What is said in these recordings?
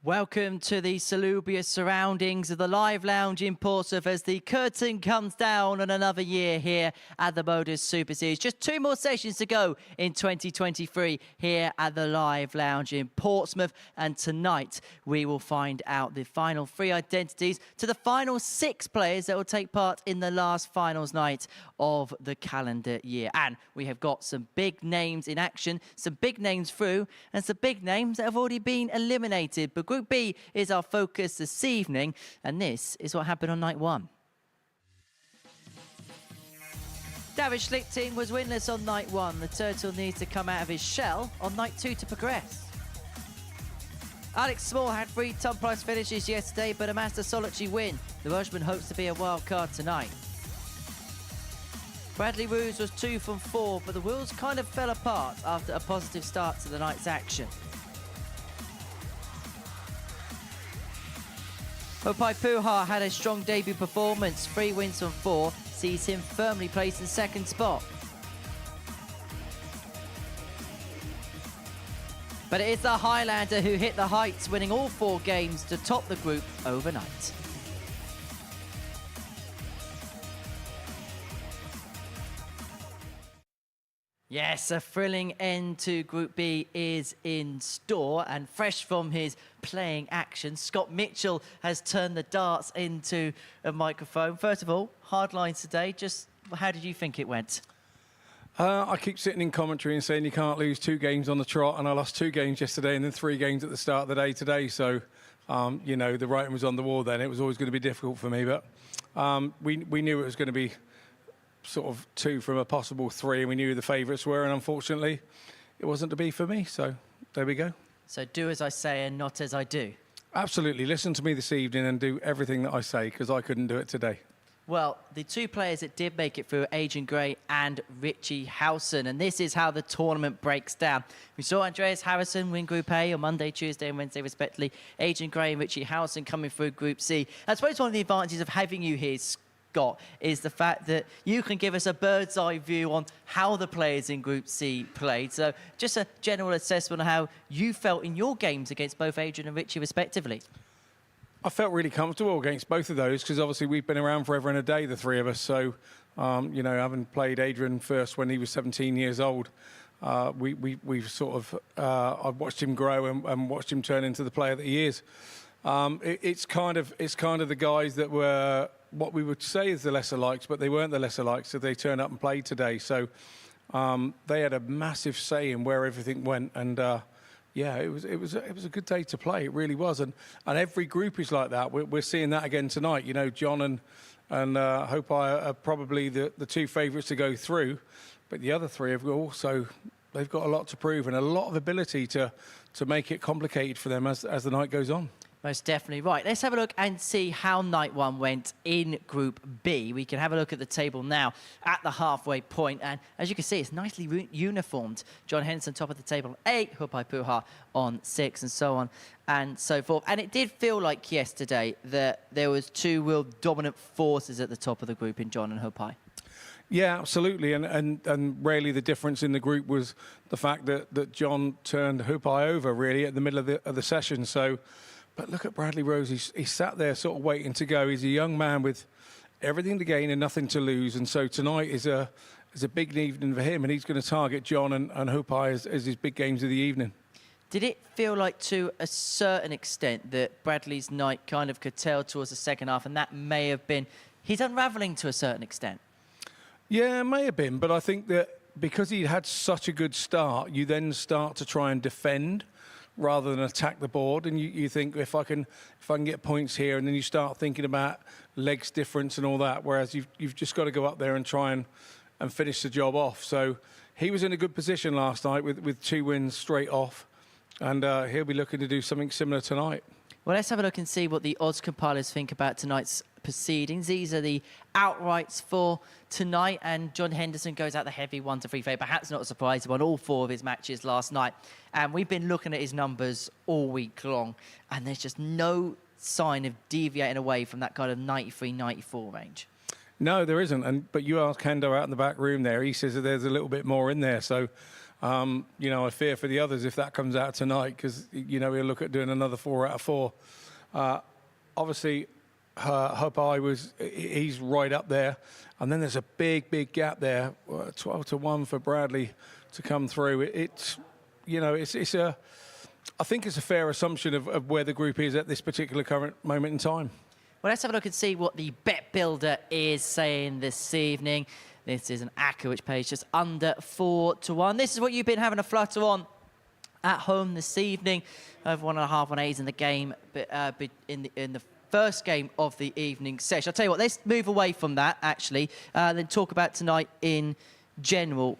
Welcome to the salubrious surroundings of the Live Lounge in Portsmouth as the curtain comes down on another year here at the MODUS Super Series. Just 2 more sessions to go in 2023 here at the Live Lounge in Portsmouth. And tonight we will find out the final 3 identities to the final 6 players that will take part in the last finals night of the calendar year. And we have got some big names in action, some big names through, and some big names that have already been eliminated. But Group B is our focus this evening, and this is what happened on night 1. David Schlichting was winless on night 1. The Turtle needs to come out of his shell on night 2 to progress. Alex Small had 3 top prize finishes yesterday, but amassed a solitary win. The Welshman hopes to be a wild card tonight. Bradley Roos was 2 from 4, but the wheels kind of fell apart after a positive start to the night's action. Hopai Puha had a strong debut performance. 3 wins from 4 sees him firmly placed in 2nd spot. But it is the Highlander who hit the heights, winning all 4 games to top the group overnight. Yes, a thrilling end to Group B is in store, and fresh from his playing action, Scott Mitchell has turned the darts into a microphone. First of all, hard lines today. Just how did you think it went? I keep sitting in commentary and saying you can't lose 2 games on the trot, and I lost 2 games yesterday and then 3 games at the start of the day today. So, you know, the writing was on the wall then. It was always going to be difficult for me, but we knew it was going to be sort of 2 from a possible 3, and we knew who the favourites were, and unfortunately it wasn't to be for me, so there we go. So do as I say and not as I do. Absolutely. Listen to me this evening and do everything that I say, because I couldn't do it today. Well, the 2 players that did make it through are Adrian Gray and Richie Howson, and this is how the tournament breaks down. We saw Andreas Harrison win Group A on Monday, Tuesday and Wednesday respectively. Adrian Gray and Richie Howson coming through Group C. I suppose one of the advantages of having you here, Scott, is the fact that you can give us a bird's eye view on how the players in Group C played. So just a general assessment of how you felt in your games against both Adrian and Richie respectively. I felt really comfortable against both of those because obviously we've been around forever and a day, the 3 of us. So, you know, having played Adrian first when he was 17 years old, we've sort of, I've watched him grow and watched him turn into the player that he is. It's kind of the guys that were what we would say is the lesser likes, but they weren't the lesser likes, so they turned up and played today. So they had a massive say in where everything went, and yeah, it was a good day to play. It really was, and every group is like that. We're seeing that again tonight. You know, John and Hopai are probably the 2 favourites to go through, but the other 3 have also they've got a lot to prove and a lot of ability to make it complicated for them as the night goes on. Most definitely. Right, let's have a look and see how night 1 went in Group B. We can have a look at the table now at the halfway point, and as you can see, it's nicely uniformed. John Henderson top of the table on 8, Hopai Puha on 6, and so on and so forth. And it did feel like yesterday that there was 2 real dominant forces at the top of the group in John and Hopai. Yeah, absolutely, and really the difference in the group was the fact that John turned Hopai over really at the middle of the session. So. But look at Bradley Rose. He sat there sort of waiting to go. He's a young man with everything to gain and nothing to lose. And so tonight is a big evening for him. And he's going to target John and Hopai as his big games of the evening. Did it feel like to a certain extent that Bradley's night kind of curtailed towards the second half, and that may have been his unravelling to a certain extent? Yeah, it may have been. But I think that because he had such a good start, you then start to try and defend rather than attack the board, and you think if I can get points here, and then you start thinking about legs difference and all that, whereas you've just got to go up there and try and finish the job off. So he was in a good position last night with 2 wins straight off, and he'll be looking to do something similar tonight. Well, let's have a look and see what the odds compilers think about tonight's proceedings. These are the outrights for tonight, and John Henderson goes out the heavy 1-3 favourite. Perhaps not a surprise, he won all 4 of his matches last night, and we've been looking at his numbers all week long, and there's just no sign of deviating away from that kind of 93-94 range. No, there isn't. But you ask Hendo out in the back room there, he says that there's a little bit more in there. So You know, I fear for the others if that comes out tonight because, you know, we'll look at doing another 4 out of 4. Obviously, he's right up there. And then there's a big gap there, 12-1 for Bradley to come through. I think it's a fair assumption of where the group is at this particular current moment in time. Well, let's have a look and see what the bet builder is saying this evening. This is an ACCA which pays just under 4-1. This is what you've been having a flutter on at home this evening. Over 1.5 on A's in the game, in the first game of the evening session. I'll tell you what, let's move away from that, actually, then talk about tonight in general.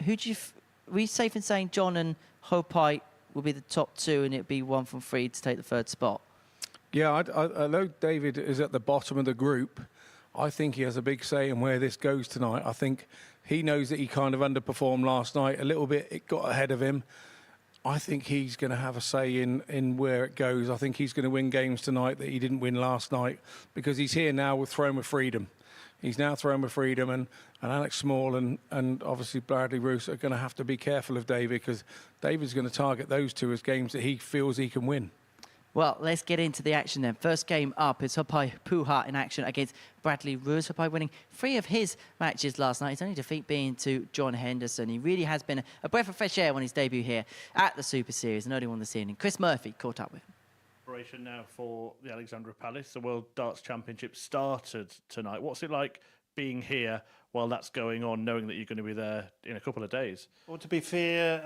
Were you safe in saying John and Hopai will be the top 2 and it'd be 1 from 3 to take the 3rd spot? Yeah, I know David is at the bottom of the group. I think he has a big say in where this goes tonight. I think he knows that he kind of underperformed last night a little bit. It got ahead of him. I think he's going to have a say in where it goes. I think he's going to win games tonight that he didn't win last night because he's here now with Throne with Freedom. He's now Throne with Freedom, and Alex Small and obviously Bradley Roos are going to have to be careful of David because David's going to target those 2 as games that he feels he can win. Well, let's get into the action then. First game up is Hopai Puha in action against Bradley Roos. Hopai winning 3 of his matches last night. His only defeat being to John Henderson. He really has been a breath of fresh air on his debut here at the Super Series and only won this evening. Chris Murphy caught up with him. Preparation now for the Alexandra Palace. The World Darts Championship started tonight. What's it like being here while that's going on, knowing that you're going to be there in a couple of days? Well, to be fair,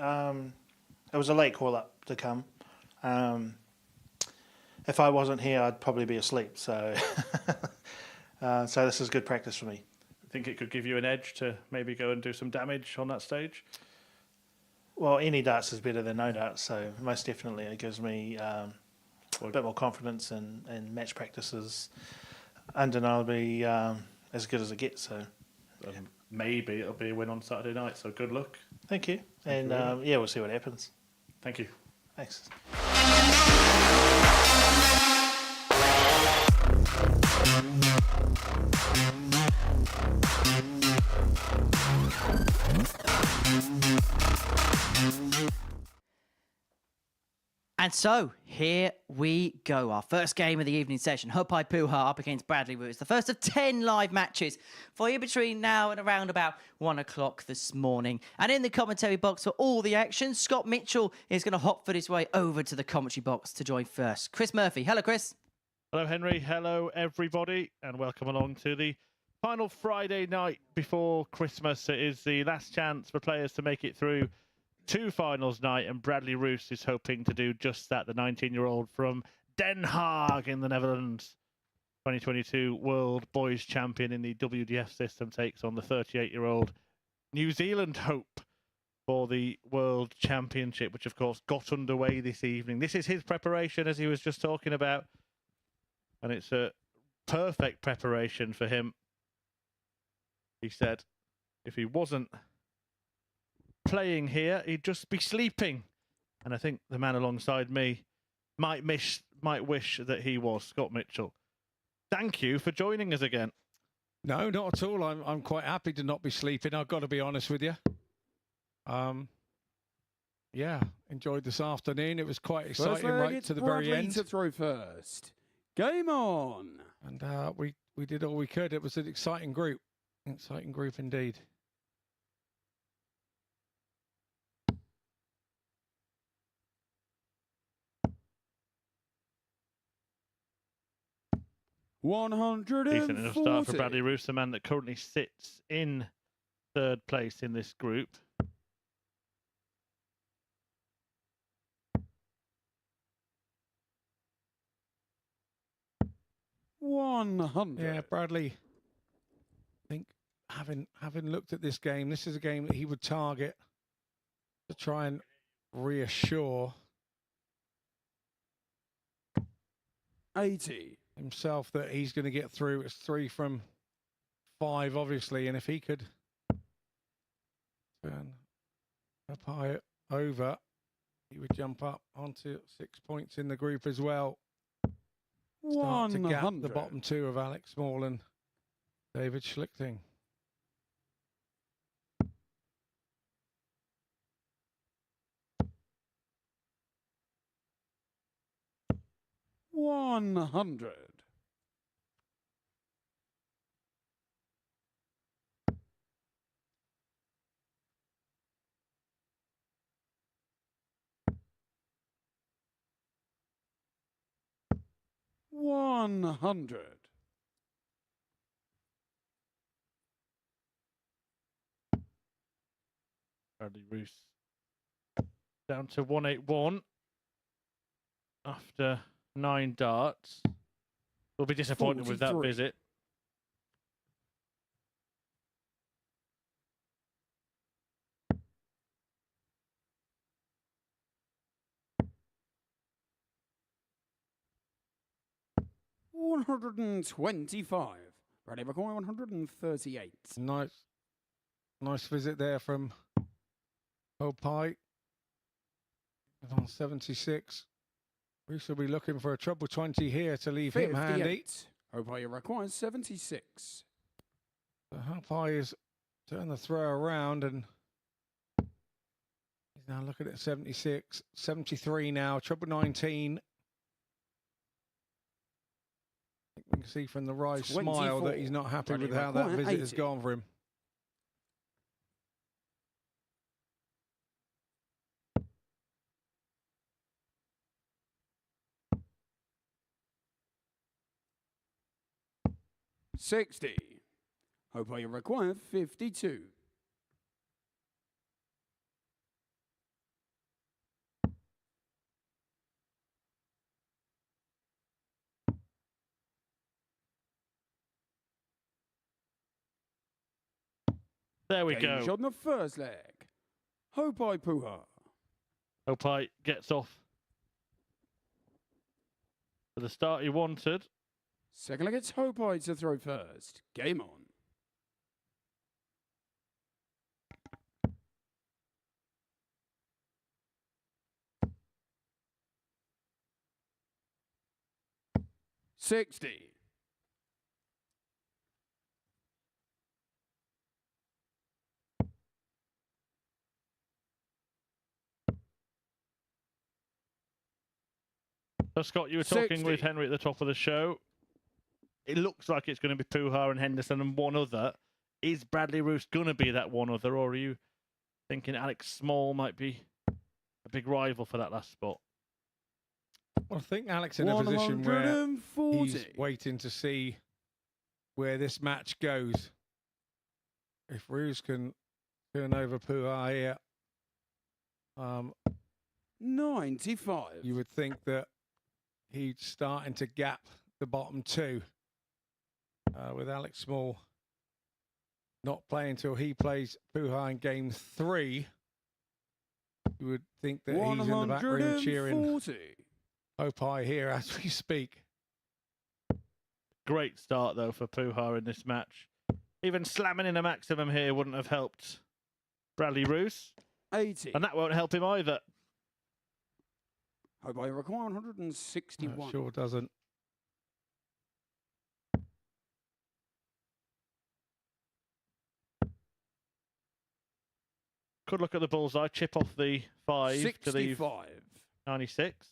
it was a late call up to come. If I wasn't here, I'd probably be asleep. So, so this is good practice for me. Think it could give you an edge to maybe go and do some damage on that stage? Well, any darts is better than no darts. So most definitely, it gives me a bit more confidence, and match practice is undeniably as good as it gets. So maybe it'll be a win on Saturday night. So good luck. thank you, Thank and you yeah, we'll see what happens. Thank you. Thanks. And so, here we go. Our first game of the evening session. Hopai Puha up against Bradley Roos. The first of 10 live matches for you between now and around about 1 o'clock this morning. And in the commentary box for all the action, Scott Mitchell is going to hotfoot his way over to the commentary box to join first. Chris Murphy. Hello, Chris. Hello, Henry. Hello, everybody. And welcome along to the final Friday night before Christmas. It is the last chance for players to make it through to finals night, and Bradley Roos is hoping to do just that. The 19-year-old from Den Haag in the Netherlands, 2022 World Boys Champion in the WDF system, takes on the 38-year-old New Zealand hope for the World Championship, which of course got underway this evening. This is his preparation, as he was just talking about, and it's a perfect preparation for him. He said if he wasn't playing here, he'd just be sleeping. And I think the man alongside me might wish that he was. Scott Mitchell, thank you for joining us again. No, not at all. I'm quite happy to not be sleeping. I've got to be honest with you. Yeah, enjoyed this afternoon. It was quite exciting right to the very end. To throw first. Game on. And we did all we could. It was an exciting group. Exciting group indeed. Decent enough start for Bradley Roos, the man that currently sits in 3rd place in this group. Yeah, Bradley. I think having looked at this game, this is a game that he would target to try and reassure 80 himself that he's going to get through. It's 3 from 5, obviously, and if he could turn up high over, he would jump up onto 6 points in the group as well. Start to gap the bottom 2 of Alex Small and David Schlichting. 100. $100. Bradley Roos down to 181 after 9 darts. We'll be disappointed with that 43. visit. $125. Bradley require 138. Nice visit there from Opie. On 76. We should be looking for a treble 20 here to leave him handy. Opie requires 76. So Opie is turn the throw around and he's now looking at 76, 73 now, treble 19. I think we can see from the Rise smile that he's not happy with how that visit has gone for him. $60. Opie require 52. There we Game go. shot on the first leg. Opie Puha. Opie gets off for the start he wanted. Second leg, it's Opie to throw first. Game on. $60. So, Scott, you were talking 60. with Henry at the top of the show. It looks like it's going to be Puha and Henderson and one other. Is Bradley Roos going to be that one other, or are you thinking Alex Small might be a big rival for that last spot? Well, I think Alex in a position where 140. he's waiting to see where this match goes. If Roos can turn over Puha here, 95. you would think that he's starting to gap the bottom two. With Alex Small not playing until he plays Puha in game 3, you would think that he's in the back room cheering Opie here as we speak. Great start, though, for Puha in this match. Even slamming in a maximum here wouldn't have helped Bradley Roos. 80. And that won't help him either. Opie require 161. That sure doesn't. Could look at the bullseye, chip off the 5 to leave 65. 96.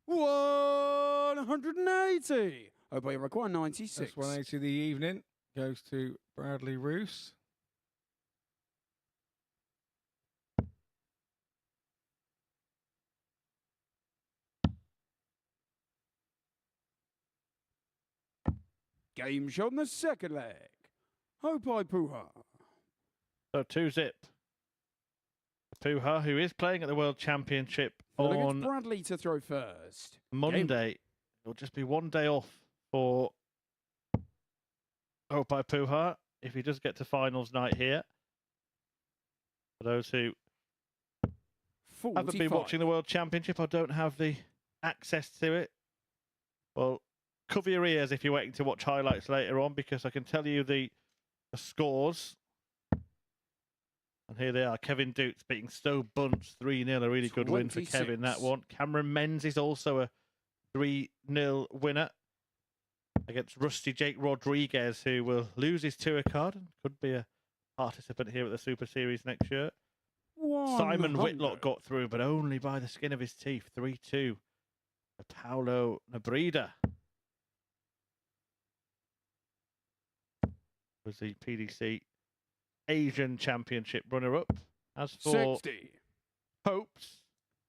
$180. Opie require 96. That's 180 of the evening. Goes to Bradley Roos. Game shot on the second leg. Opie Puha. So 2-zip. Puha, who is playing at the World Championship on Bradley to throw first. Monday. It'll just be one day off for Opie Puha if he does get to finals night here. For those who 45. haven't been watching the World Championship, I don't have the access to it. Well, cover your ears if you're waiting to watch highlights later on, because I can tell you the scores. And here they are. Kevin Dukes beating Stowe Bunce 3-0. A really good win for 26. Kevin, that one. Cameron Menz is also a 3-0 winner. against Rusty Jake Rodriguez, who will lose his tour card and could be a participant here at the Super Series next year. Simon 100. Whitlock got through, but only by the skin of his teeth. 3-2 for Paulo Nebrida. Was the PDC Asian Championship runner-up. As for 60. Hopes,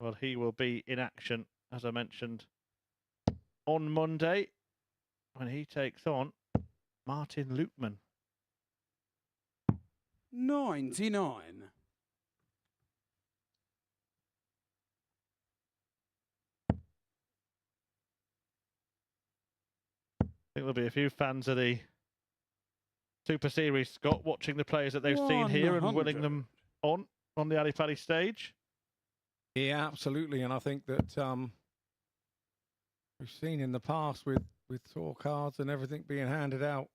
well, he will be in action, as I mentioned, on Monday when he takes on Martin Lukman. 99. I think there'll be a few fans of the Super Series, Scott, watching the players that they've seen here and willing 100. them on the Ali Pali stage. Yeah, absolutely. And I think that we've seen in the past with tour cards and everything being handed out.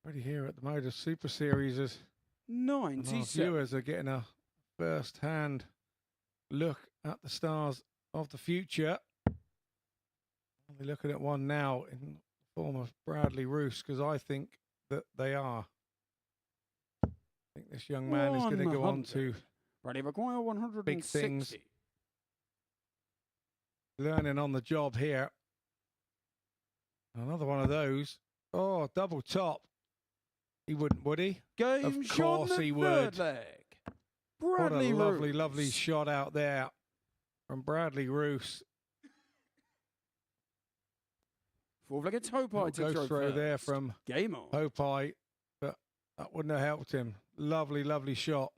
Already here at the MODUS Super Series, as our 97. viewers are getting a first-hand look at the stars of the future. We're looking at one now in the form of Bradley Roos, because I think that they are. I think this young man is going to go on 100. to Ready require 160. big things. Learning on the job here. Another one of those. Oh, double top. He wouldn't, would he? Game Of shot course in the he third would. leg. What Bradley a lovely, Roos. lovely shot out there from Bradley Roos. Four-legged Hopai to Ghost throw throw first. there from Game on. Hopai, but that wouldn't have helped him. Lovely, lovely shot.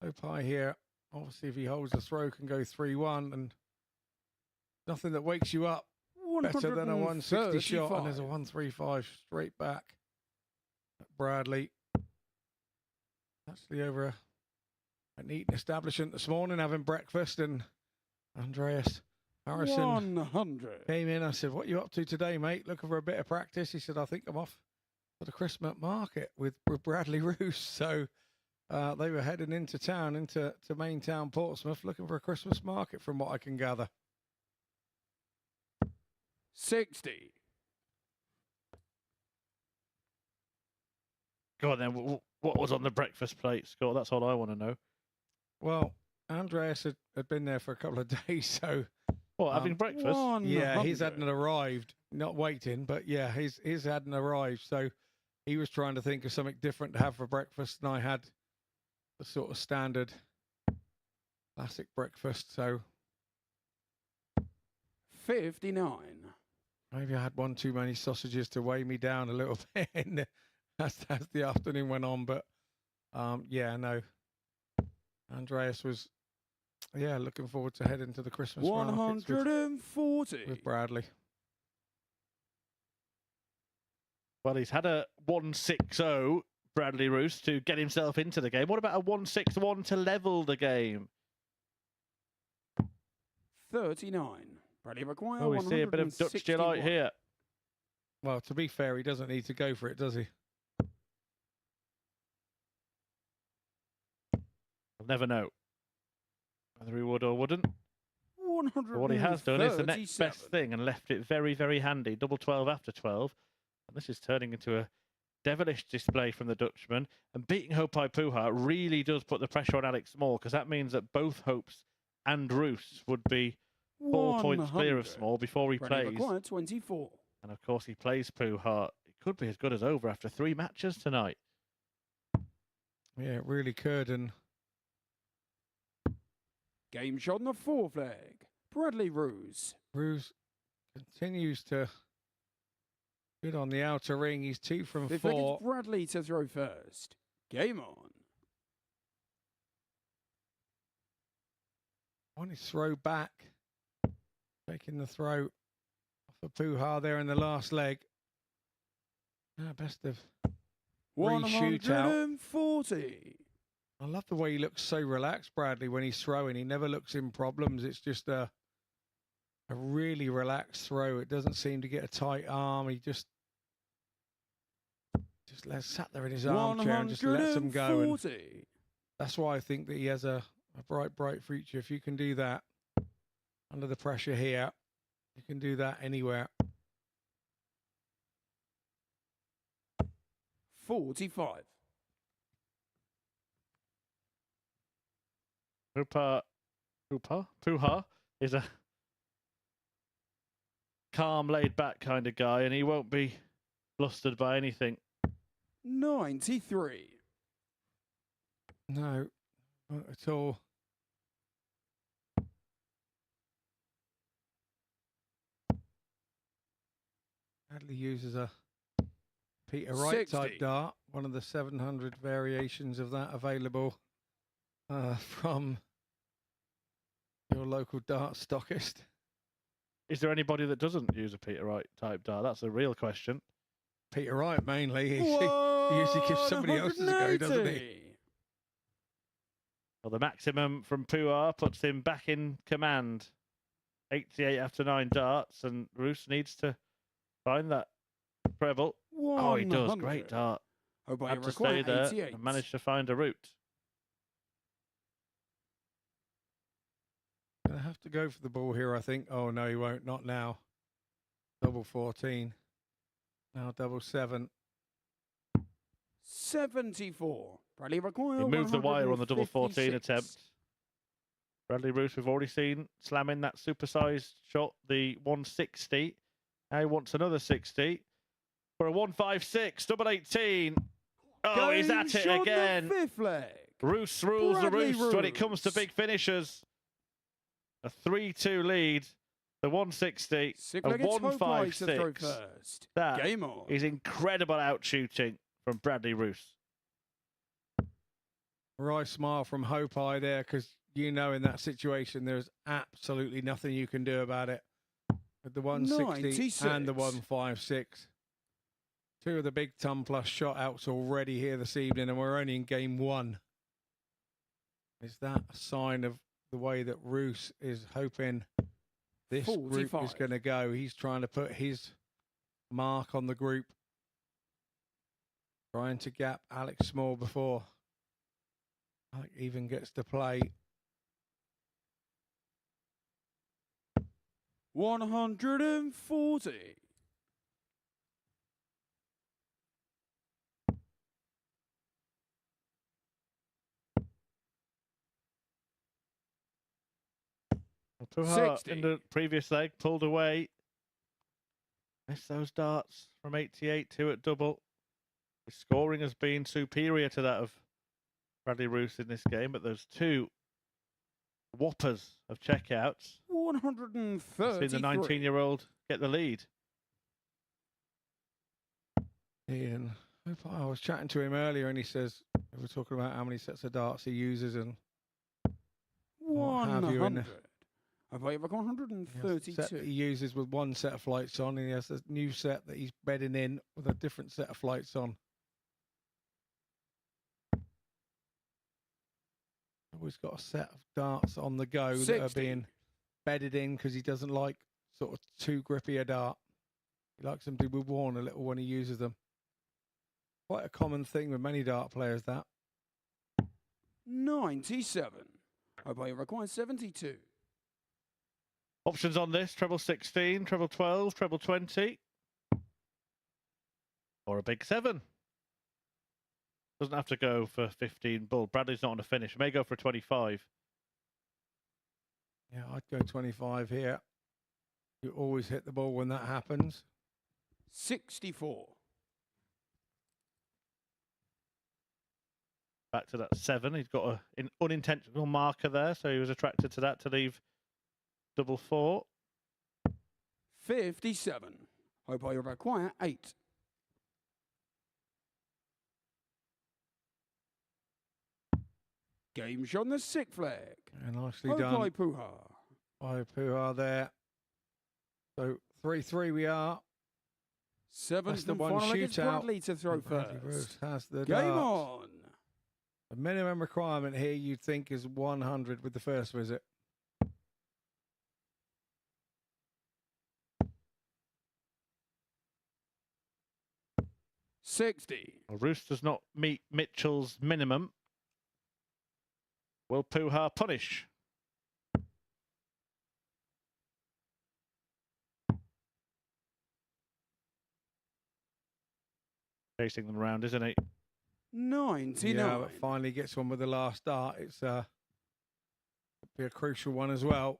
Hopai here. Obviously, if he holds the throw, can go 3-1, and nothing that wakes you up better than a 160 shot, and there's a 135 straight back at Bradley. Actually over an eating establishment this morning, having breakfast, and Andreas Harrison 100. came in. I said, "What are you up to today, mate? Looking for a bit of practice?" He said, "I think I'm off for the Christmas market with Bradley Roos." So they were heading into town, into main town Portsmouth, looking for a Christmas market, from what I can gather. 60. Go on then. What was on the breakfast plate, Scott? That's all I want to know. Well, Andreas had been there for a couple of days, so What, having breakfast? yeah, he's 100. hadn't arrived, not waiting, but yeah, he's hadn't arrived. So he was trying to think of something different to have for breakfast, and I had the sort of standard classic breakfast. So 59. maybe I had one too many sausages to weigh me down a little bit as the afternoon went on. But yeah, no, Andreas was looking forward to heading to the Christmas markets 140. with Bradley. Well, he's had a 160, Bradley Roos, to get himself into the game. What about a 161 to level the game? 39. Bradley require Oh, we see a bit of Dutch delight 161. here. Well, to be fair, he doesn't need to go for it, does he? I'll never know whether he would or wouldn't. But 137. what he has done is the next best thing and left it very, very handy. Double 12 after 12. And this is turning into a devilish display from the Dutchman. And beating Hopai Puha really does put the pressure on Alex Small, because that means that both Hopes and Roos would be 4 points clear of 100. Small before he Bradley plays. require 24. And of course, he plays Puha. It could be as good as over after 3 matches tonight. Yeah, it really could. And Game shot in the fourth leg. Bradley Roos. Roos continues to good on the outer ring. He's 2 from Fifth leg 4. is Bradley to throw first. Game on. On his throw back. Taking the throw off of Puha there in the last leg. Best of shootout. 140. I love the way he looks so relaxed, Bradley, when he's throwing. He never looks in problems. It's just a really relaxed throw. It doesn't seem to get a tight arm. He just sat there in his armchair and just lets him go. And 140. that's why I think that he has a bright, bright future. If you can do that under the pressure here, You can do that anywhere. 45. Puha is a calm, laid-back kind of guy, and he won't be flustered by anything. 93. No, not at all. Bradley uses a Peter Wright 60. type dart, one of the 700 variations of that available from your local dart stockist. Is there anybody that doesn't use a Peter Wright type dart? That's a real question. Peter Wright mainly. He usually gives somebody else's a go, doesn't he? Well, the maximum from Puha puts him back in command. 88 after 9 darts, and Roos needs to find that treble. Oh, he does. Great dart. Hope I Had to require stay there 88. and managed to find a route. Gonna have to go for the ball here, I think. Oh no, he won't. Not now. Double 14. Now double 7. 74. Bradley require He moved the wire on the double 14 156. attempt. Bradley Roos, we've already seen slamming that supersized shot, the 160. Now he wants another 60 for a 156, double 18. Oh, he's at it Game again. shot the fifth leg. Roos rules the Bradley roost when it comes to Roos. big finishers. A 3-2 lead, the 160, Sick a like it's Hope Eye to throw 156. first. That Game on. is incredible out shooting from Bradley Roos. Right smile from Hope Eye there, because you know in that situation there's absolutely nothing you can do about it. With the 160 96. and the 156. Two of the big ton plus shot outs already here this evening, and we're only in game 1. Is that a sign of the way that Roos is hoping this group is 45. going to go? He's trying to put his mark on the group. Trying to gap Alex Small before Alec even gets to play. 140. Puha 60. in the previous leg pulled away. Missed those darts from 88, 2 at double. His scoring has been superior to that of Bradley Roos in this game, but there's 2 whoppers of checkouts. 133. Seen the 19-year-old get the lead. Ian, I was chatting to him earlier and he says, we were talking about how many sets of darts he uses and what have you in 100. I've got he has a 132. set that he uses with one set of flights on, and he has a new set that he's bedding in with a different set of flights on. Always got a set of darts on the go that are 60. being bedded in because he doesn't like sort of too grippy a dart. He likes them to be worn a little when he uses them. Quite a common thing with many dart players, that. 97. Hope I require 72. Options on this, treble 16, treble 12, treble 20. Or a big 7. Doesn't have to go for 15 bull. Bradley's not on a finish. May go for 25. Yeah, I'd go 25 here. You always hit the ball when that happens. 64. Back to that 7. He's got an unintentional marker there, so he was attracted to that to leave double 4. 57. Hope I require 8. Game shot on the sixth flag. And nicely Hope done I Puha. by Puha there. So 3-3 we are. Seventh That's the and one final leg, it's shootout. Bradley to throw Bradley first. Roos has the Game darts. on. The minimum requirement here you'd think is 100 with the first visit. $60. Well, Roos does not meet Mitchell's minimum. Will Puha punish? chasing them around, isn't he? 99. Yeah, but finally gets one with the last dart. It's be a crucial one as well.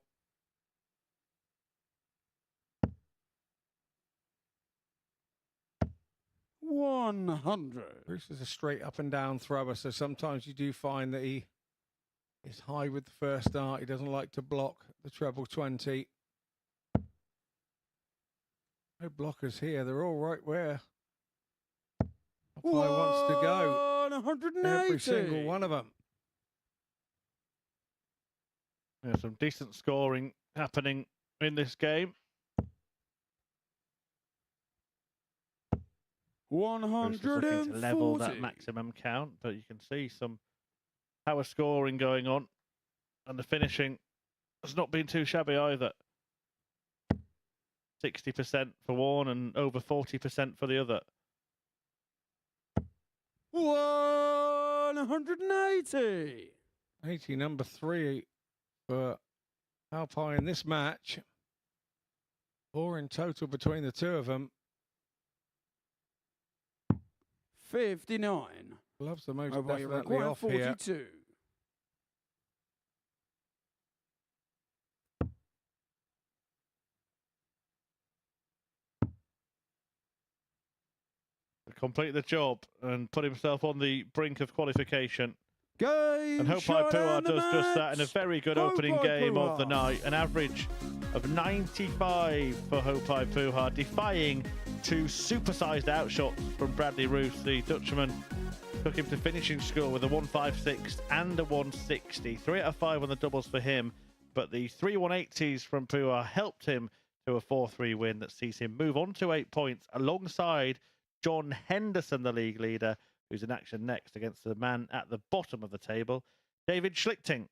Bruce is a straight up and down thrower, so sometimes you do find that he is high with the first dart. He doesn't like to block the treble 20. No blockers here. They're all right where High wants to go. 180. Every single one of them. Yeah, some decent scoring happening in this game. Bruce is looking to level that 140. maximum count, but you can see some power scoring going on, and the finishing has not been too shabby either. 60% for one and over 40% for the other. 180. 80 number 3 for Alpine in this match. 4 in total between the two of them. 59. Loves the most Over you definitely require off here. 42. To complete the job and put himself on the brink of qualification. Game And Hopai shot Puar and the does just that in a match. very good Hopai opening game of the Puar. night. An average of 95 for Hopai Puar, defying two supersized outshots from Bradley Roos. The Dutchman took him to finishing score with a 156 and a 160. 3 out of 5 on the doubles for him, but the 3 180s from Puar helped him to a 4-3 win that sees him move on to 8 points alongside John Henderson, the league leader, who's in action next against the man at the bottom of the table, David Schlichting.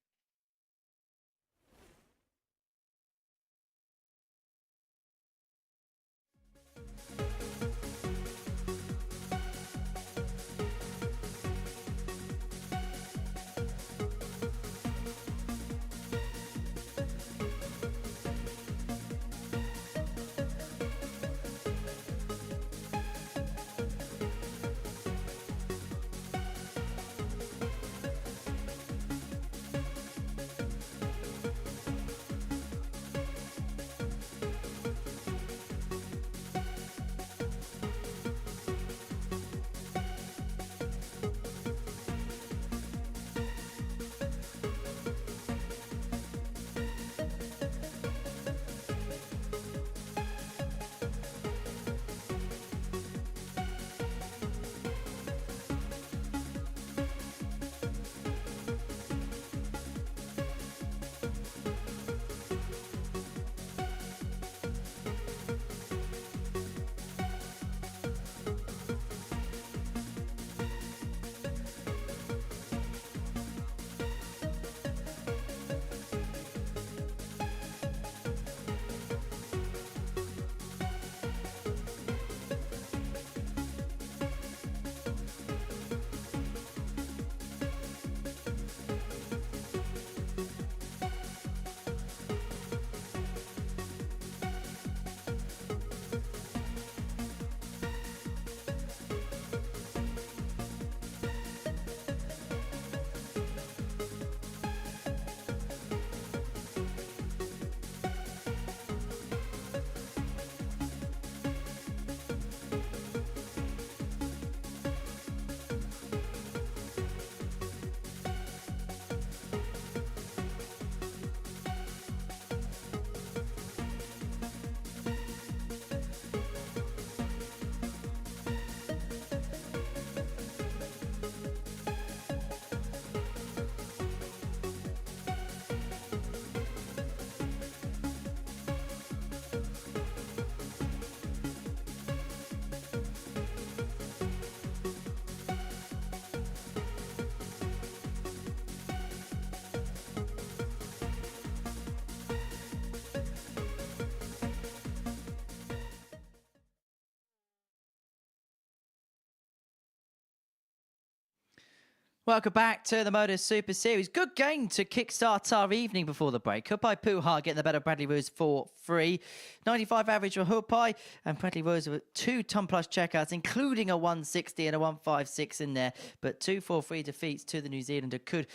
Welcome back to the MODUS Super Series. Good game to kickstart our evening before the break. Hoopai Puha getting the better of Bradley Rose for free. 95 average for Hoopai, and Bradley Rose with 2 ton plus checkouts, including a 160 and a 156 in there. But 2-4-3 defeats to the New Zealander could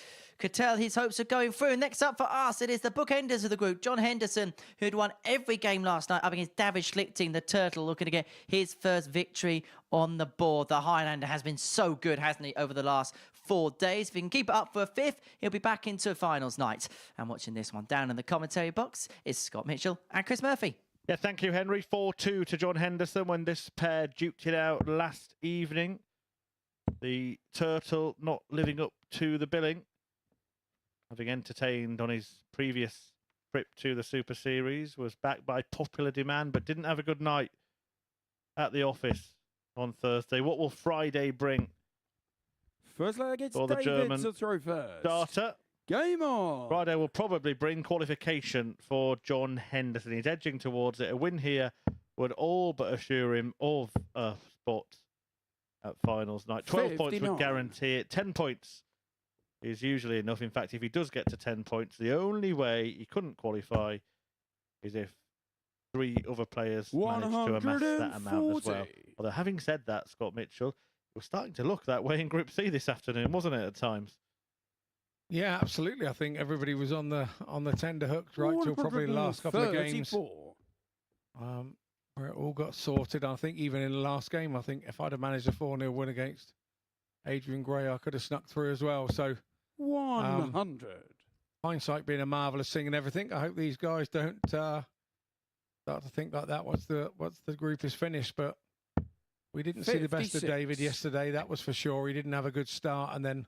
tell his hopes of going through. Next up for us, it is the bookenders of the group. John Henderson, who'd won every game last night up against David Schlichting, the Turtle, looking to get his first victory on the board. The Highlander has been so good, hasn't he, over the last 4 days. If he can keep it up for a 5th, he'll be back into finals night. And watching this one down in the commentary box is Scott Mitchell and Chris Murphy. Yeah, thank you, Henry. 4-2 to John Henderson when this pair duked it out last evening. The Turtle not living up to the billing, having entertained on his previous trip to the Super Series, was back by popular demand, but didn't have a good night at the office on Thursday. What will Friday bring? First leg, it's For the David German to throw first. Starter. Game on. Friday will probably bring qualification for John Henderson. He's edging towards it. A win here would all but assure him of a spot at finals night. 12 points 59. would guarantee it. 10 points is usually enough. In fact, if he does get to 10 points, the only way he couldn't qualify is if 3 other players managed to amass that amount as well. 140. Although having said that, Scott Mitchell, it was starting to look that way in Group C this afternoon, wasn't it, at times? Yeah, absolutely. I think everybody was on the tender hooks right till probably the last couple of games, 134. where it all got sorted. I think even in the last game, I think if I'd have managed a 4-0 win against Adrian Gray, I could have snuck through as well. So 100. hindsight being a marvellous thing and everything, I hope these guys don't start to think like that once the group is finished. But we didn't see the best of 56. David yesterday, that was for sure. He didn't have a good start, and then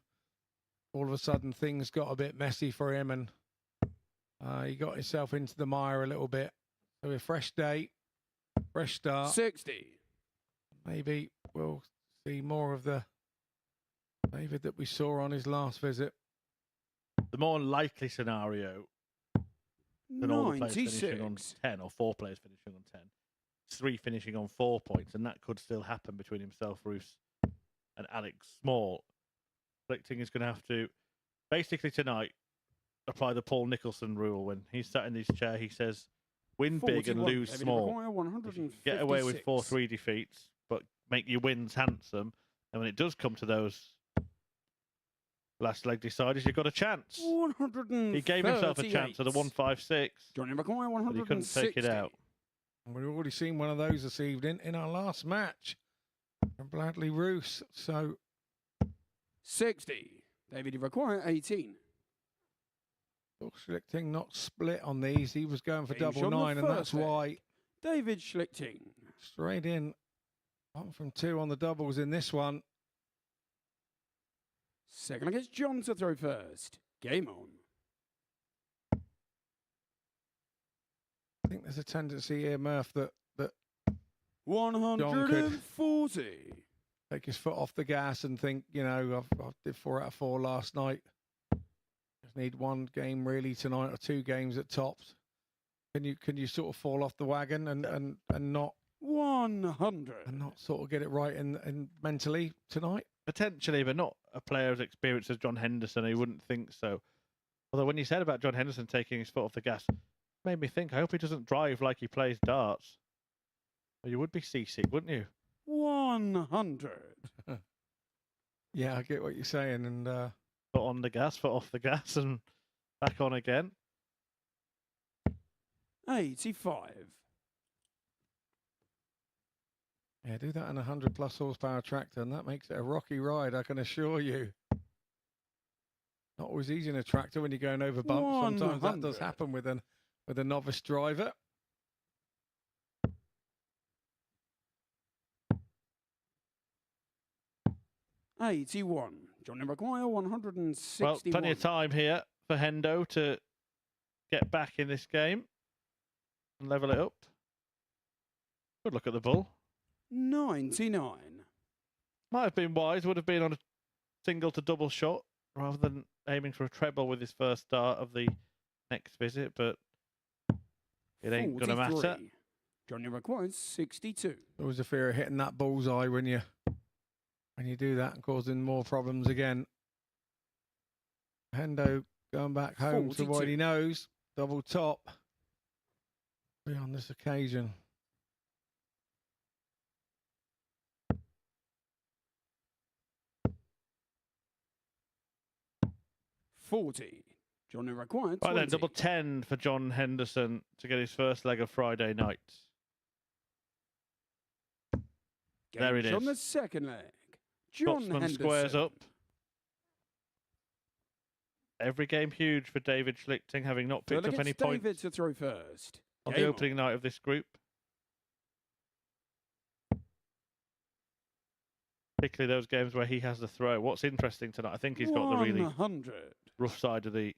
all of a sudden things got a bit messy for him, and he got himself into the mire a little bit. So a fresh day, fresh start. 60. Maybe we'll see more of the David that we saw on his last visit. The more likely scenario than all the players finishing on 96. 10, or 4 players finishing on 10. 3 finishing on 4 points, and that could still happen between himself, Roos, and Alex Small. Schlichting is going to have to, basically tonight, apply the Paul Nicholson rule. When he's sat in his chair, he says, win big and 41. lose David small. Maguire, If you get away with 4-3 defeats, but make your wins handsome, and when it does come to those last leg deciders, you've got a chance. 138. He gave himself a chance at a 156, Johnny Maguire, but he couldn't 160. take it out. And we've already seen one of those this evening in our last match from Bradley Roos. So 60. David Require, 18. Schlichting not split on these. He was going for Being double shot on the 9, and that's first leg. why David Schlichting. straight in 1 from 2 on the doubles in this one. Second against John to throw first. Game on. I think there's a tendency here, Murph, that 140. take his foot off the gas and think, you know, I did 4 out of 4 last night. Just need 1 game really tonight, or 2 games at tops. Can you sort of fall off the wagon and not 100. sort of get it right in mentally tonight? Potentially, but not a player as experienced as John Henderson. He wouldn't think so. Although when you said about John Henderson taking his foot off the gas, it made me think, I hope he doesn't drive like he plays darts. Well, you would be seasick, wouldn't you? 100. Yeah, I get what you're saying, and Foot on the gas, foot off the gas, and back on again. 85. yeah, do that in a 100+ horsepower tractor, and that makes it a rocky ride, I can assure you. Not always easy in a tractor when you're going over bumps. Sometimes that does 100. happen with a novice driver. $81. Johnny Maguire, 161. Well, plenty of time here for Hendo to get back in this game and level it up. Good look at the bull. 99. Might have been wise, would have been on a single to double shot rather than aiming for a treble with his first start of the next visit, but it ain't going to matter. 43. Johnny Maguire, 62. There was a fear of hitting that bullseye when you do that and causing more problems again. Hendo going back home to what 42. he knows. Double top. On this occasion. 40. Johnny required Right 20. then, double 10 for John Henderson to get his first leg of Friday night. There it On the is. second leg. John Scotsman Henderson. squares up. Every game huge for David Schlichting, having not picked up any David points to throw first. on Game the opening night of this group. Particularly those games where he has the throw. What's interesting tonight, I think he's got the really 100. rough side of the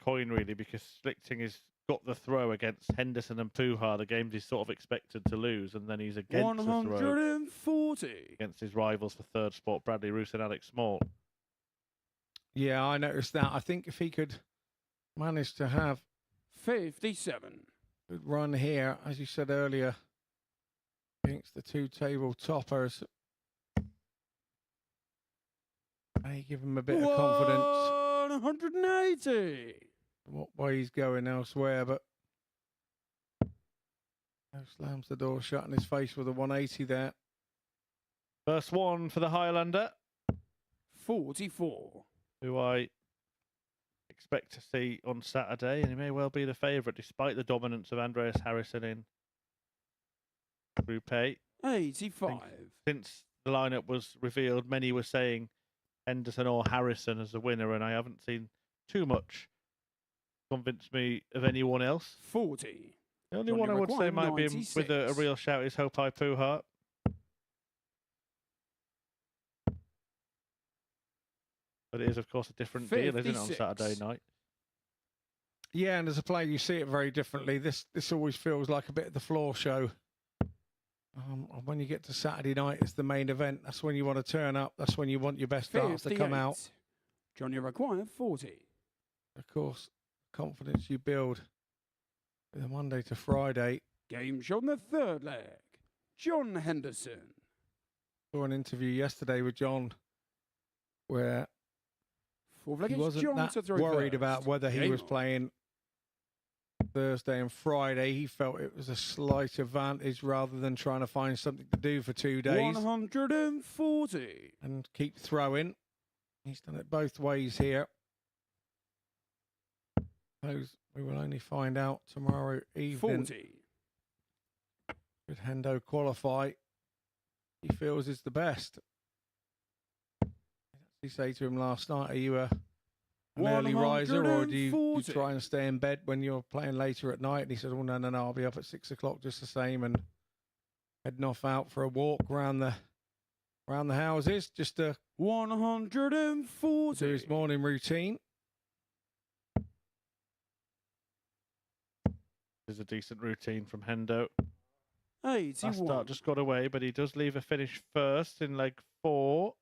coin, really, because Schlichting has got the throw against Henderson and Puha, the games he's sort of expected to lose, and then he's against the throw 140. against his rivals for third spot, Bradley Roos and Alex Small. Yeah, I noticed that. I think if he could manage to have 57. a good run here, as you said earlier, against the two table toppers, may give him a bit of confidence. 180. What way he's going elsewhere, but slams the door shut in his face with a 180 there. First one for the Highlander, 44. who I expect to see on Saturday, and he may well be the favourite, despite the dominance of Andreas Harrison in Group A. 85. Since the lineup was revealed, many were saying Henderson or Harrison as the winner, and I haven't seen too much convince me of anyone else. 40. The only Johnny one I would say Require, might be with a 96. real shout is Hope I Puha. But it is, of course, a different deal, isn't it, on 56. Saturday night? Yeah, and as a player, you see it very differently. This always feels like a bit of the floor show. When you get to Saturday night, it's the main event. That's when you want to turn up. That's when you want your best darts to come out. Johnny require 40. Of course, confidence you build with a Monday to Friday. Game shot on the third leg. John Henderson. Saw an interview yesterday with John where Fourth leg he is wasn't John that to throw worried first. about whether he Game was on. playing Thursday and Friday. He felt it was a slight advantage rather than trying to find something to do for 2 days 140. and keep throwing. He's done it both ways here. Those we will only find out tomorrow evening. 40. Could Hendo qualify? He feels is the best. I actually say to him last night, are you an early riser or do you try and stay in bed when you're playing later at night? And he said, oh, no, I'll be up at 6 o'clock just the same and heading off out for a walk around the houses just to 140. do his morning routine. This is a decent routine from Hendo. 81. Last start just got away, but he does leave a finish first in leg 4.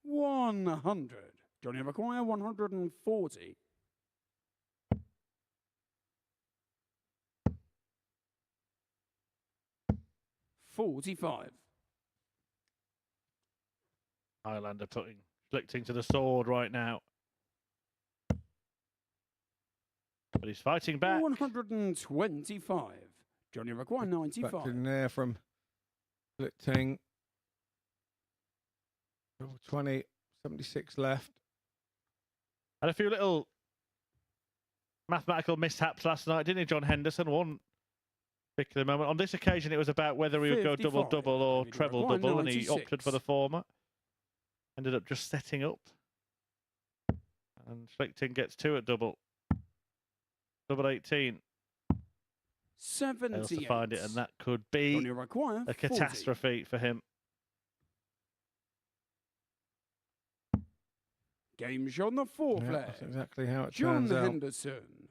100. Johnny require 140. $45. Highlander putting Schlichting to the sword right now. But he's fighting back. 125. Johnny require 95. Back in there from Schlichting. 20, 76 left. Had a few little mathematical mishaps last night, didn't he, John Henderson? One particular moment. On this occasion, it was about whether he would go 55. double-double or Maybe treble-double, and he 96. opted for the former. Ended up just setting up. And Schlichting gets 2 at double. Double 18. 78. Fails to find it, and that could be Johnny require a 40. catastrophe for him. Game shot on the fourth Yeah, leg. that's exactly how it John turns out. Henderson.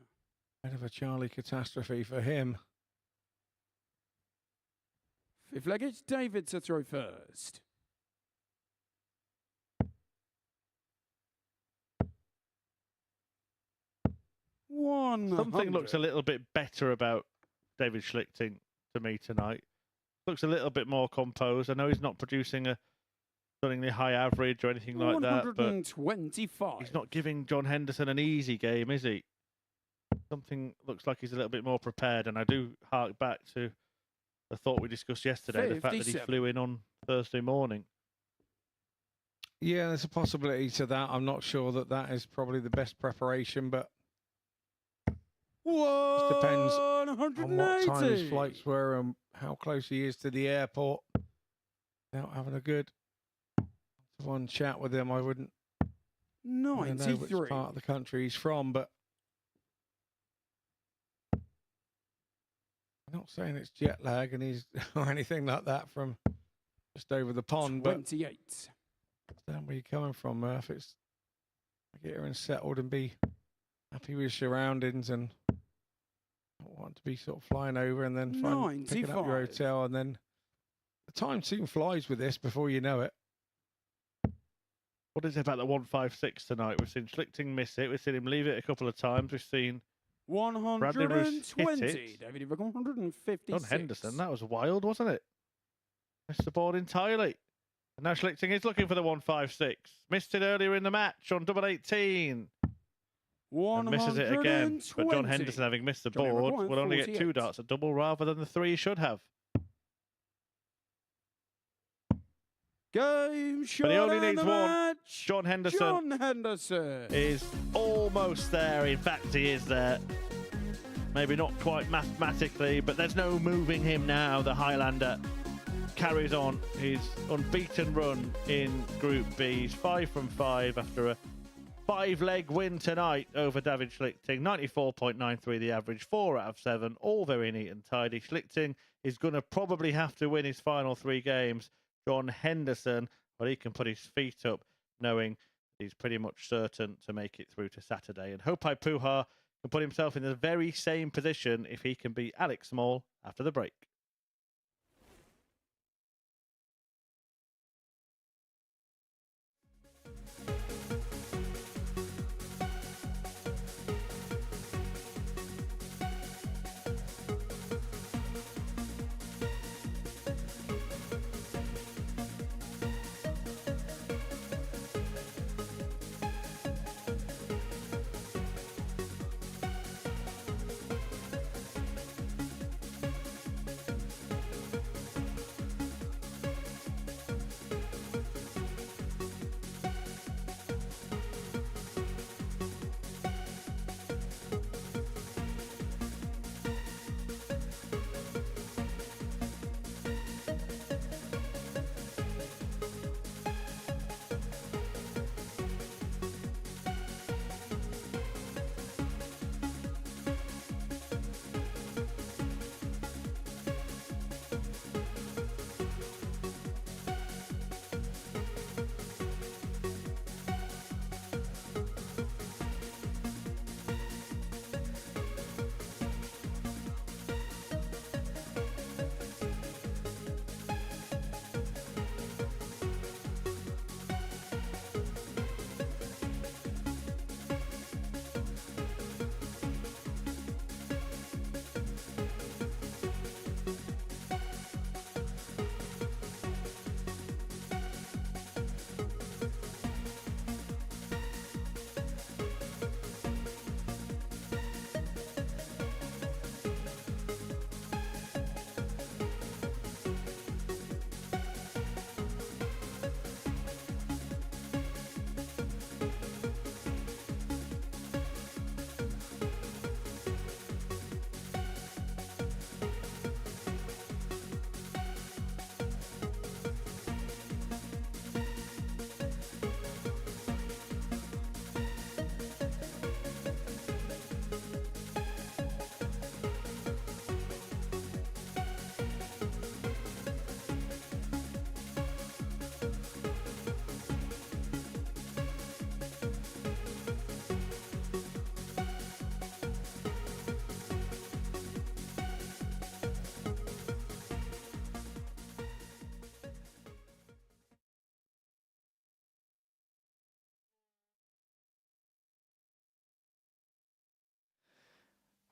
Bit of a Charlie catastrophe for him. Fifth leg, it's David to throw first. Something looks a little bit better about David Schlichting to me tonight. looks a little bit more composed. I know he's not producing a stunningly high average or anything like that, but 125. he's not giving John Henderson an easy game, is he? Something looks like he's a little bit more prepared, and I do hark back to the thought we discussed yesterday, the fact that he 57. flew in on Thursday morning. Yeah, there's a possibility to that. I'm not sure that is probably the best preparation, but it depends on what time his flights were and how close he is to the airport. Without having a good one chat with him, I wouldn't know 93. which part of the country he's from, but I'm not saying it's jet lag and he's or anything like that from just over the pond, 28. but understand where you're coming from, Murph. It's get here and settled and be happy with your surroundings and not want to be sort of flying over and then picking up your 95. hotel, and then the time soon flies with this before you know it. What is it about the 156 tonight? We've seen Schlichting miss it. We've seen him leave it a couple of times. We've seen Bradley Roos hit 120. it. David, you've got 156. John Henderson. That was wild, wasn't it? Missed the board entirely. And now Schlichting is looking for the 156. Missed it earlier in the match on double 18. And misses it again. But John Henderson, having missed the Johnny board, McGuire, will only get 2 48. darts, a double rather than the 3 he should have. Game shot. But he only of needs the one. match. John Henderson John Henderson is almost there. In fact, he is there. Maybe not quite mathematically, but there's no moving him now. The Highlander carries on his unbeaten run in Group B. He's 5 from 5 after a 5-leg win tonight over David Schlichting. 94.93 the average, 4 out of 7, all very neat and tidy. Schlichting is going to probably have to win his final 3 games. John Henderson, but he can put his feet up knowing he's pretty much certain to make it through to Saturday. And Hopai Puha can put himself in the very same position if he can beat Alex Small after the break.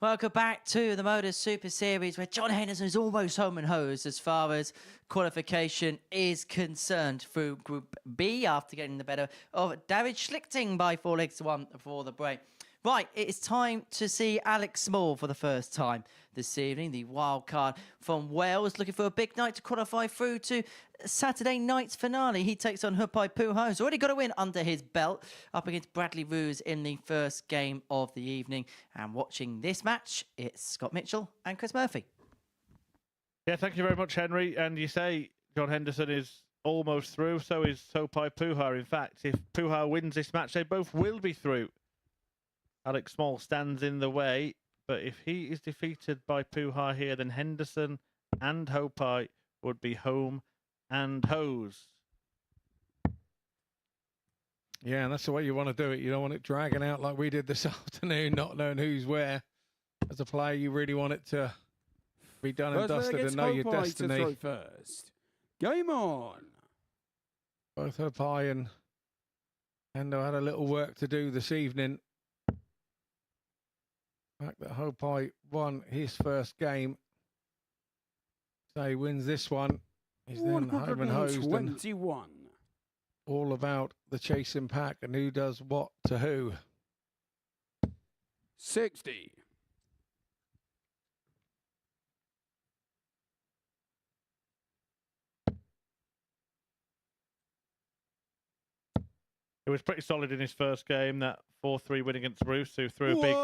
Welcome back to the MODUS Super Series, where John Henderson is almost home and hosed as far as qualification is concerned through Group B after getting the better of David Schlichting by 4-1 before the break. Right, it is time to see Alex Small for the first time this evening. The wild card from Wales, looking for a big night to qualify through to Saturday night's finale. He takes on Hupai Puha, who's already got a win under his belt, up against Bradley Roos in the first game of the evening. And watching this match, it's Scott Mitchell and Chris Murphy. Yeah, thank you very much, Henry. And you say John Henderson is almost through, so is Hupai Puha. In fact, if Puha wins this match, they both will be through. Alex Small stands in the way, but if he is defeated by Puha here, then Henderson and Hupai would be home and hosed. Yeah, and that's the way you want to do it. You don't want it dragging out like we did this afternoon, not knowing who's where. As a player, you really want it to be done and dusted and know your destiny. To throw first. Game on. Both Hupai and Hendo had a little work to do this evening. The fact that Hupai won his first game, so he wins this one. He's then home and hosed and 121. all about the chasing pack and who does what to who. 60. It was pretty solid in his first game, that 4-3 win against Roos, who threw a big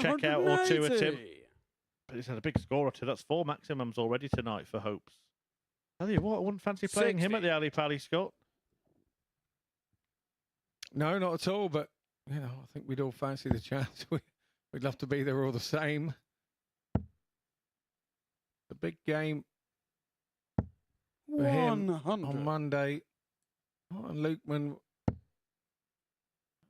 check out or two at him. But he's had a big score or two. That's 4 maximums already tonight for Hopes. Tell you what, I wouldn't fancy playing him at the Ali Pally, Scott. No, not at all. But, you know, I think we'd all fancy the chance. We'd love to be there all the same. The big game for him 100. on Monday. Martin Lukeman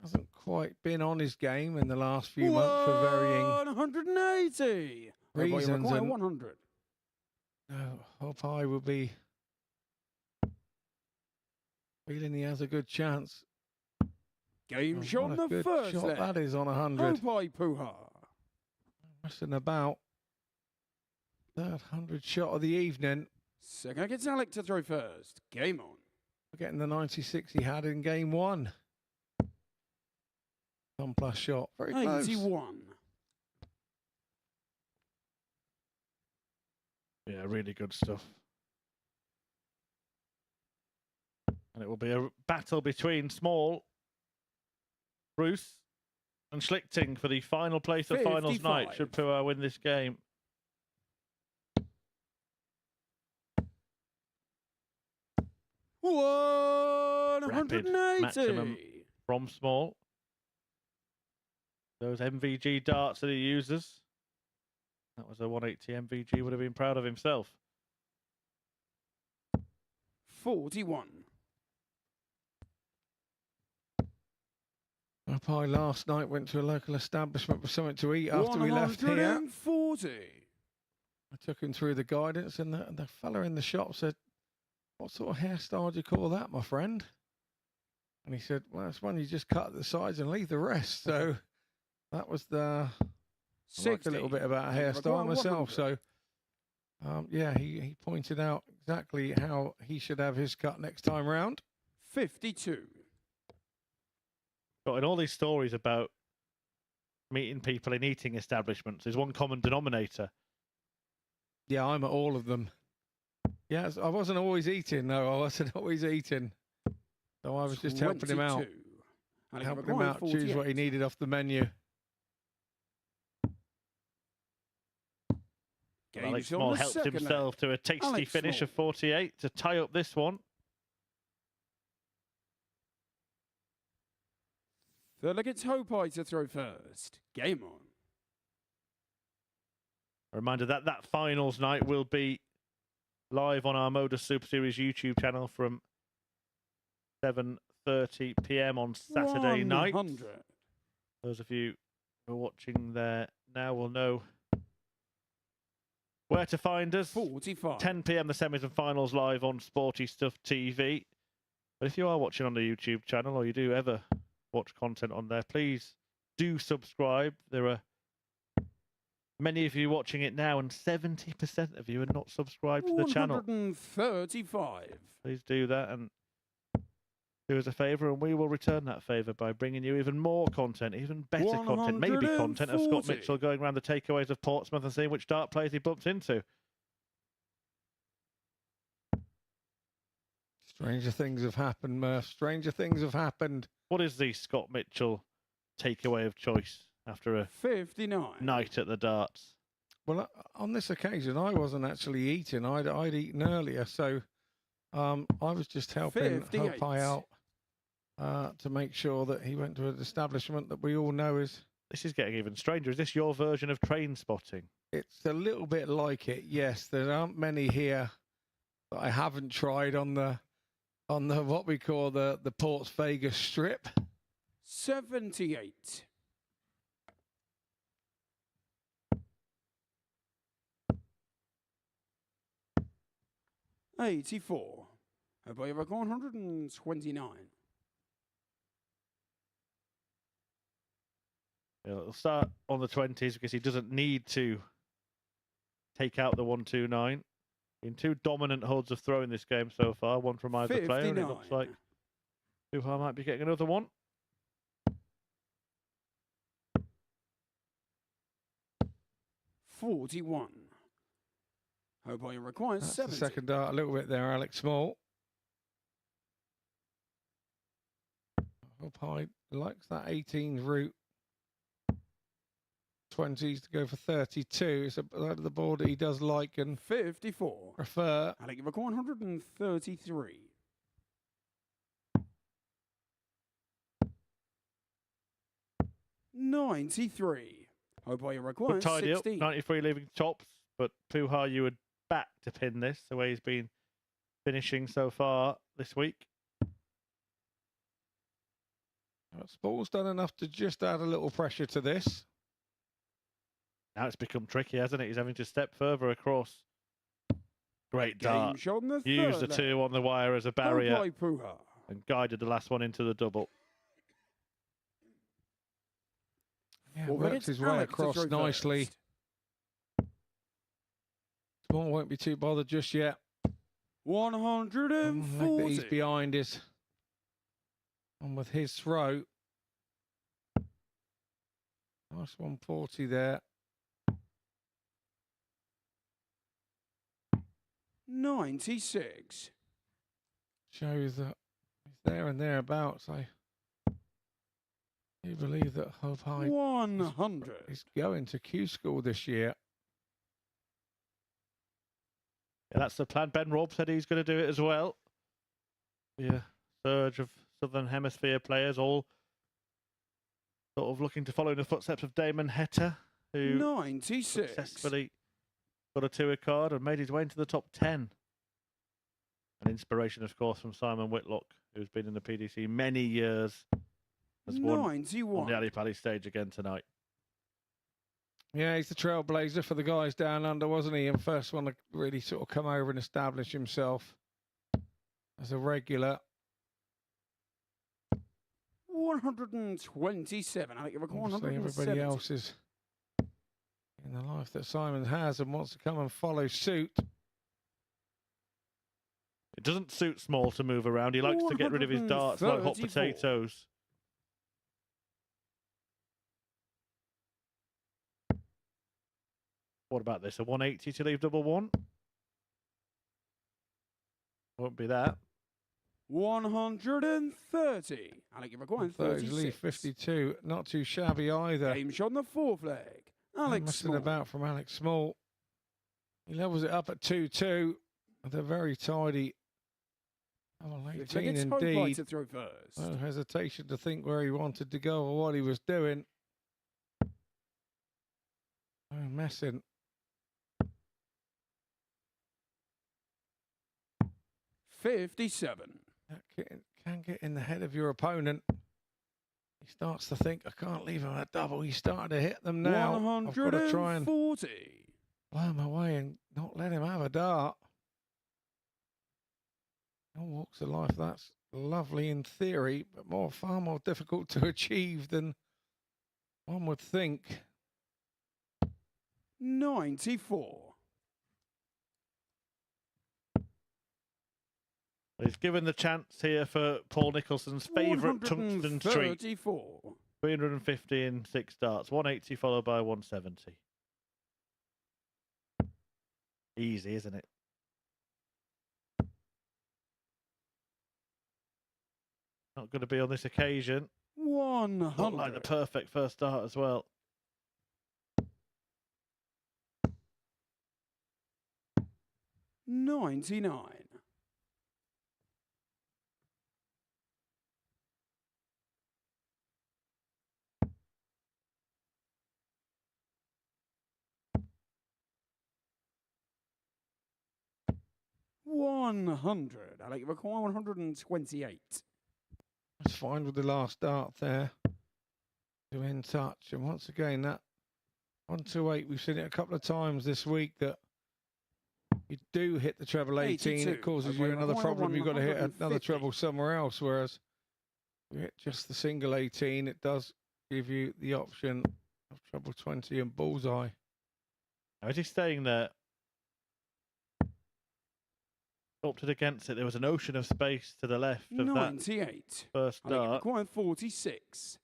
hasn't quite been on his game in the last few months for varying 180. reasons. And 100. no, Hupai will be feeling he has a good chance. Game Oh, shot what a on the good first shot leg. that is on 100. Hupai Puha. Messing about. Third 100 shot of the evening. Second against Alec to throw first. Game on. Getting the 96 he had in game 1. 1+ shot. Very close. 81. Yeah, really good stuff. And it will be a battle between Small, Roos, and Schlichting for the final place of finals night, 55. should Puha win this game. Rapid 180. maximum from Small. Those MVG darts that he uses. That was a 180 MVG, would have been proud of himself. 41. Hupai last night went to a local establishment for something to eat after we left here. 140. I took him through the guidance, and the fella in the shop said, "What sort of hairstyle do you call that, my friend?" And he said, "Well, it's one you just cut at the sides and leave the rest." So that was the... I like a little bit about a hairstyle myself. So, yeah, he pointed out exactly how he should have his cut next time round. 52. But in all these stories about meeting people in eating establishments, there's one common denominator. Yeah, I'm at all of them. Yes, I wasn't always eating. No, I wasn't always eating. So I was just helping him out. 22. Helping him out choose what he needed off the menu. Alex Small helped himself to a tasty finish of 48 to tie up this one. Third leg, it's Hupai to throw first. Game on. A reminder that that finals night will be live on our MODUS Super Series YouTube channel from 7:30 p.m. on Saturday night. 100. Those of you who are watching there now will know where to find us. 45. 10 p.m. the semis and finals live on Sporty Stuff TV. But if you are watching on the YouTube channel, or you do ever watch content on there, please do subscribe. There are many of you watching it now, and 70% of you are not subscribed to the channel. 135. Please do that and do us a favour, and we will return that favour by bringing you even more content, even better content, maybe content of Scott 140. Mitchell going around the takeaways of Portsmouth and seeing which dart players he bumps into. Stranger things have happened, Murph. Stranger things have happened. What is the Scott Mitchell takeaway of choice after a 59. night at the darts? Well, on this occasion, I wasn't actually eating. I'd eaten earlier, so I was just helping 58. Hopai out to make sure that he went to an establishment that we all know is. This is getting even stranger. Is this your version of train spotting? It's a little bit like it, yes. There aren't many here that I haven't tried on the what we call the Ports Vegas strip. 78. $84. Hope I record 129. It'll start on the 20s because he doesn't need to take out the 129. Been two dominant holds of throw in this game so far, one from either player, and it looks 59. like Puha might be getting another one. 41. Hope I requires That's the 70. second dart a little bit there, Alex Small. Hopai likes that 18 route. 20s to go for 32. It's a side of the board that he does like and 54. prefer. I think record 133. $93. Hope I Good requires tidy up, 16. 93 leaving tops, but Puha, you would back to pin this the way he's been finishing so far this week. Spall's done enough to just add a little pressure to this. Now it's become tricky, hasn't it? He's having to step further across. Great Game dart. shot on the Used the third two on the wire as a barrier Hope I Puha. and guided the last one into the double. Yeah, Well, works it's his way Alex to across throw nicely. first. Small won't be too bothered just yet. Leg that he's 140. behind is on with his throw. Nice 140 there. 96. Shows that he's there and thereabouts. I do believe that Hopai 100. is going to Q School this year. Yeah, that's the plan. Ben Robb said he's going to do it as well. Yeah, surge of Southern Hemisphere players, all sort of looking to follow in the footsteps of Damon Heta, who 96. successfully got a tour card and made his way into the top 10. An inspiration, of course, from Simon Whitlock, who's been in the PDC many years, has won on 91. the Ali Pali stage again tonight. Yeah, he's the trailblazer for the guys down under, wasn't he? And first one to really sort of come over and establish himself as a regular. 127. I think you record Obviously, 170. everybody else is in the life that Simon has and wants to come and follow suit. It doesn't suit Small to move around. He likes to get rid of his darts like hot 134. potatoes. What about this? A 180 to leave double one? Won't be that. 130. I think you record 30s 36. leave 52. Not too shabby either. Game shot on the fourth leg. Alex Messing Small. about from Alex Small. He levels it up at 2-2. They're very tidy. Oh, If he 18 gets Hopai indeed. to throw first. No hesitation to think where he wanted to go or what he was doing. Oh, messing. 57. That can get in the head of your opponent. He starts to think, I can't leave him a double. He's starting to hit them now. I've got to try and 140. blow him away and not let him have a dart. All walks of life, that's lovely in theory, but far more difficult to achieve than one would think. 94. He's given the chance here for Paul Nicholson's favourite tungsten streak. 134. 350 in 6 starts. 180 followed by 170. Easy, isn't it? Not going to be on this occasion. 100. Not like the perfect first start as well. $99. 100. Alec, you require 128. That's fine with the last start there. To in touch. And once again, that 128, we've seen it a couple of times this week that you do hit the treble 18, 82. it causes Okay, you another require problem. You've got to hit another 150. treble somewhere else. Whereas you hit just the single 18, it does give you the option of treble 20 and bullseye. As he's staying there, opted against it. There was an ocean of space to the left of 98. that first Alec, you start. require 46.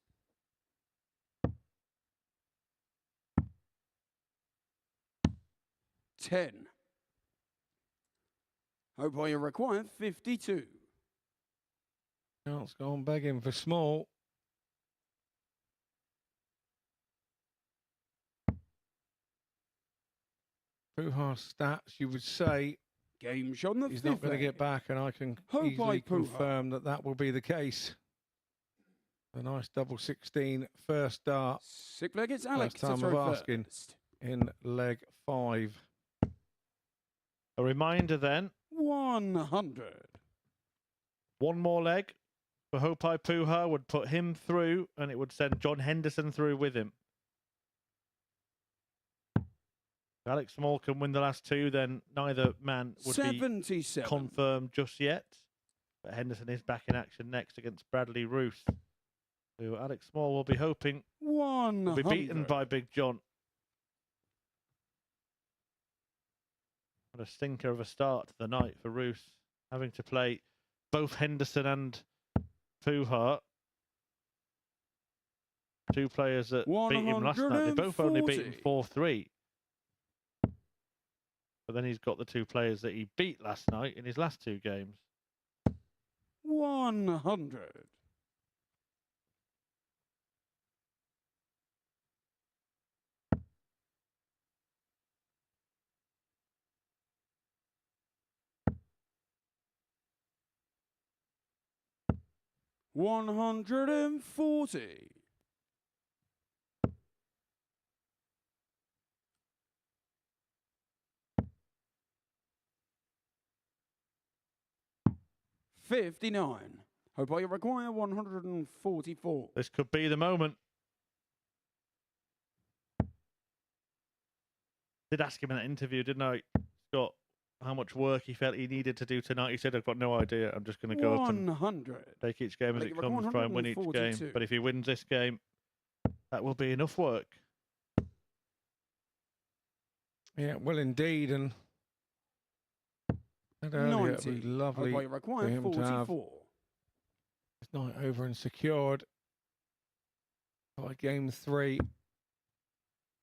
10. Hope you require 52. Chance gone begging for small. Puha's stats, you would say Game shot on the he's fifth not going to leg. get back, and I can Hope easily I Puha. confirm that that will be the case. A nice double 16 first start Sick leg, it's Alec. First time to of throw asking. first. in leg 5. A reminder then, 100. one more leg for Hopai Puha would put him through, and it would send John Henderson through with him. If Alex Small can win the last two, then neither man would be 77. confirmed just yet. But Henderson is back in action next against Bradley Roos, who Alex Small will be hoping will 100. be beaten by Big John. What a stinker of a start to the night for Roos, having to play both Henderson and Puha. Two players that beat him last night. They both only beat him 4-3. But then he's got the two players that he beat last night in his last two games. 100. $140. $59. Hope I require 144. This could be the moment. Did ask him in that interview, didn't I, Scott, how much work he felt he needed to do tonight. He said, I've got no idea. I'm just going to go up and 100. take each game as Like it comes, try and win each game. 142. But if he wins this game, that will be enough work. Yeah, well, indeed. And that earlier, it 90. would be lovely Hope I for require him to have 44. his night over and secured by game 3.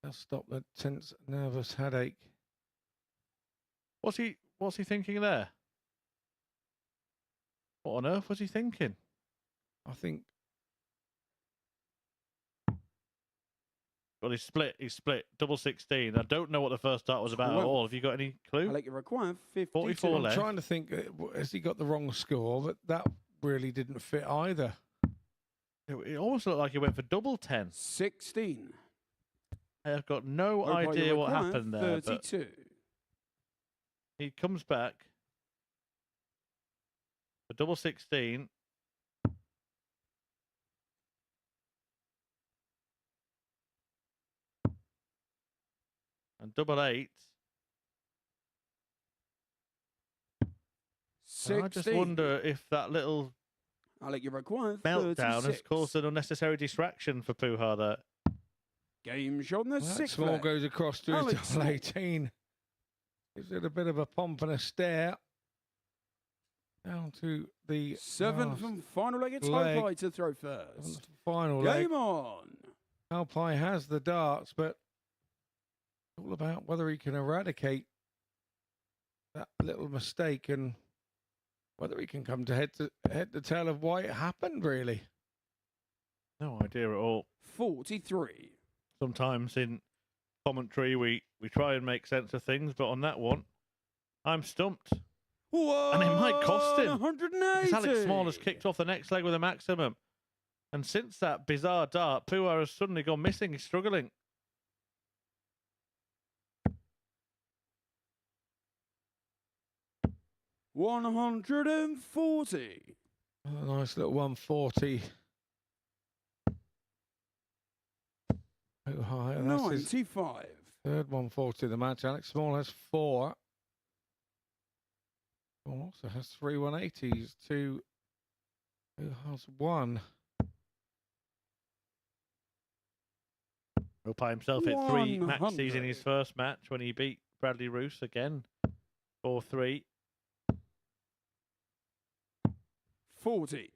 That'll stop the tense, nervous headache. What's he thinking there? What on earth was he thinking? I think Well, he's split. Double 16. I don't know what the first start was about at all. Have you got any clue? I like you require 52. 44 I'm left. trying to think, has he got the wrong score? But that really didn't fit either. It almost looked like he went for double 10. 16. I've got no Hope I idea what require happened there. But 32. he comes back. For double 16. And double 8. And 16. I just wonder if that little I like you require meltdown 36. has caused an unnecessary distraction for Puha there. Game shot on the That sixth small leg. goes across to his Alex double Small. 18. Gives it a bit of a pomp and a stare. Down to the Seventh last and final leg. It's leg. Hopai to throw first. final leg. Game on. Alpine has the darts, but it's all about whether he can eradicate that little mistake and whether he can come to head to tail of why it happened, really. No idea at all. 43. Sometimes in commentary we try and make sense of things, but on that one, I'm stumped. Whoa, And it might cost him. 180. Because Alex Small has kicked off the next leg with a maximum. And since that bizarre dart, Puha has suddenly gone missing. He's struggling. $140. A nice little 140. Oh, high. That's his 95. third 140 of the match. Alex Small has 4. Small also has 3 180s. 2 has 1. Hopai himself hit 3 maxis in 100. his first match when he beat Bradley Roos again. 4-3. 40.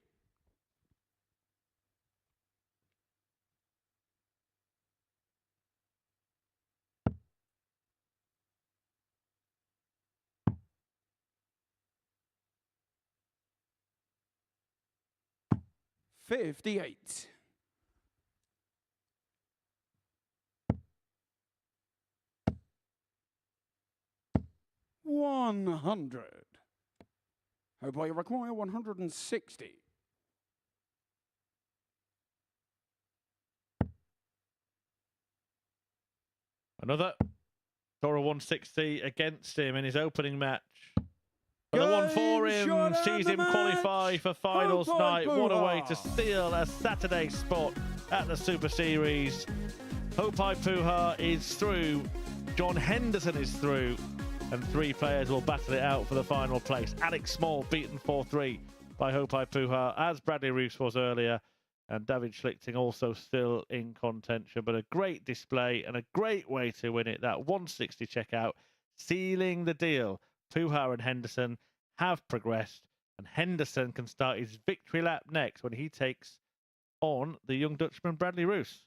$58. $100. Hope I require 160. Another Dora 160 against him in his opening match. But the one for Game him shot sees and him the qualify match. for finals Hopai night. What a way Puha. to steal a Saturday spot at the Super Series. Hopai Puha is through. John Henderson is through. And 3 players will battle it out for the final place. Alex Small beaten 4-3 by Hopai Puha, as Bradley Roos was earlier. And David Schlichting also still in contention. But a great display and a great way to win it. That 160 checkout, sealing the deal. Puha and Henderson have progressed. And Henderson can start his victory lap next when he takes on the young Dutchman Bradley Roos.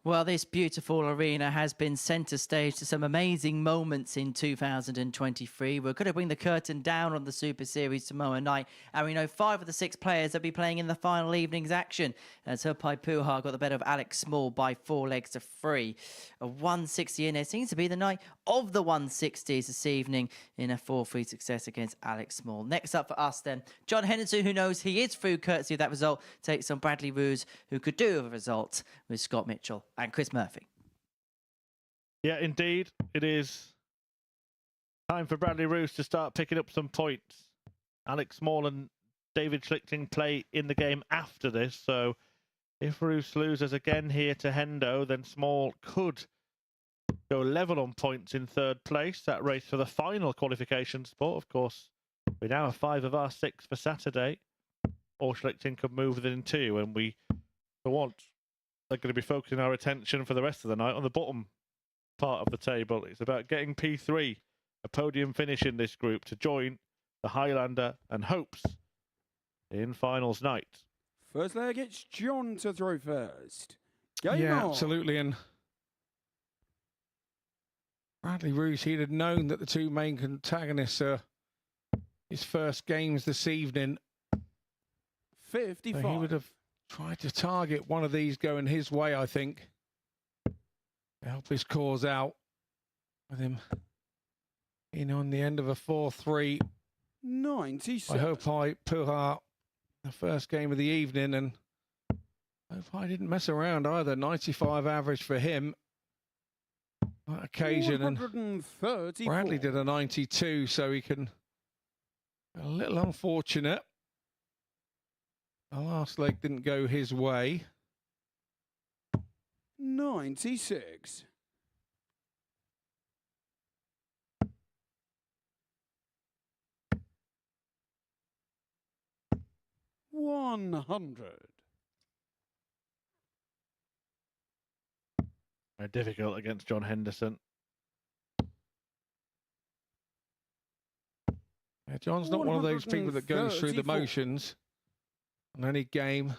Well, this beautiful arena has been centre stage to some amazing moments in 2023. We're going to bring the curtain down on the Super Series tomorrow night, and we know 5 of the 6 players will be playing in the final evening's action, as Herpai Puha got the better of Alex Small by 4 legs to 3. A 160 in it seems to be the night of the 160s this evening in a 4-3 success against Alex Small. Next up for us then, John Henderson, who knows he is through courtesy of that result, takes on Bradley Roos, who could do with a result with Scott Mitchell and Chris Murphy. Yeah, indeed. It is time for Bradley Roos to start picking up some points. Alex Small and David Schlichting play in the game after this, so if Roos loses again here to Hendo, then Small could go level on points in 3rd place. That race for the final qualification spot, of course, we now have 5 of our 6 for Saturday. Or Schlichting could move within 2, and we, for once, are going to be focusing our attention for the rest of the night on the bottom part of the table. It's about getting P3, a podium finish in this group, to join the Highlander and Hopes in finals night. First leg, it's John to throw first. Game Yeah, on. absolutely. And Bradley Roos, he'd have known that the 2 main antagonists are his first games this evening. 55. So he would have tried to target one of these going his way, I think, to help his cause out, with him in on the end of a 4-3. 97. I hope I Puha the first game of the evening, and hope I didn't mess around either. 95 average for him on that occasion, and 134. Bradley did a 92, so he can, a little unfortunate. The last leg didn't go his way. 96. 100. Very difficult against John Henderson. Yeah, John's not one of those people that goes through the 134. motions on any game.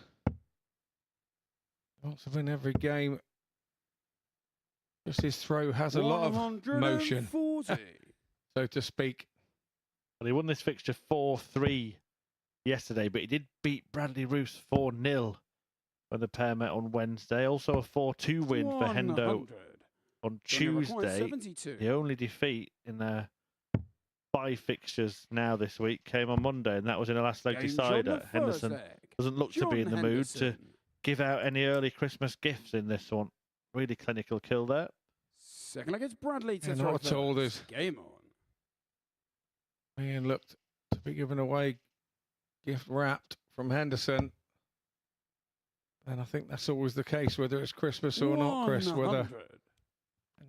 Wants to win every game. Just his throw has a lot of motion, 140. so to speak. Well, he won this fixture 4-3 yesterday, but he did beat Bradley Roos 4-0 when the pair met on Wednesday. Also a 4-2 win for Hendo 100. on Johnny requires Tuesday. 72. The only defeat in their 5 fixtures now this week came on Monday, and that was in a last leg Games on the decider. first Henderson leg. doesn't look to John be in the mood to Henderson. give out any early Christmas gifts in this one. Really clinical kill there. Second leg, it's Bradley to Yeah, throw not at all. first. Game on. Ian looked to be given away gift wrapped from Henderson. And I think that's always the case, whether it's Christmas or not, Chris. Whether 100.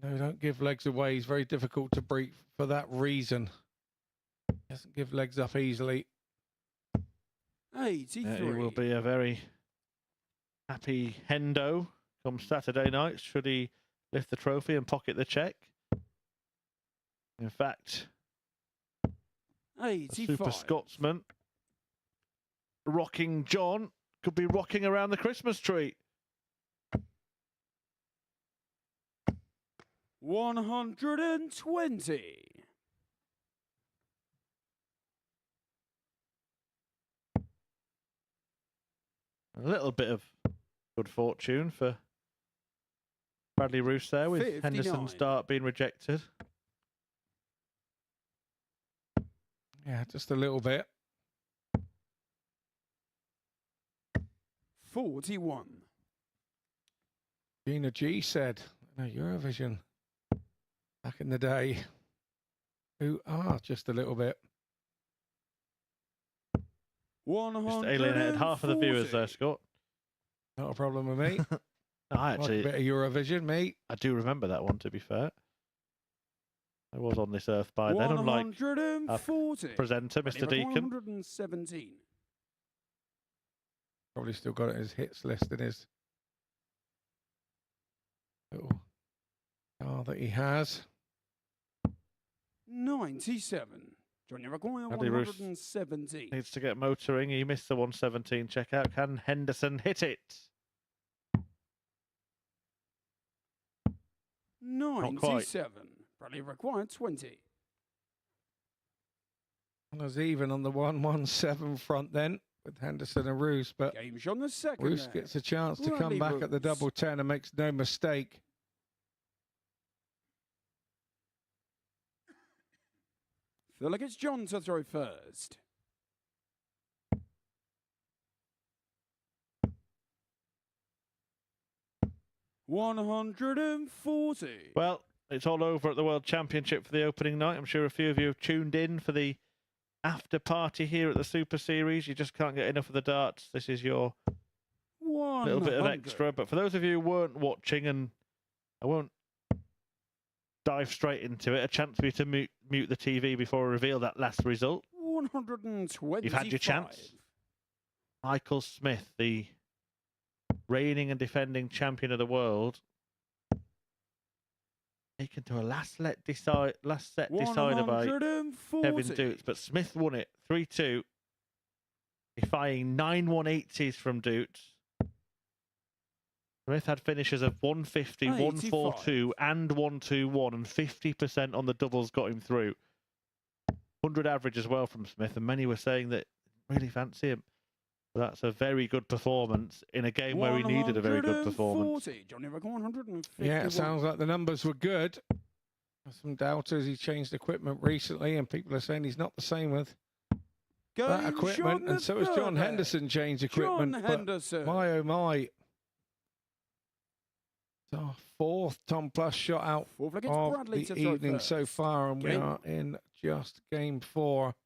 no, don't give legs away. He's very difficult to beat for that reason. Doesn't give legs up easily. 83. He will be a very happy Hendo come Saturday night, should he lift the trophy and pocket the check. In fact, a 85. Super Scotsman rocking John could be rocking around the Christmas tree. 120. A little bit of good fortune for Bradley Roos there, with 59. Henderson's dart being rejected. Yeah, just a little bit. 41. Gina G said, no, Eurovision back in the day. Who are just a little bit. Just alienated half of the viewers there, Scott. Not a problem with me. No, I Like actually, a bit of Eurovision, me. I do remember that one, to be fair. I was on this earth by then, unlike 140. presenter, Mr. Deacon. 117. Probably still got it in his hits list in his little car that he has. 97. Johnny Maguire, Bradley Roos 117. Needs to get motoring. He missed the 117 checkout. Can Henderson hit it? quite. 97. Bradley required 20. And I was even on the 117 front then with Henderson and Roos, but Game's on the second. Roos there. gets a chance to Bradley come back at the Roos. double 10 and makes no mistake. Feel like it's John to throw first. $140. Well, it's all over at the World Championship for the opening night. I'm sure a few of you have tuned in for the after party here at the Super Series. You just can't get enough of the darts. This is your little bit of extra. But for those of you who weren't watching, and I won't dive straight into it, a chance for you to mute the TV before I reveal that last result. 125. You've had your chance. Michael Smith, the reigning and defending champion of the world, taken to a last set decider by Kevin Dutz, but Smith won it 3-2, defying 9 180s from Dutz. Smith had finishes of 150, 142, and 121, and 50% on the doubles got him through. 100 average as well from Smith, and many were saying that really fancy him. That's a very good performance in a game where he needed a very good performance. Johnny Rick 150. Yeah, it sounds like the numbers were good. Some doubters, he changed equipment recently, and people are saying he's not the same with that equipment. And so has John Henderson changed equipment. John Henderson. My oh my. So fourth Tom Plus shot out of the evening so far, and we are in just game 4.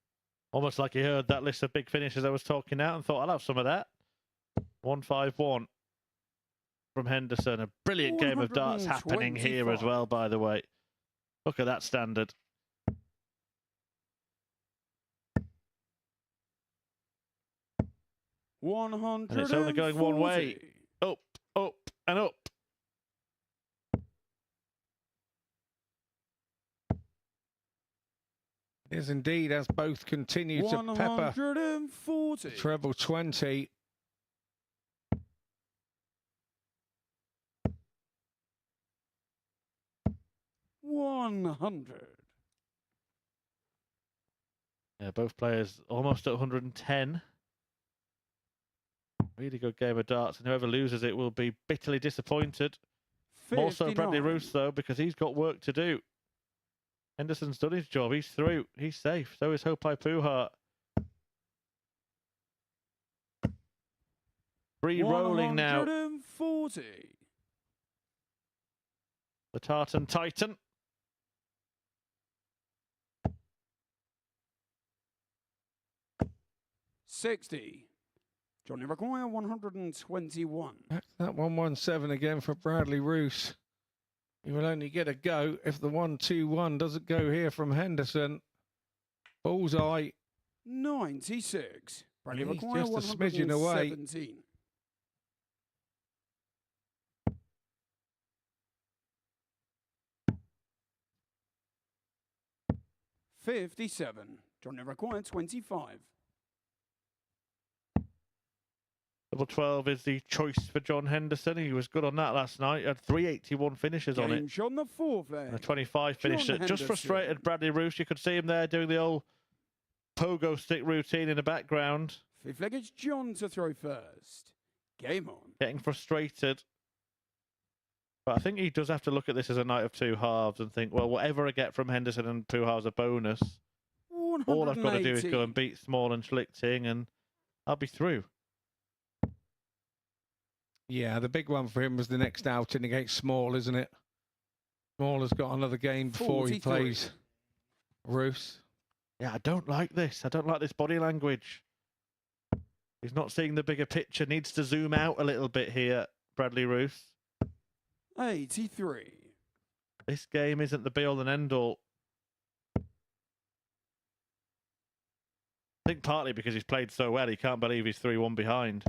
Almost like you heard that list of big finishes I was talking out and thought, I'll have some of that. 151 from Henderson. A brilliant game of darts happening here as well, by the way. Look at that standard. And it's only going one way. Up, up, and up. Is indeed, as both continue to pepper the treble 20. Yeah, both players almost at 110. Really good game of darts, and whoever loses it will be bitterly disappointed. 59. More so Bradley Roos, though, because he's got work to do. Henderson's done his job. He's through. He's safe. So is Hopai Puhart. Free rolling now. 140. The Tartan Titan. $60. Johnny Require 121. That's that 117 again for Bradley Roos. He will only get a go if the 121 doesn't go here from Henderson. Bullseye. 96. Bradley He's Require just a smidgen away. 117. $57. Johnny Require 25. Double 12 is the choice for John Henderson. He was good on that last night. He had 381 finishes on it. On the fourth leg. And a 25 finish that just frustrated Bradley Roos. You could see him there doing the old pogo stick routine in the background. Fifth leg, it's John to throw first. Game on. Getting frustrated. But I think he does have to look at this as a night of two halves and think, well, whatever I get from Henderson and Puhal's a bonus. All I've got to do is go and beat Small and Schlichting, and I'll be through. Yeah, the big one for him was the next outing against Small, isn't it? Small has got another game before he plays Roos. Yeah, I don't like this. I don't like this body language. He's not seeing the bigger picture. Needs to zoom out a little bit here, Bradley Roos. 83. This game isn't the be-all and end-all. I think partly because he's played so well, he can't believe he's 3-1 behind.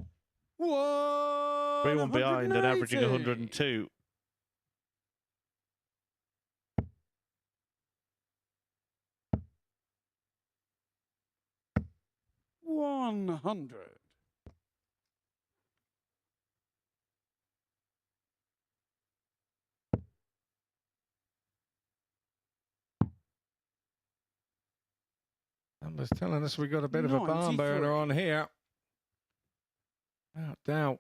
3-1 behind and averaging 102. $100. numbers telling us we got a bit of a barn 93. burner on here. Without doubt.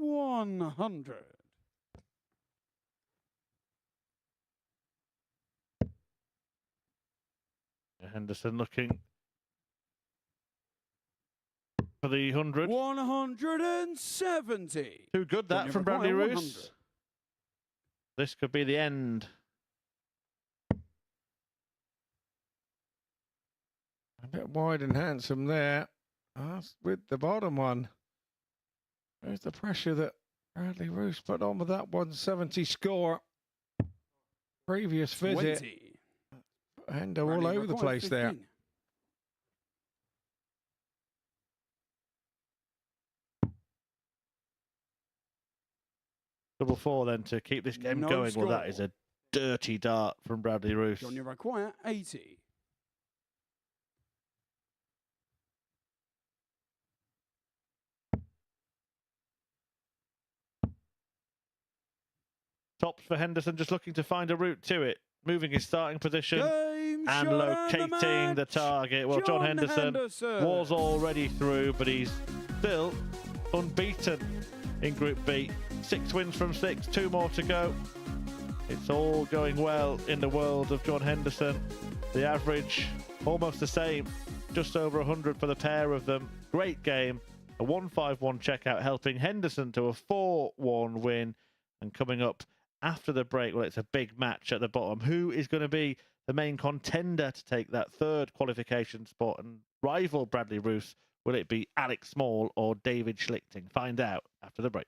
$100. Henderson looking for the 100. 170. Too good that Johnny from Bradley McGuire, Roos. 100. This could be the end. A bit wide and handsome there. With the bottom one. There's the pressure that Bradley Roos put on with that 170 score. Previous visit. 20. Hendo all Bradley over the McGuire, place there. 15. Double four then to keep this game No going. Well, that score. is a dirty dart from Bradley Roos. Johnny McGuire, 80. Tops for Henderson, just looking to find a route to it. Moving his starting position Game and shot locating the target. Well, John Henderson was already through, but he's still unbeaten in Group B. 6 wins from 6, 2 more to go. It's all going well in the world of John Henderson. The average, almost the same, just over 100 for the pair of them. Great game, a 1-5-1 checkout, helping Henderson to a 4-1 win. And coming up after the break, well, it's a big match at the bottom. Who is going to be the main contender to take that third qualification spot and rival Bradley Roos? Will it be Alex Small or David Schlichting? Find out after the break.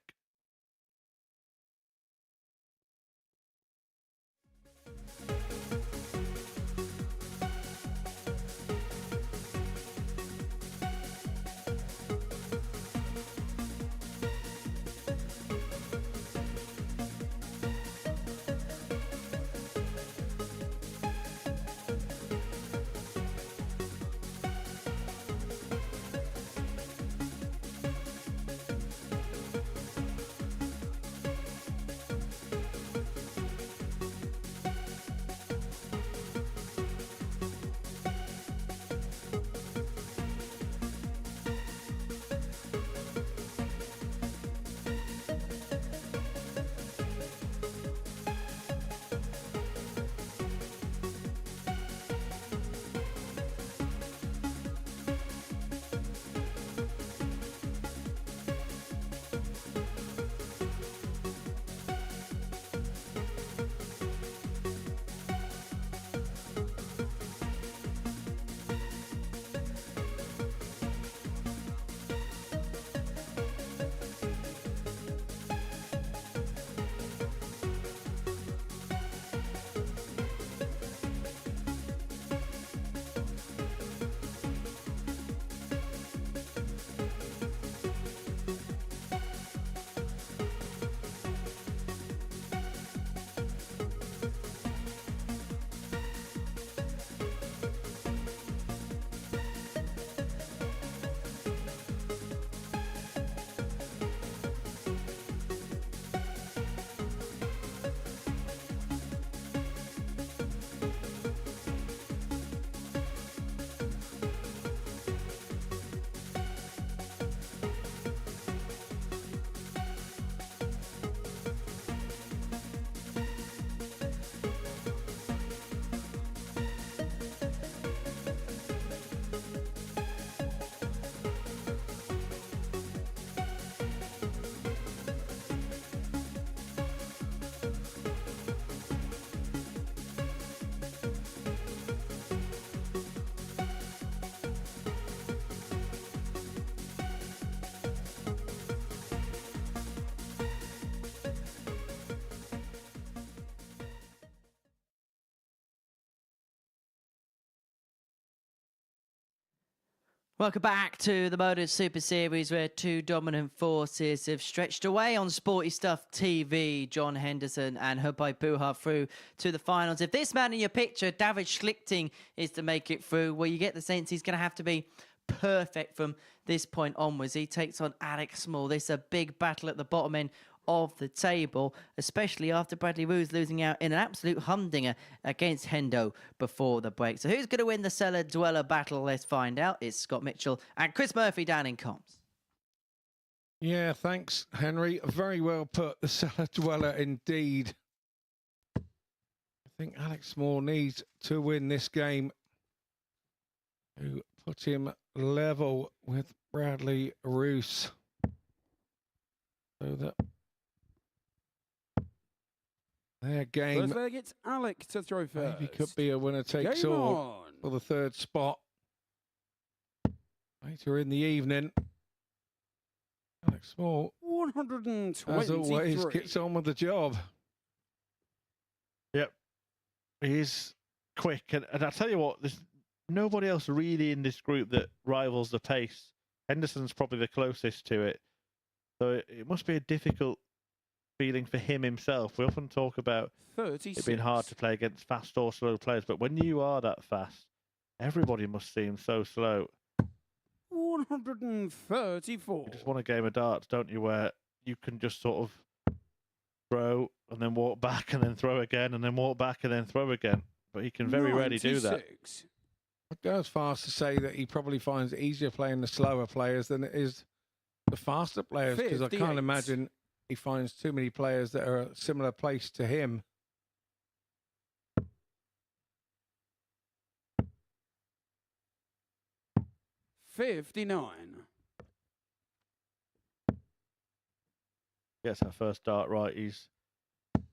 Welcome back to the MODUS Super Series, where two dominant forces have stretched away on Sporty Stuff TV. John Henderson and Hubei Buha through to the finals. If this man in your picture, David Schlichting, is to make it through, well, you get the sense he's going to have to be perfect from this point onwards. He takes on Alex Small. This is a big battle at the bottom end of the table, especially after Bradley Roos losing out in an absolute humdinger against Hendo before the break. So who's going to win the Cellar Dweller battle? Let's find out. It's Scott Mitchell and Chris Murphy down in comms. Yeah, thanks, Henry. Very well put. The Cellar Dweller indeed. I think Alex Small needs to win this game to put him level with Bradley Roos. So that their game First leg, it's Alec to throw first. maybe could be a winner takes Game all on. for the third spot. Later in the evening, Alex Small, 123. as always, gets on with the job. Yep. He's quick. And I'll tell you what, there's nobody else really in this group that rivals the pace. Henderson's probably the closest to it. So it must be a difficult feeling for him himself. We often talk about 36. it being hard to play against fast or slow players, but when you are that fast, everybody must seem so slow. 134. You just want a game of darts, don't you, where you can just sort of throw and then walk back and then throw again and then walk back and then throw again. But he can very rarely do that. 96. I'd go as far as to say that he probably finds it easier playing the slower players than it is the faster players, because I 58. can't imagine he finds too many players that are a similar place to him. $59. Gets that first dart right. He's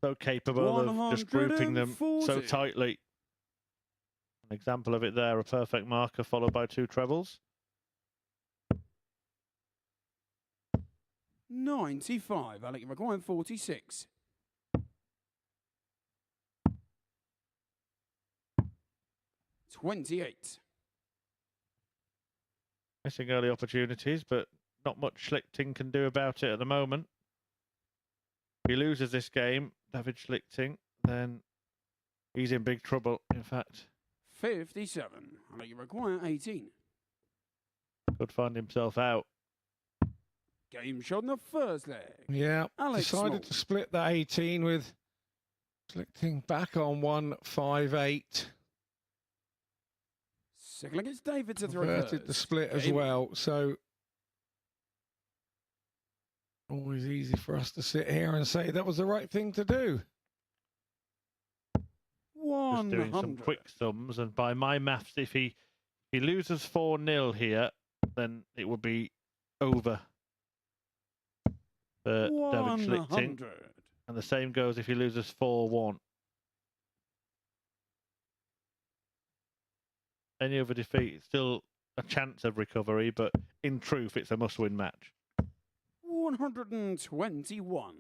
so capable of just grouping them so 140. tightly. An example of it there, a perfect marker followed by two trebles. 95. Alec, you're requiring 46. $28. Missing early opportunities, but not much Schlichting can do about it at the moment. If he loses this game, David Schlichting, then he's in big trouble, in fact. 57. Alec, you require 18. Could find himself out. Game shot in the first leg. Yeah, Alex decided Small. to split that 18 with Schlichting back on 158. Second leg, it's David to throw Converted first. the split as Game well, so always easy for us to sit here and say that was the right thing to do. Just doing some 100. quick sums, and by my maths, if he loses 4-0 here, then it would be over for David Schlichting. 100. And the same goes if he loses 4-1. Any other defeat, it's still a chance of recovery, but in truth, it's a must-win match. 121.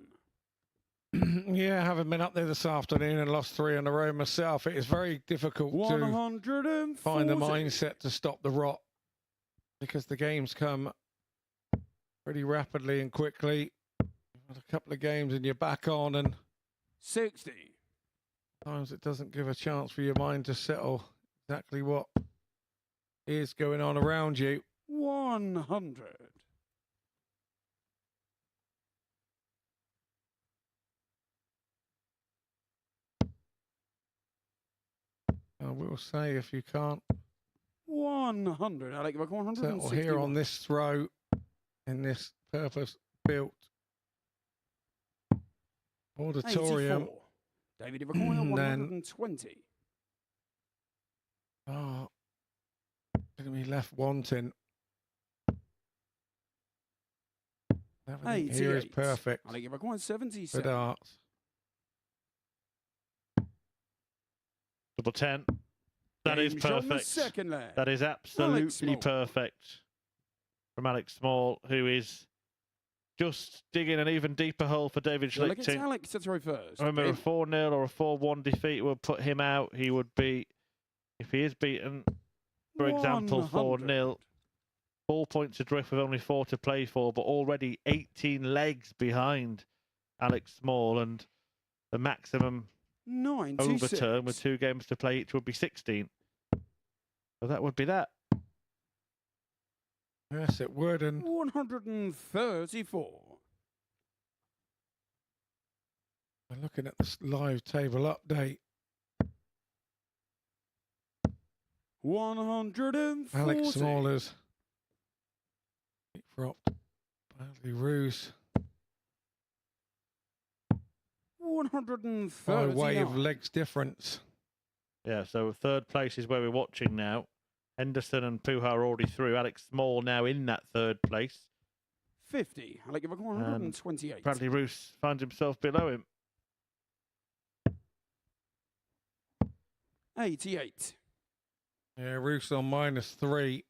Yeah, having been up there this afternoon and lost 3 in a row myself, it is very difficult to 140. find the mindset to stop the rot, because the games come pretty rapidly and quickly. You've got a couple of games and you're back on, and 60. sometimes it doesn't give a chance for your mind to settle exactly what is going on around you. 100. I will say, if you can't 100. Alec, you're requiring settle 161. here on this throw in this purpose-built auditorium, 84. David, you're requiring Then- 120. oh, going to be left wanting. Everything here is 88. perfect Alec, you're requiring for 77. darts. Double 10. That is Game shot in the perfect. second leg. That is absolutely Small. perfect from Alex Small, who is just digging an even deeper hole for David Well, look, it's Schlichting. Alec to throw first. Remember, a Game 4-0 or a 4-1 defeat would put him out. He would be, if he is beaten, for example, 100. 4-0, 4 points adrift with only 4 to play for, but already 18 legs behind Alex Small, and the maximum 96. overturn with 2 games to play each would be 16. So that would be that. Yes, it would. And 134. We're looking at this live table update. 140. Alex Smallers. Dropped. Bradley Roos. 139. By way of legs difference. Yeah, so third place is where we're watching now. Henderson and Puha are already through. Alex Small now in that third place. 50. I'll give it 128. Bradley Roos finds himself below him. 88. Yeah, Roos on -3.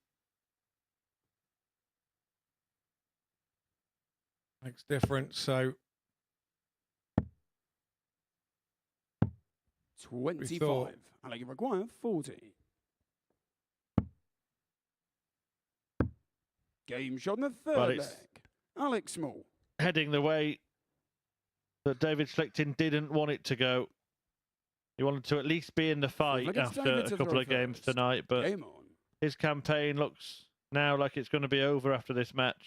Makes difference, so 25. I'll give it 40. Game shot in the Well, third it's- leg. Alex Small. Heading the way that David Schlichting didn't want it to go. He wanted to at least be in the fight against after David a to couple throw of games first. tonight, but Game on. his campaign looks now like it's going to be over after this match.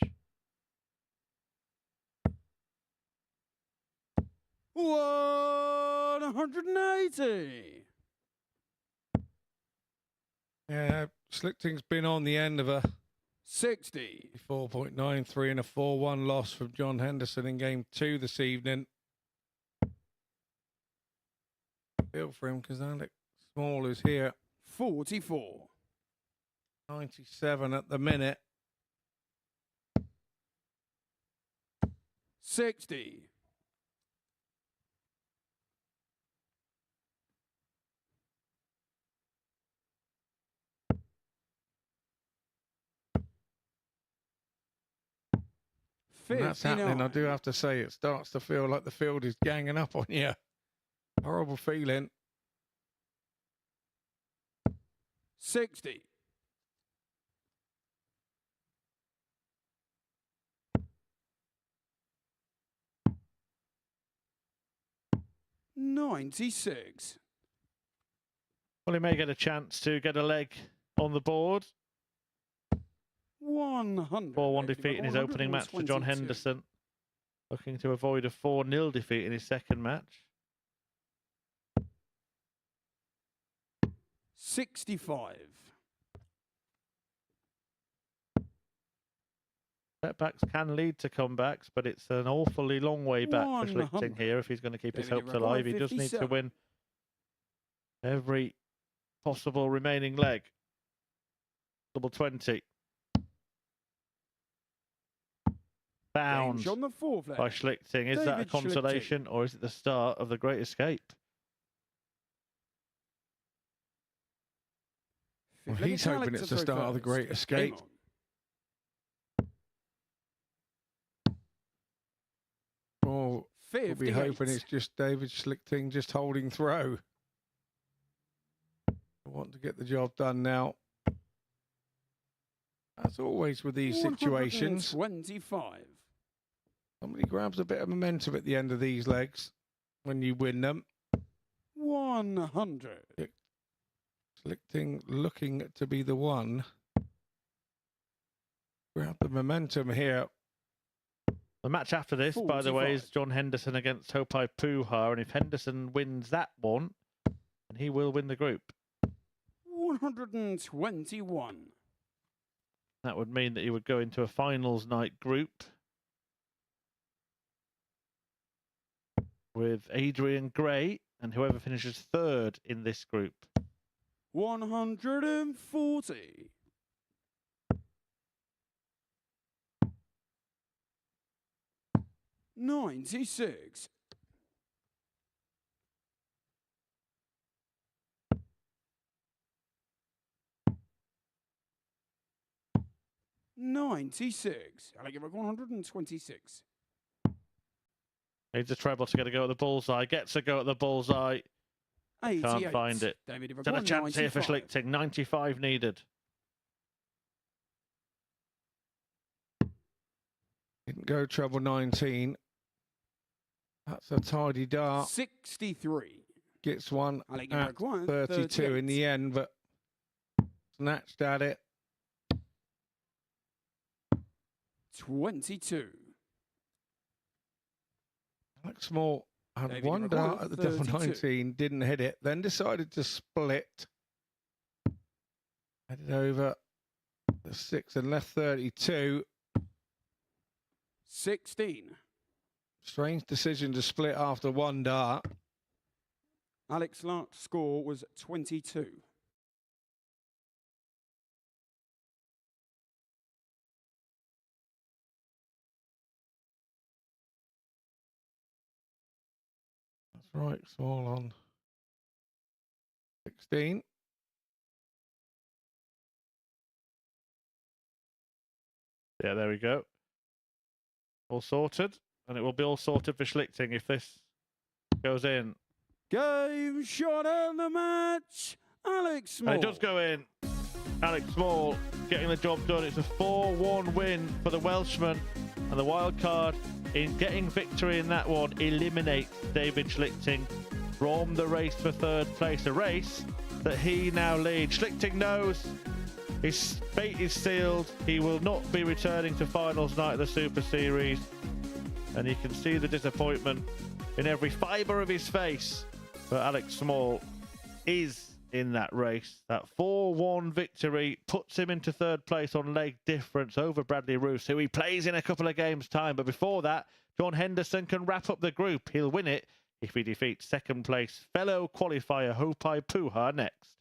180. yeah, Schlichting's been on the end of a 60. 4.93 and a 4-1 loss from John Henderson in game 2 this evening. Feel for him because Alex Small is here. 44. 97 at the minute. 60. 59. And that's happening. I do have to say, it starts to feel like the field is ganging up on you. Horrible feeling. 60. 96. Well, he may get a chance to get a leg on the board. 100. 4-1 defeat in his opening match for John 122. Henderson. Looking to avoid a 4-0 defeat in his second match. 65. Setbacks can lead to comebacks, but it's an awfully long way back for 100. Schlichting here if he's going to keep his David hopes alive. He just needs to 57. win every possible remaining leg. Double 20. Bound Game shot on the fourth leg. by Schlichting. Is that a David consolation or is it the start of the Great Escape? Well, Fifth leg he's is hoping Alex it's to the throw start of the first. Great Game Escape. on. Or we'll be 58. hoping it's just David Schlichting just holding throw. I want to get the job done now. As always with these situations, 125. somebody grabs a bit of momentum at the end of these legs when you win them. 100. Schlichting looking to be the one. Grab the momentum here. The match after this, by the way, is 45. John Henderson against Hopai Puha. And if Henderson wins that one, then he will win the group. 121. That would mean that he would go into a finals night group with Adrian Gray and whoever finishes third in this group. 140. 96. 96. I'll give it 126. Needs a treble to get a go at the bullseye. Gets a go at the bullseye. 88. Can't find it. David Still a chance here for 95. Schlichting. 95 needed. Didn't go treble 19. That's a tidy dart. 63. Gets one I'll give at it 1, 32 in the end, but snatched at it. 22. Alex Small Had David one McGuire, dart at the double 32. 19, didn't hit it, then decided to split. Headed over the 6 and left 32. 16. Strange decision to split after one dart. Alex Lark's score was 22. That's right, small on 16. Yeah, there we go. All sorted. And it will be all sorted for Schlichting if this goes in. Game shot of the match, Alex Small. And it does go in. Alex Small getting the job done. It's a 4-1 win for the Welshman. And the wild card in getting victory in that one eliminates David Schlichting from the race for third place. A race that he now leads. Schlichting knows his fate is sealed. He will not be returning to finals night of the Super Series. And you can see the disappointment in every fibre of his face. But Alex Small is in that race. That 4-1 victory puts him into third place on leg difference over Bradley Roos, who he plays in a couple of games' time. But before that, John Henderson can wrap up the group. He'll win it if he defeats second place fellow qualifier Hopai Puha next.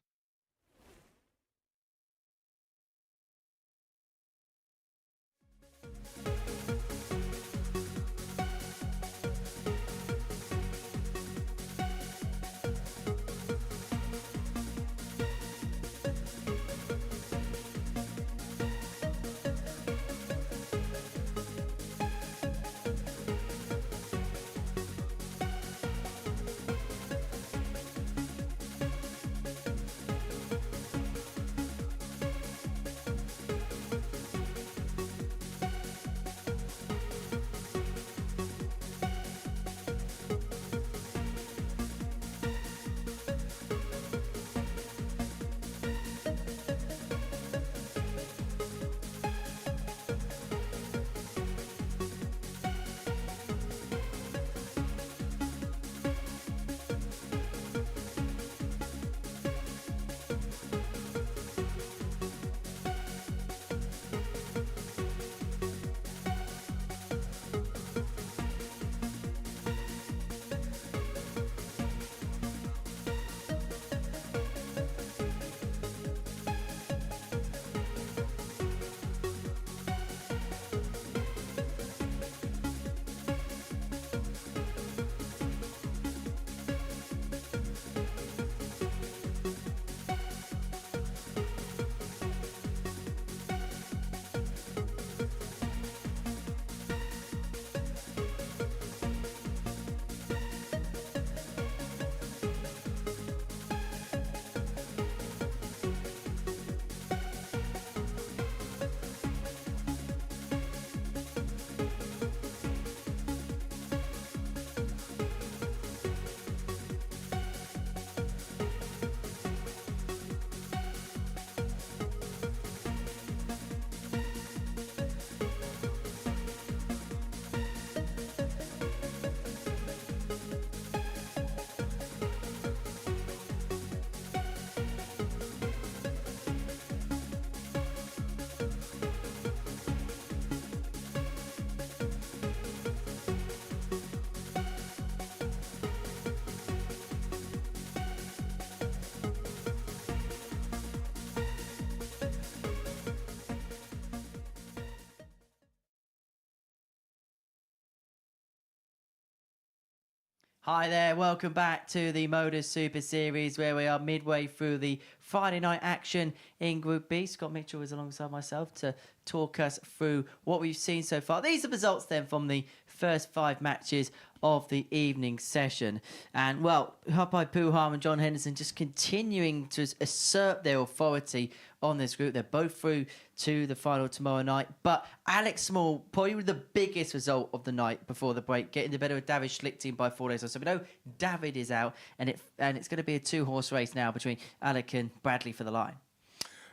Hi there, welcome back to the MODUS Super Series, where we are midway through the Friday night action in Group B. Scott Mitchell is alongside myself to talk us through what we've seen so far. These are the results then from the first 5 matches of the evening session. And, well, Hopai Puha and John Henderson just continuing to assert their authority on this group. They're both through to the final tomorrow night. But Alex Small, probably the biggest result of the night before the break, getting the better of David Schlichting by 4 days. So we know David is out, and it's going to be a 2-horse race now between Alec and Bradley for the line.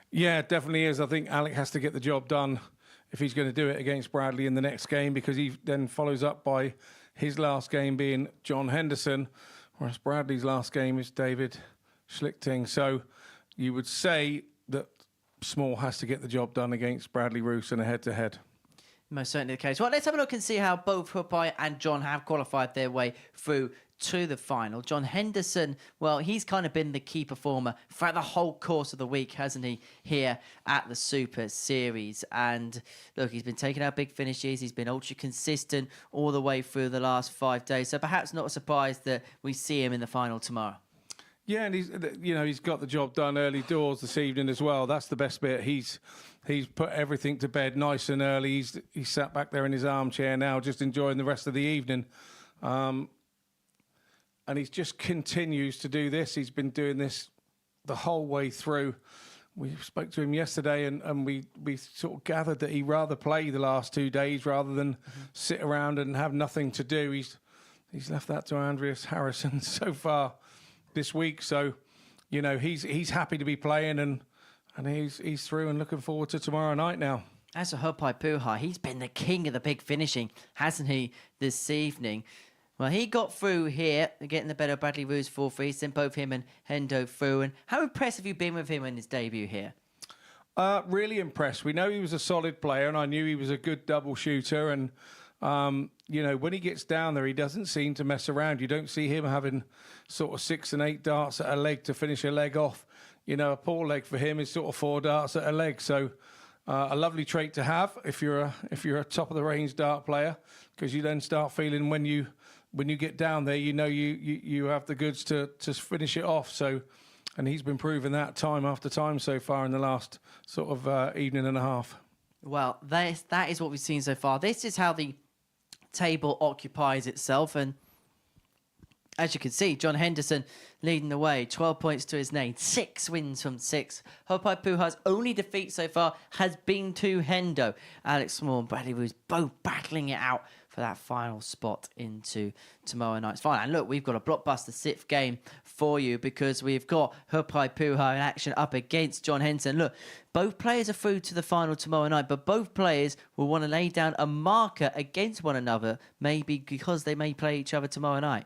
Yeah, it definitely is. I think Alec has to get the job done if he's going to do it against Bradley in the next game, because he then follows up by his last game being John Henderson, whereas Bradley's last game is David Schlichting. So you would say that Small has to get the job done against Bradley Roos in a head-to-head. Most certainly the case. Well, let's have a look and see how both Hupai and John have qualified their way through to the final. John Henderson, well, he's kind of been the key performer throughout the whole course of the week, hasn't he, here at the Super Series. And look, he's been taking out big finishes. He's been ultra consistent all the way through the last 5 days. So perhaps not a surprise that we see him in the final tomorrow. Yeah, and he's got the job done early doors this evening as well. That's the best bit. He's put everything to bed nice and early. He's sat back there in his armchair now, just enjoying the rest of the evening. And he just continues to do this. He's been doing this the whole way through. We spoke to him yesterday, and we sort of gathered that he'd rather play the last 2 days rather than sit around and have nothing to do. He's left that to Andreas Harrison so far this week. So, he's happy to be playing, and he's through and looking forward to tomorrow night now. As for Hupai Puha, he's been the king of the big finishing, hasn't he, this evening? Well, he got through here, getting the better of Bradley Roos 4-3, sent both him and Hendo through. And how impressed have you been with him in his debut here? Really impressed. We know he was a solid player, and I knew he was a good double shooter. And, when he gets down there, he doesn't seem to mess around. You don't see him having sort of 6 and 8 darts at a leg to finish a leg off. A poor leg for him is sort of 4 darts at a leg. So a lovely trait to have if you're a top of the range dart player, because you then start feeling when you get down there, you have the goods to finish it off. So, and he's been proving that time after time so far in the last sort of evening and a half. Well, that is what we've seen so far. This is how the table occupies itself, and as you can see, John Henderson leading the way, 12 points to his name, 6 wins from 6. Hupai Puha's only defeat so far has been to Hendo. Alex Small and Bradley Roos both battling it out for that final spot into tomorrow night's final. And look, we've got a blockbuster 6th game for you, because we've got Hupai Puha in action up against John Henderson. Look, both players are through to the final tomorrow night, but both players will want to lay down a marker against one another, maybe because they may play each other tomorrow night.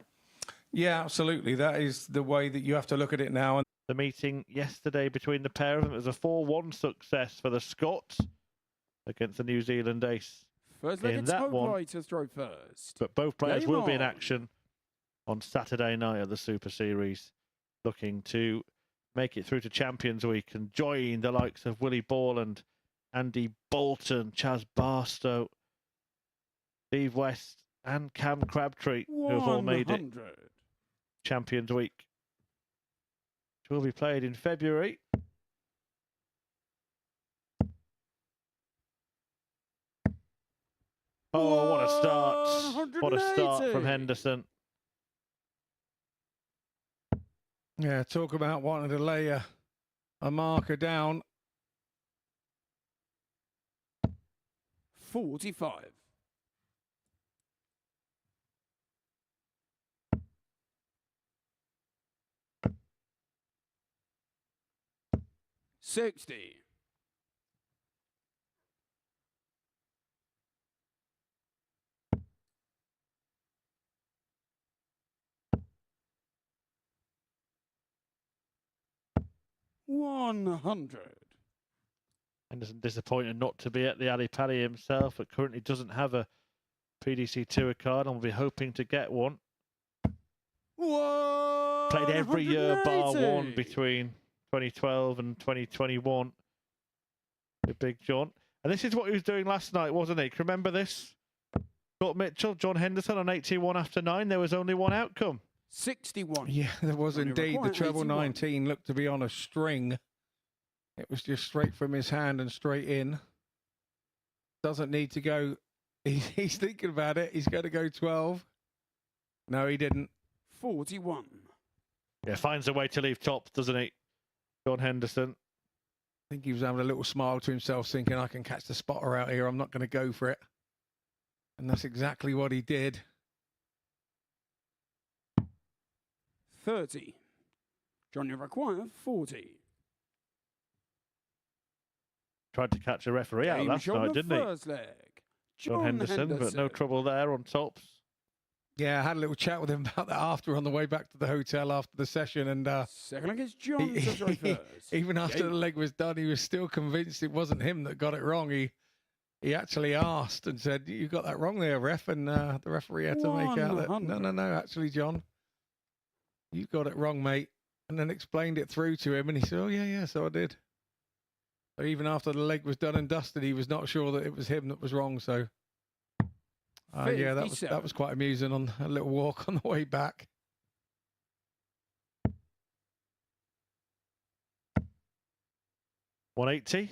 Yeah, absolutely. That is the way that you have to look at it now. The meeting yesterday between the pair of them was a 4-1 success for the Scots against the New Zealand ace. First leg, in it's that one. Hupai to throw first. But both players Game will be in on. action on Saturday night at the Super Series, looking to make it through to Champions Week and join the likes of Willie Borland, Andy Bolton, Chaz Barstow, Steve West and Cam Crabtree, who have all made it 100. Champions Week, which will be played in February. Oh, what a start. What a start from 180. Henderson. Yeah, talk about wanting to lay a marker down. 45. $60. $100. Henderson disappointed not to be at the Ali Pali himself, but currently doesn't have a PDC Tour card and will be hoping to get one. Played every year bar one between 2012 and 2021. The Big John. And this is what he was doing last night, wasn't he? Remember this? Scott Mitchell, John Henderson on 81 after 9. There was only one outcome. 61. Yeah, there was Only indeed. The required treble 81. 19 looked to be on a string. It was just straight from his hand and straight in. Doesn't need to go. He's thinking about it. He's going to go 12. No, he didn't. 41. Yeah, finds a way to leave top, doesn't he? John Henderson. I think he was having a little smile to himself, thinking, I can catch the spotter out here. I'm not going to go for it. And that's exactly what he did. 30. John, you require 40. Tried to catch a referee out Game last shot night, the didn't he? first leg. John Henderson, but no trouble there on tops. Yeah, I had a little chat with him about that after on the way back to the hotel after the session. And Second leg is John to throw first. even after the leg was done, he was still convinced it wasn't him that got it wrong. He actually asked and said, "You got that wrong there, ref." And the referee had to make out that, 100. no, actually, John, you got it wrong, mate. And then explained it through to him. And he said, "Oh, yeah, so I did." So even after the leg was done and dusted, he was not sure that it was him that was wrong. So, yeah, that was quite amusing on a little walk on the way back. $180.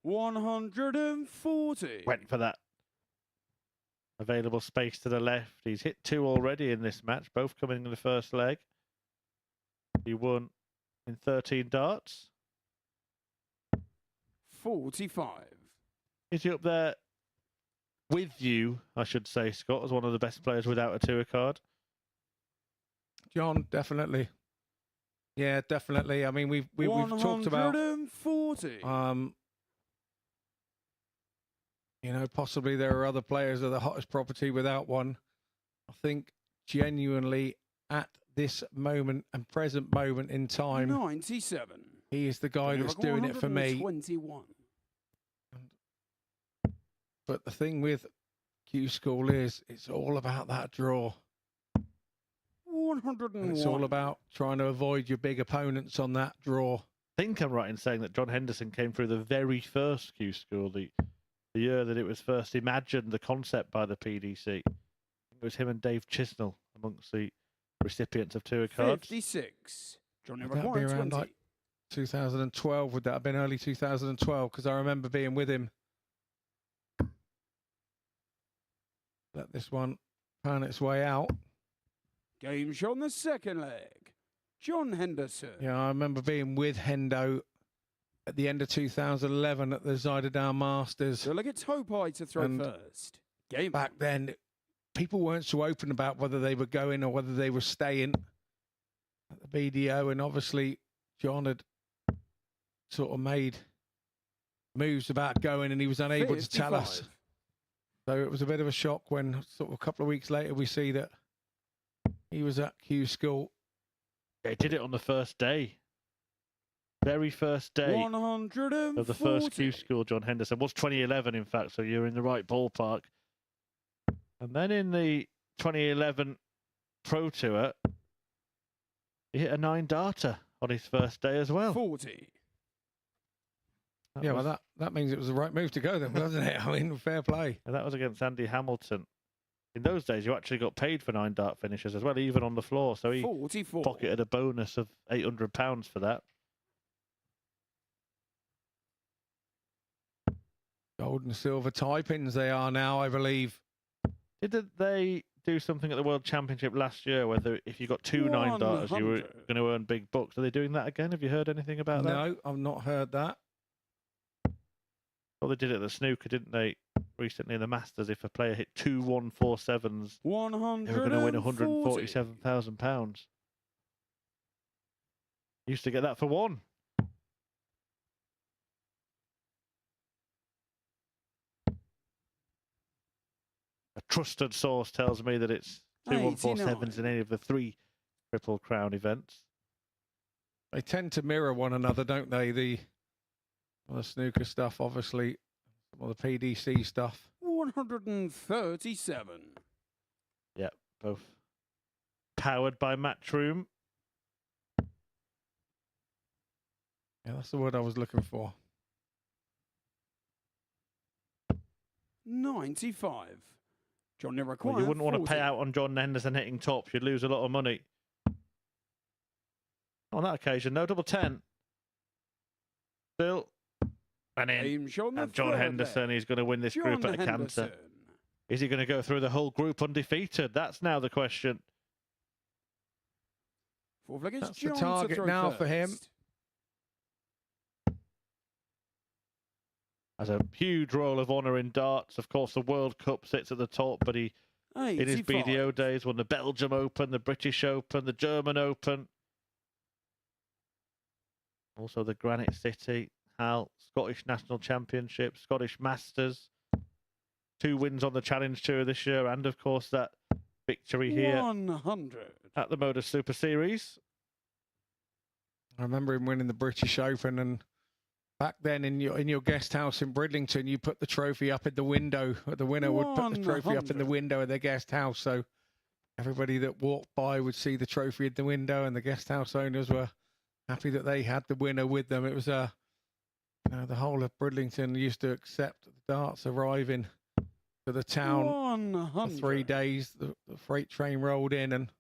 140. Went for that available space to the left. He's hit 2 already in this match, both coming in the first leg. He won in 13 darts. 45. Is he up there with you, I should say, Scott, as one of the best players without a tour card? John, definitely. Yeah, definitely. I mean, we've talked about 140. You know, possibly there are other players of the hottest property without one. I think genuinely at this moment and present moment in time, 97. he is the guy that's doing it for me. 121. But the thing with Q School is it's all about that draw. 101. And it's all about trying to avoid your big opponents on that draw. I think I'm right in saying that John Henderson came through the very first Q School, the year that it was first imagined, the concept by the PDC. It was him and Dave Chisnell amongst the recipients of tour cards. 56. Johnny Would that be required around 20. like 2012? Would that have been early 2012? Because I remember being with him. Let this one pan its way out. Game shot on the second leg. John Henderson. Yeah, I remember being with Hendo at the end of 2011 at the Zyderdown Masters. So look, it's Hopai to throw And first. Game back then, people weren't so open about whether they were going or whether they were staying at the BDO. And obviously, John had sort of made moves about going and he was unable to tell us. 55. So it was a bit of a shock when sort of a couple of weeks later we see that he was at Q School. They did it on the first day. Very first day 140. of the first Q School, John Henderson. Was 2011, in fact, so you're in the right ballpark. And then in the 2011 Pro Tour, he hit a 9-darter on his first day as well. 40. Yeah, well, that means it was the right move to go then, wasn't it? I mean, fair play. And that was against Andy Hamilton. In those days, you actually got paid for 9-dart finishes as well, even on the floor. So he 44. pocketed a bonus of £800 for that. Gold and silver tie-pins they are now, I believe. Did they do something at the World Championship last year, whether if you got 2 9-darters, you were 100. going to earn big bucks? Are they doing that again? Have you heard anything about that? No, I've not heard that. Well, they did it at the snooker, didn't they? Recently in the Masters, if a player hit 2 147s, 140. they were going to win £147,000. Used to get that for one. A trusted source tells me that it's 2 147s in any of the 3 Triple Crown events. They tend to mirror one another, don't they? The snooker stuff, obviously, or the PDC stuff. 137. Yeah, both powered by Matchroom. Yeah, that's the word I was looking for. 95. Johnny required Well, you wouldn't want to 40. pay out on John Henderson hitting tops. You'd lose a lot of money. On that occasion, no, double 10. Bill. And in. Game shot on the And John third Henderson, leg. he's going to win this group John at a canter. Henderson. Is he going to go through the whole group undefeated? That's now the question. Fourth leg is That's the John to target throw now for him. first. Has a huge roll of honour in darts. Of course, the World Cup sits at the top, but he, in his 85. BDO days, won the Belgium Open, the British Open, the German Open. Also the Granite City, Hal, Scottish National Championship, Scottish Masters. 2 wins on the Challenge Tour this year, and of course that victory here 100. at the MODUS Super Series. I remember him winning the British Open, and back then in your guest house in Bridlington, you put the trophy up in the window. The winner would put the trophy up in the 100. window of their guest house, so everybody that walked by would see the trophy in the window, and the guest house owners were happy that they had the winner with them. It was the whole of Bridlington used to accept the darts arriving to the town 100. for 3 days. The freight train rolled in, and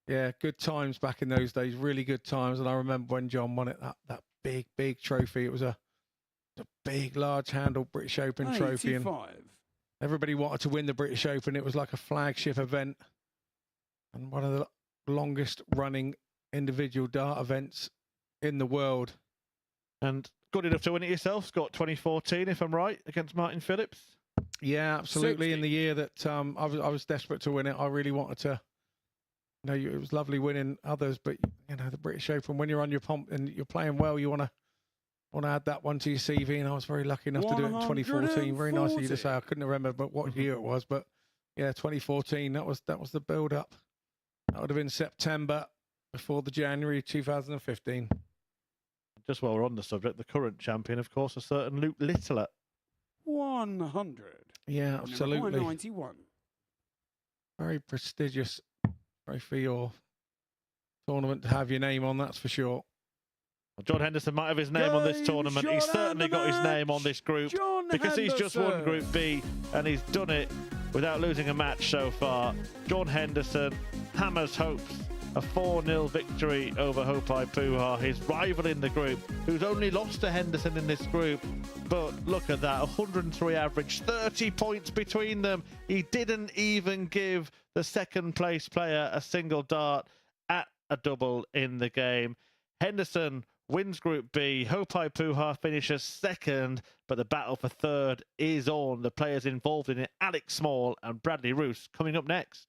yeah, good times back in those days, really good times. And I remember when John won it, that big trophy. It was a big, large handled British Open trophy, and 85. everybody wanted to win the British Open. It was like a flagship event and one of the longest running individual dart events in the world. And good enough to win it yourself, Scott, 2014, if I'm right, against Martin Phillips. Yeah, absolutely. 60. In the year that I was desperate to win it, I really wanted to. It was lovely winning others, but the British Open, when you're on your pump and you're playing well, you want to add that one to your CV. And I was very lucky enough to do it in 2014. Very nice of you to say. I couldn't remember what year it was, but yeah, 2014. That was the build up. That would have been September before the January 2015. Just while we're on the subject, the current champion, of course, a certain Luke Littler. 100. Yeah, absolutely. 91. Very prestigious trophy or tournament to have your name on, that's for sure. Well, John Henderson might have his name on this Game tournament. He's shot certainly and the got his name match. on this group John because he's just won Henderson. Group B and he's done it without losing a match so far. John Henderson hammers hopes. A 4-0 victory over Hopai Puha, his rival in the group, who's only lost to Henderson in this group. But look at that, 103 average, 30 points between them. He didn't even give the second place player a single dart at a double in the game. Henderson wins Group B. Hopai Puha finishes second, but the battle for third is on. The players involved in it, Alex Small and Bradley Roos, coming up next.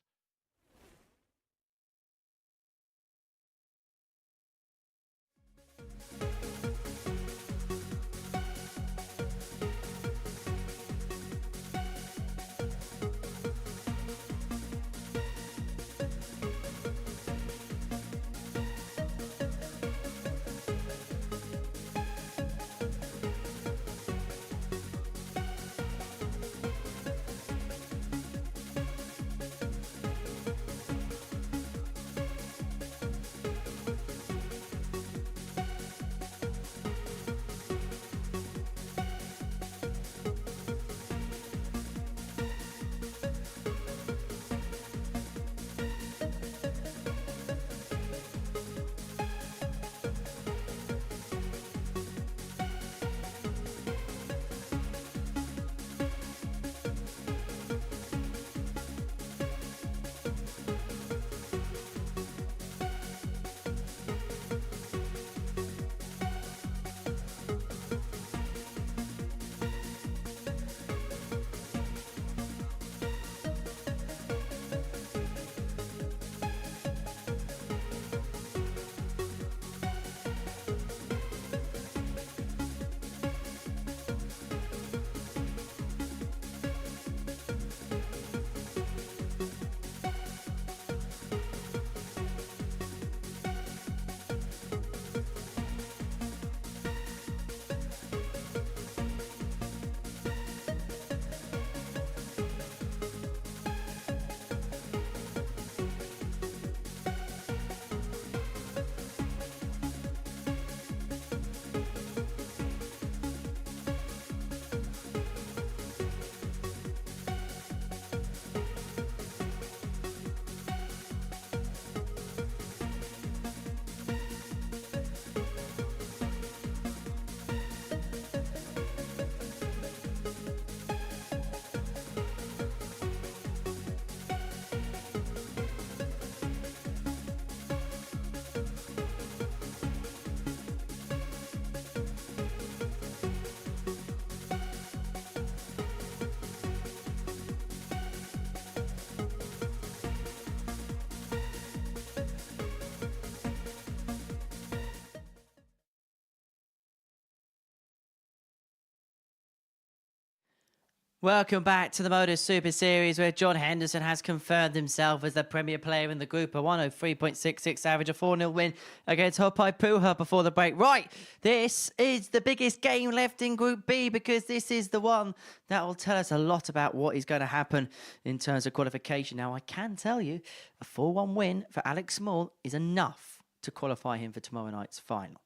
Welcome back to the MODUS Super Series, where John Henderson has confirmed himself as the premier player in the group. A 103.66 average, a 4-0 win against Hopai Puha before the break. Right, this is the biggest game left in Group B, because this is the one that will tell us a lot about what is going to happen in terms of qualification. Now, I can tell you, a 4-1 win for Alex Small is enough to qualify him for tomorrow night's final.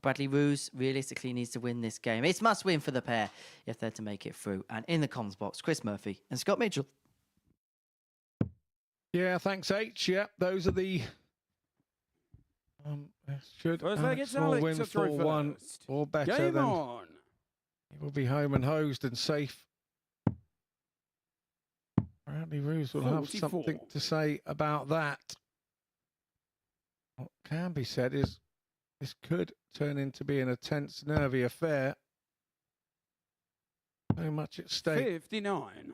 Bradley Roos realistically needs to win this game. It's must win for the pair if they're to make it through. And in the comms box, Chris Murphy and Scott Mitchell. Yeah, thanks, H. Yeah, those are the... should First leg, Alex it's Small Alex win to throw 4-1 first. or better, Game then on. he will be home and hosed and safe. Bradley Roos will have 44. something to say about that. What can be said is this could turn into being a tense, nervy affair. So much at stake. 59.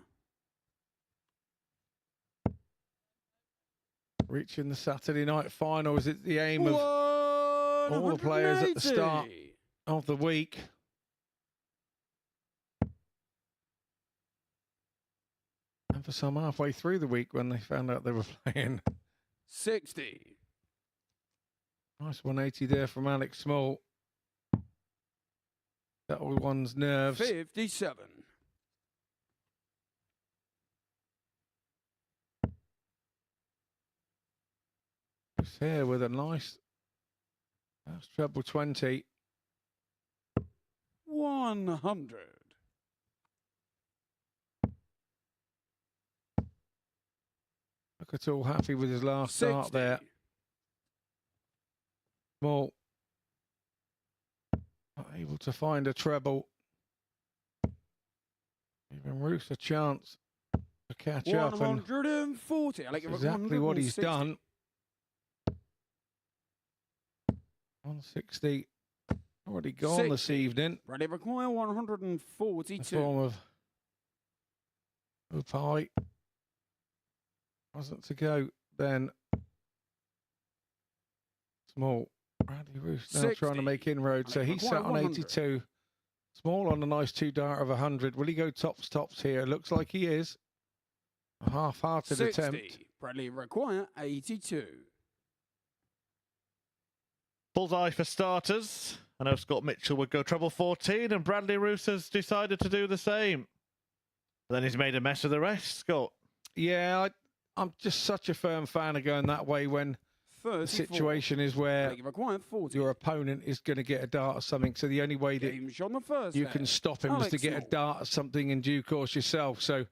Reaching the Saturday night final is the aim of all the players at the start 180. of the week. And for some halfway through the week when they found out they were playing. 60. Nice 180 there from Alex Small. Settled one's nerves. 57. He's here with a nice treble 20. 100. Look at all happy with his last start 60. there. Small. Not able to find a treble. Even Roos a chance to catch up. And 140. I like it. exactly what he's 160. done. 160 already gone this 60. evening. Ready require In 142. the form of Upai. Wasn't to go then. Small. Bradley Roos now 60. trying to make inroads. So And it he's sat required on 100. 82. Small on a nice 2 dart of 100. Will he go tops here? Looks like he is. A half-hearted 60. attempt. Bradley require 82. Bullseye for starters. I know Scott Mitchell would go treble 14, and Bradley Roos has decided to do the same. But then he's made a mess of the rest, Scott. Yeah, I'm just such a firm fan of going that way when the 34. situation is where Bradley require 40. your opponent is going to get a dart or something. So the only way that Game shot on the first you leg. can stop him is to Alex get a Small. dart or something in due course yourself. So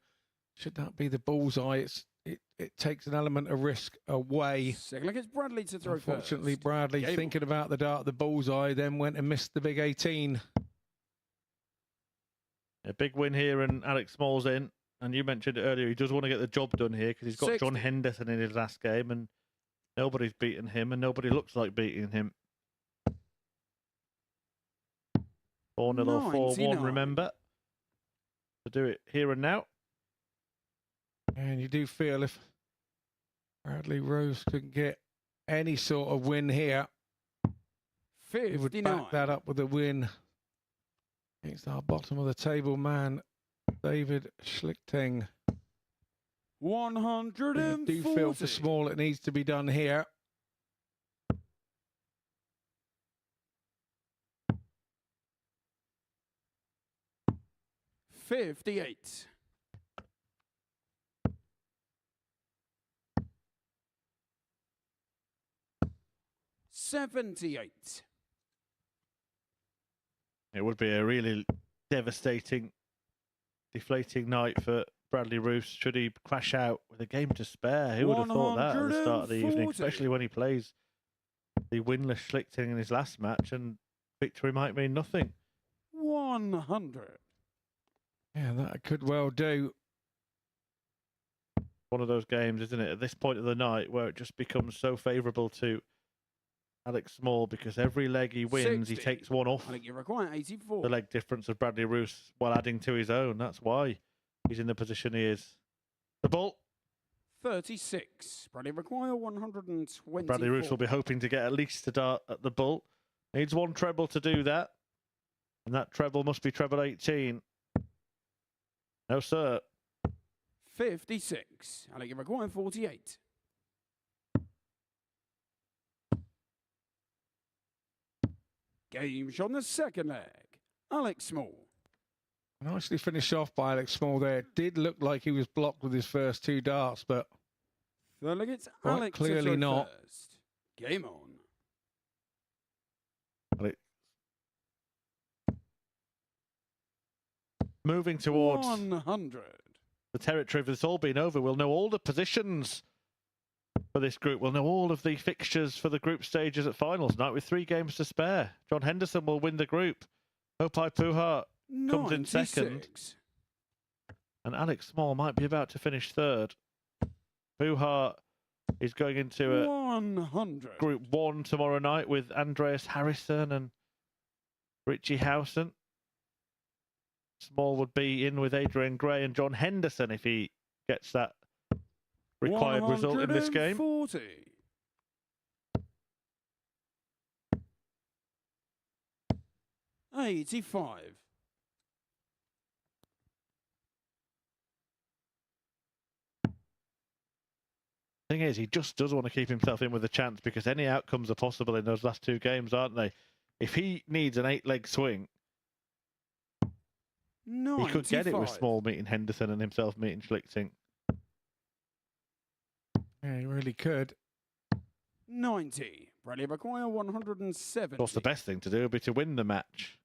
should that be the bullseye? It takes an element of risk away. Second leg, it's Bradley to throw Unfortunately, first. Bradley, Game thinking about the dart, the bullseye, then went and missed the big 18. A big win here, and Alex Small's in. And you mentioned it earlier, he does want to get the job done here because he's got 60. John Henderson in his last game, and nobody's beaten him, and nobody looks like beating him. 4-0 or 4-1, 99. remember? To do it here and now. And you do feel if Bradley Roos can get any sort of win here, he would 59. back that up with a win against our bottom of the table man, David Schlichting. 140. You do feel for Small it needs to be done here. $58. $78. It would be a really devastating, deflating night for Bradley Roos should he crash out with a game to spare. Who would have thought that at the start of the evening, 140. especially when he plays the winless Schlichting in his last match, and victory might mean nothing. 100. Yeah, that could well do. One of those games, isn't it, at this point of the night where it just becomes so favourable to Alex Small because every leg he wins, 60. he takes one off I think you require 84. the leg difference of Bradley Roos while adding to his own. That's why he's in the position he is. The ball. 36. Bradley require 120. Bradley Roos will be hoping to get at least a dart at the bull. Needs one treble to do that. And that treble must be treble 18. No, sir. 56. Alec, you require 48. Game shot on the second leg. Alex Small. Nicely finished off by Alex Small there. It did look like he was blocked with his first 2 darts, but Third leg, it's Quite Alex clearly to throw not. first. Game on. Moving towards 100. the territory of this all being over, we'll know all the positions for this group. We'll know all of the fixtures for the group stages at finals night with 3 games to spare. John Henderson will win the group. Hopai Puha comes in second. 96. And Alex Small might be about to finish third. Puha is going into 100. Group 1 tomorrow night with Andreas Harrison and Richie Howson. Small would be in with Adrian Gray and John Henderson if he gets that required result in this game. 140. $85. Thing is, he just does want to keep himself in with a chance because any outcomes are possible in those last 2 games, aren't they? If he needs an 8-leg swing, he could get it with 95. Small meeting Henderson and himself meeting Schlichting. yeah, he really could. 90. Bradley Maguire 170. Of course, the best thing to do would be to win the match.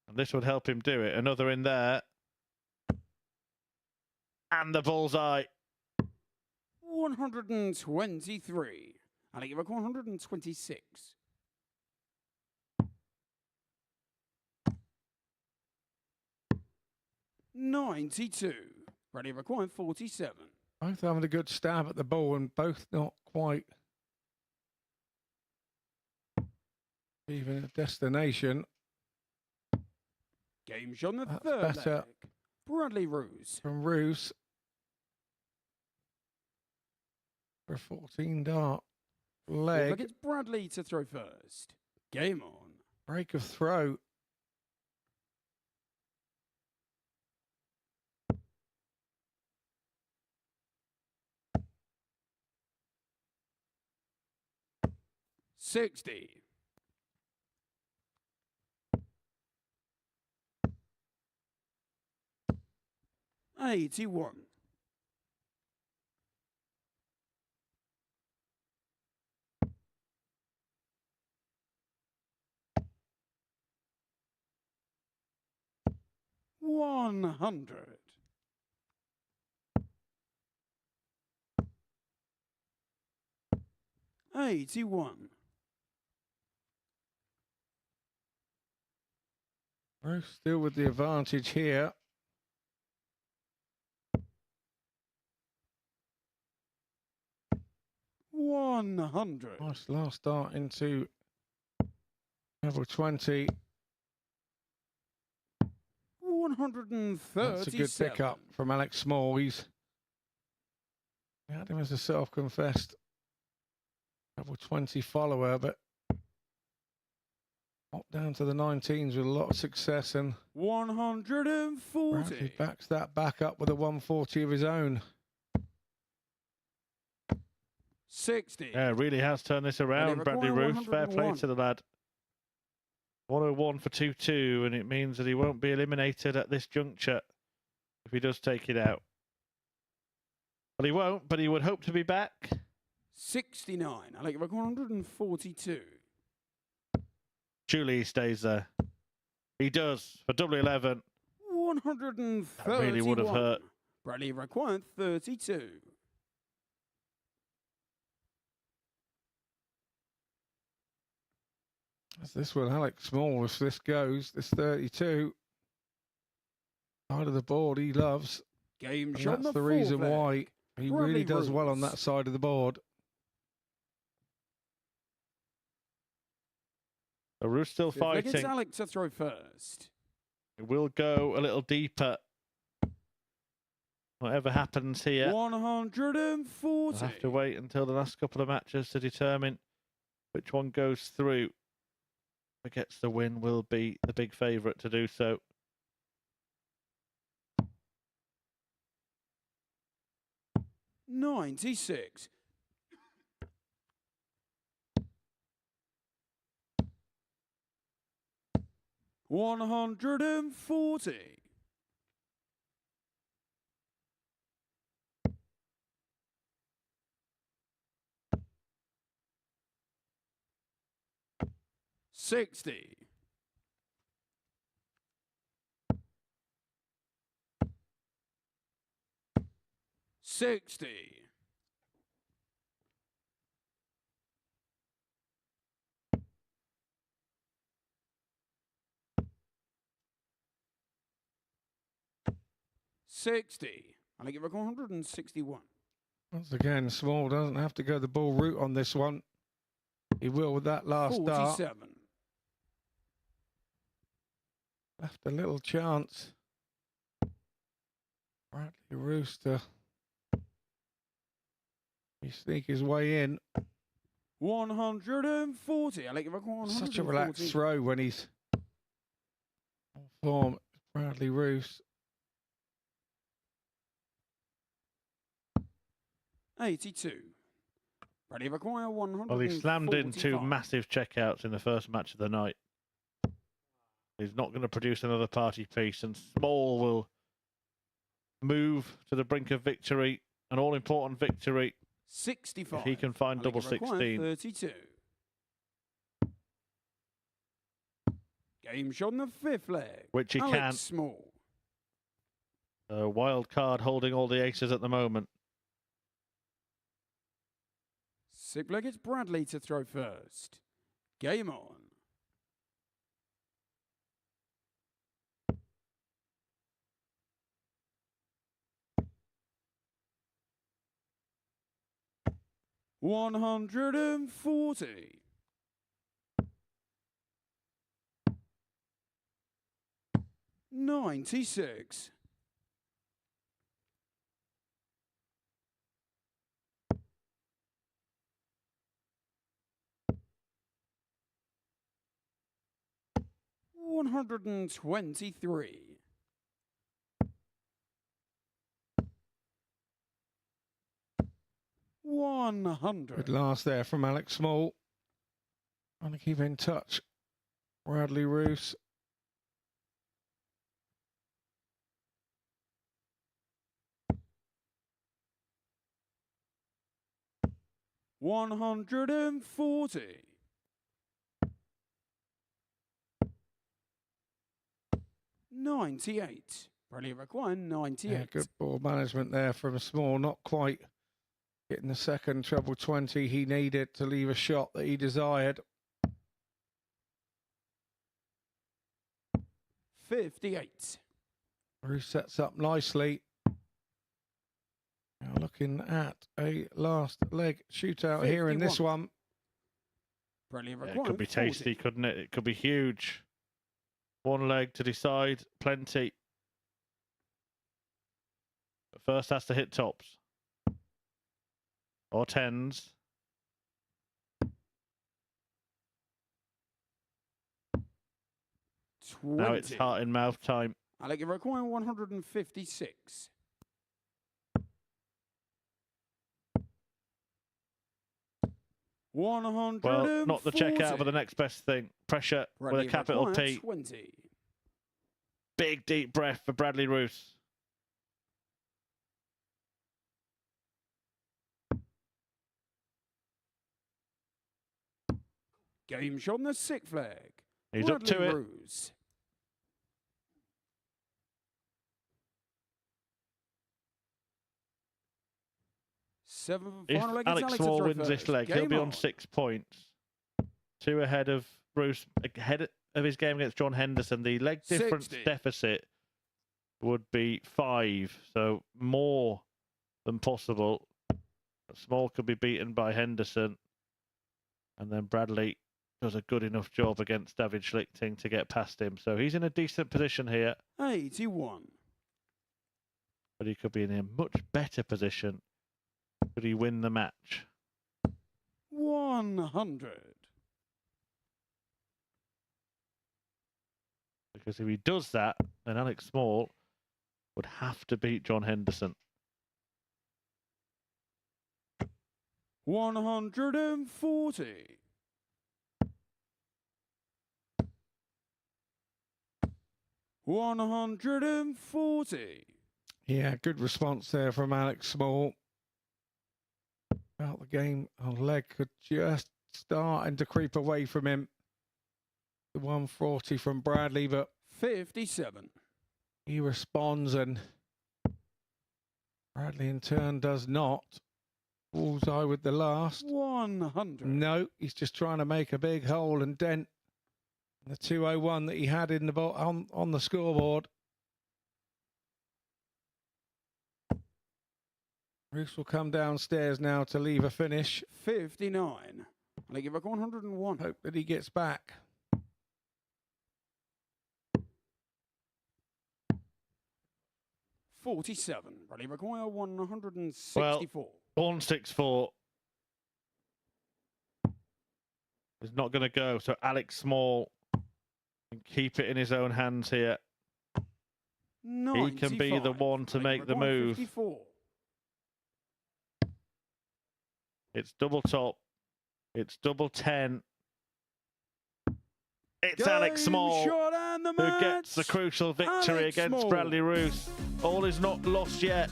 And this would help him do it. Another in there. And the bullseye. 123. Alec, you require 126. $92. Bradley required 47. Both having a good stab at the ball and both not quite even a destination. Game shot on the That's third better. leg. Bradley Roos. From Roos for a 14 dart Look, leg. it's Bradley to throw first. Game on. Break of throw. $60. $81. $100. $81. Roos still with the advantage here. $100. Nice last start into level 20. 137. That's a good pickup from Alex Small. He had him as a self-confessed level 20 follower, but up down to the 19s with a lot of success, and 140. Bradley backs that back up with a 140 of his own. 60. Yeah, really has turned this around, Bradley require Roos. Fair play 101. to the lad. 101 for 2-2, and it means that he won't be eliminated at this juncture if he does take it out. But he won't, but he would hope to be back. 69. I like 142. Surely he stays there. He does for double 11. 131. That really would have hurt. Bradley required 32. As this one, Alex Small, if this goes, this 32. Side of the board he loves. Game And shot on that's the the reason fourth why leg. he Bradley really does well on Roos. that side of the board. Roos still Fifth leg, it's fighting. Alec to throw first. It will go a little deeper. Whatever happens here, 140. we'll have to wait until the last couple of matches to determine which one goes through. Whoever gets the win will be the big favourite to do so. 96. $140. 60. 60. 60. I think it 161. Once again, Small doesn't have to go the ball route on this one. He will with that last dart. 47. Left a little chance. Bradley Rooster. He sneak his way in. 140. I think it 140. Such a relaxed throw when he's on form. Bradley Roos. 82. Ready to acquire 100. Well, he slammed in 2 massive checkouts in the first match of the night. He's not going to produce another party piece, and Small will move to the brink of victory, an all-important victory. 65. If he can find double 16. 32. Game shot on the 5th leg. Which he Alex can. Small. A wild card holding all the aces at the moment. 6th leg, it's Bradley to throw first. Game on. $140. 96. 123. 100. Good last there from Alex Small. Trying to keep in touch. Bradley Roos. $140. 98. Bradley required 98. Yeah, good ball management there from Small. Not quite getting the second treble 20 he needed to leave a shot that he desired. 58. Roos sets up nicely. Now looking at a last leg shootout here in this 51. one. Bradley Yeah, required it could be tasty, 40. couldn't it? It could be huge. 1 leg to decide, plenty. But first has to hit tops. Or tens. Now it's 20. heart in mouth time. I like it requiring 156. Well, 140. not the checkout, but the next best thing. Pressure with a capital P. 20. Big deep breath for Bradley Roos. Game shot on the 6th flag. He's up to it. Ruse. Seventh If final leg. Alex Small wins this leg, he'll be on 6 points. 2 ahead of Bruce, ahead of his game against John Henderson. The leg difference 60. deficit would be 5, so more than possible. Small could be beaten by Henderson, and then Bradley does a good enough job against David Schlichting to get past him. So he's in a decent position here, 81. but he could be in a much better position could he win the match. 100. Because if he does that, then Alex Small would have to beat John Henderson. 140. 140. Yeah, good response there from Alex Small. Felt the game on leg could just starting to creep away from him. The 140 from Bradley, but 57. he responds and Bradley in turn does not. Bullseye with the last. 100. No, he's just trying to make a big hole and dent the 201 that he had in the on the scoreboard. Bruce will come downstairs now to leave a finish. 59. And they give back 101. Hope that he gets back. $47. Bradley McGuire, 164. 164 is not going to go. So Alex Small can keep it in his own hands here. 95. He can be the one to Bradley make the McGuire, move. 54. It's double top. It's double 10. It's Game Alex Small shot and the who gets the match. crucial victory Alex against Small. Bradley Roos. All is not lost yet.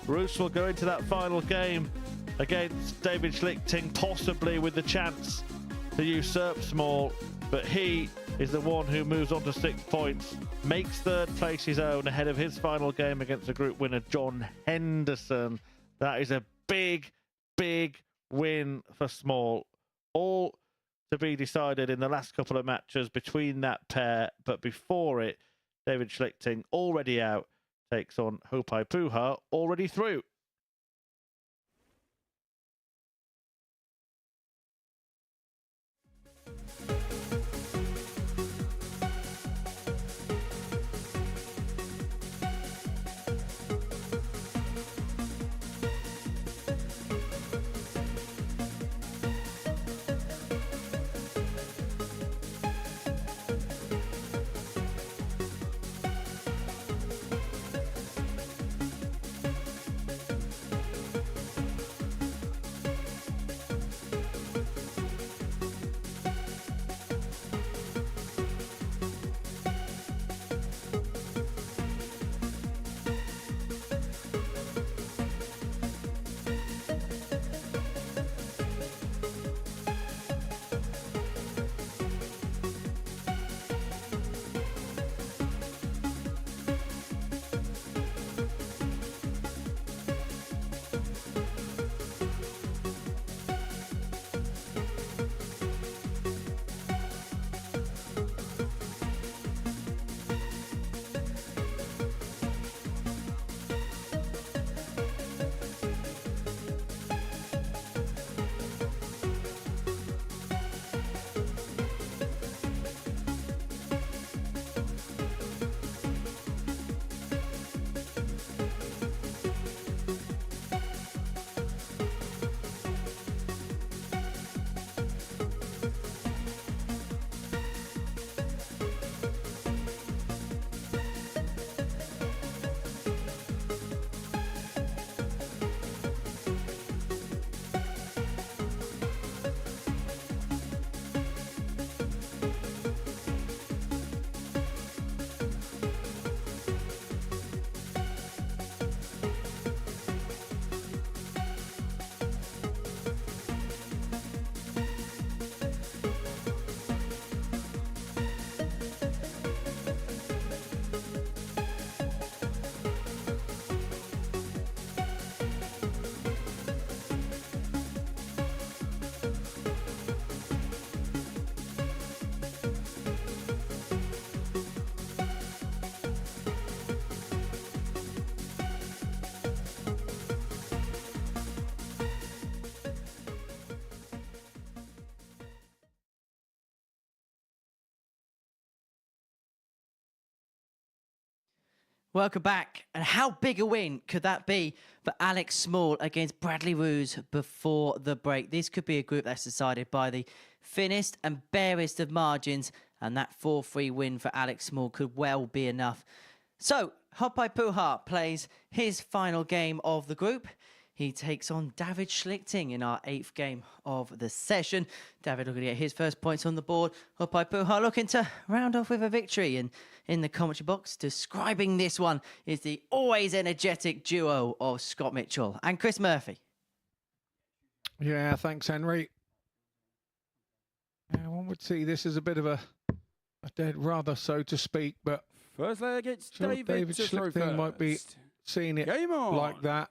Roos will go into that final game against David Schlichting, possibly with the chance to usurp Small, but he is the one who moves on to 6 points, makes third place his own ahead of his final game against the group winner John Henderson. That is a big, big win for Small. All to be decided in the last couple of matches between that pair, but before it, David Schlichting, already out, takes on Hopai Puha, already through. Welcome back. And how big a win could that be for Alex Small against Bradley Roos before the break? This could be a group that's decided by the thinnest and barest of margins, and that 4-3 win for Alex Small could well be enough. So, Hopai Puha plays his final game of the group. he takes on David Schlichting in our 8th game of the session. David looking to get his first points on the board. Hopai Puha looking to round off with a victory. And in the commentary box, describing this one is the always energetic duo of Scott Mitchell and Chris Murphy. Yeah, thanks, Henry. Yeah, one would see this as a bit of a dead rubber, so to speak, but First leg, it's sure, David to throw Schlichting might be first. seeing it Game on. like that.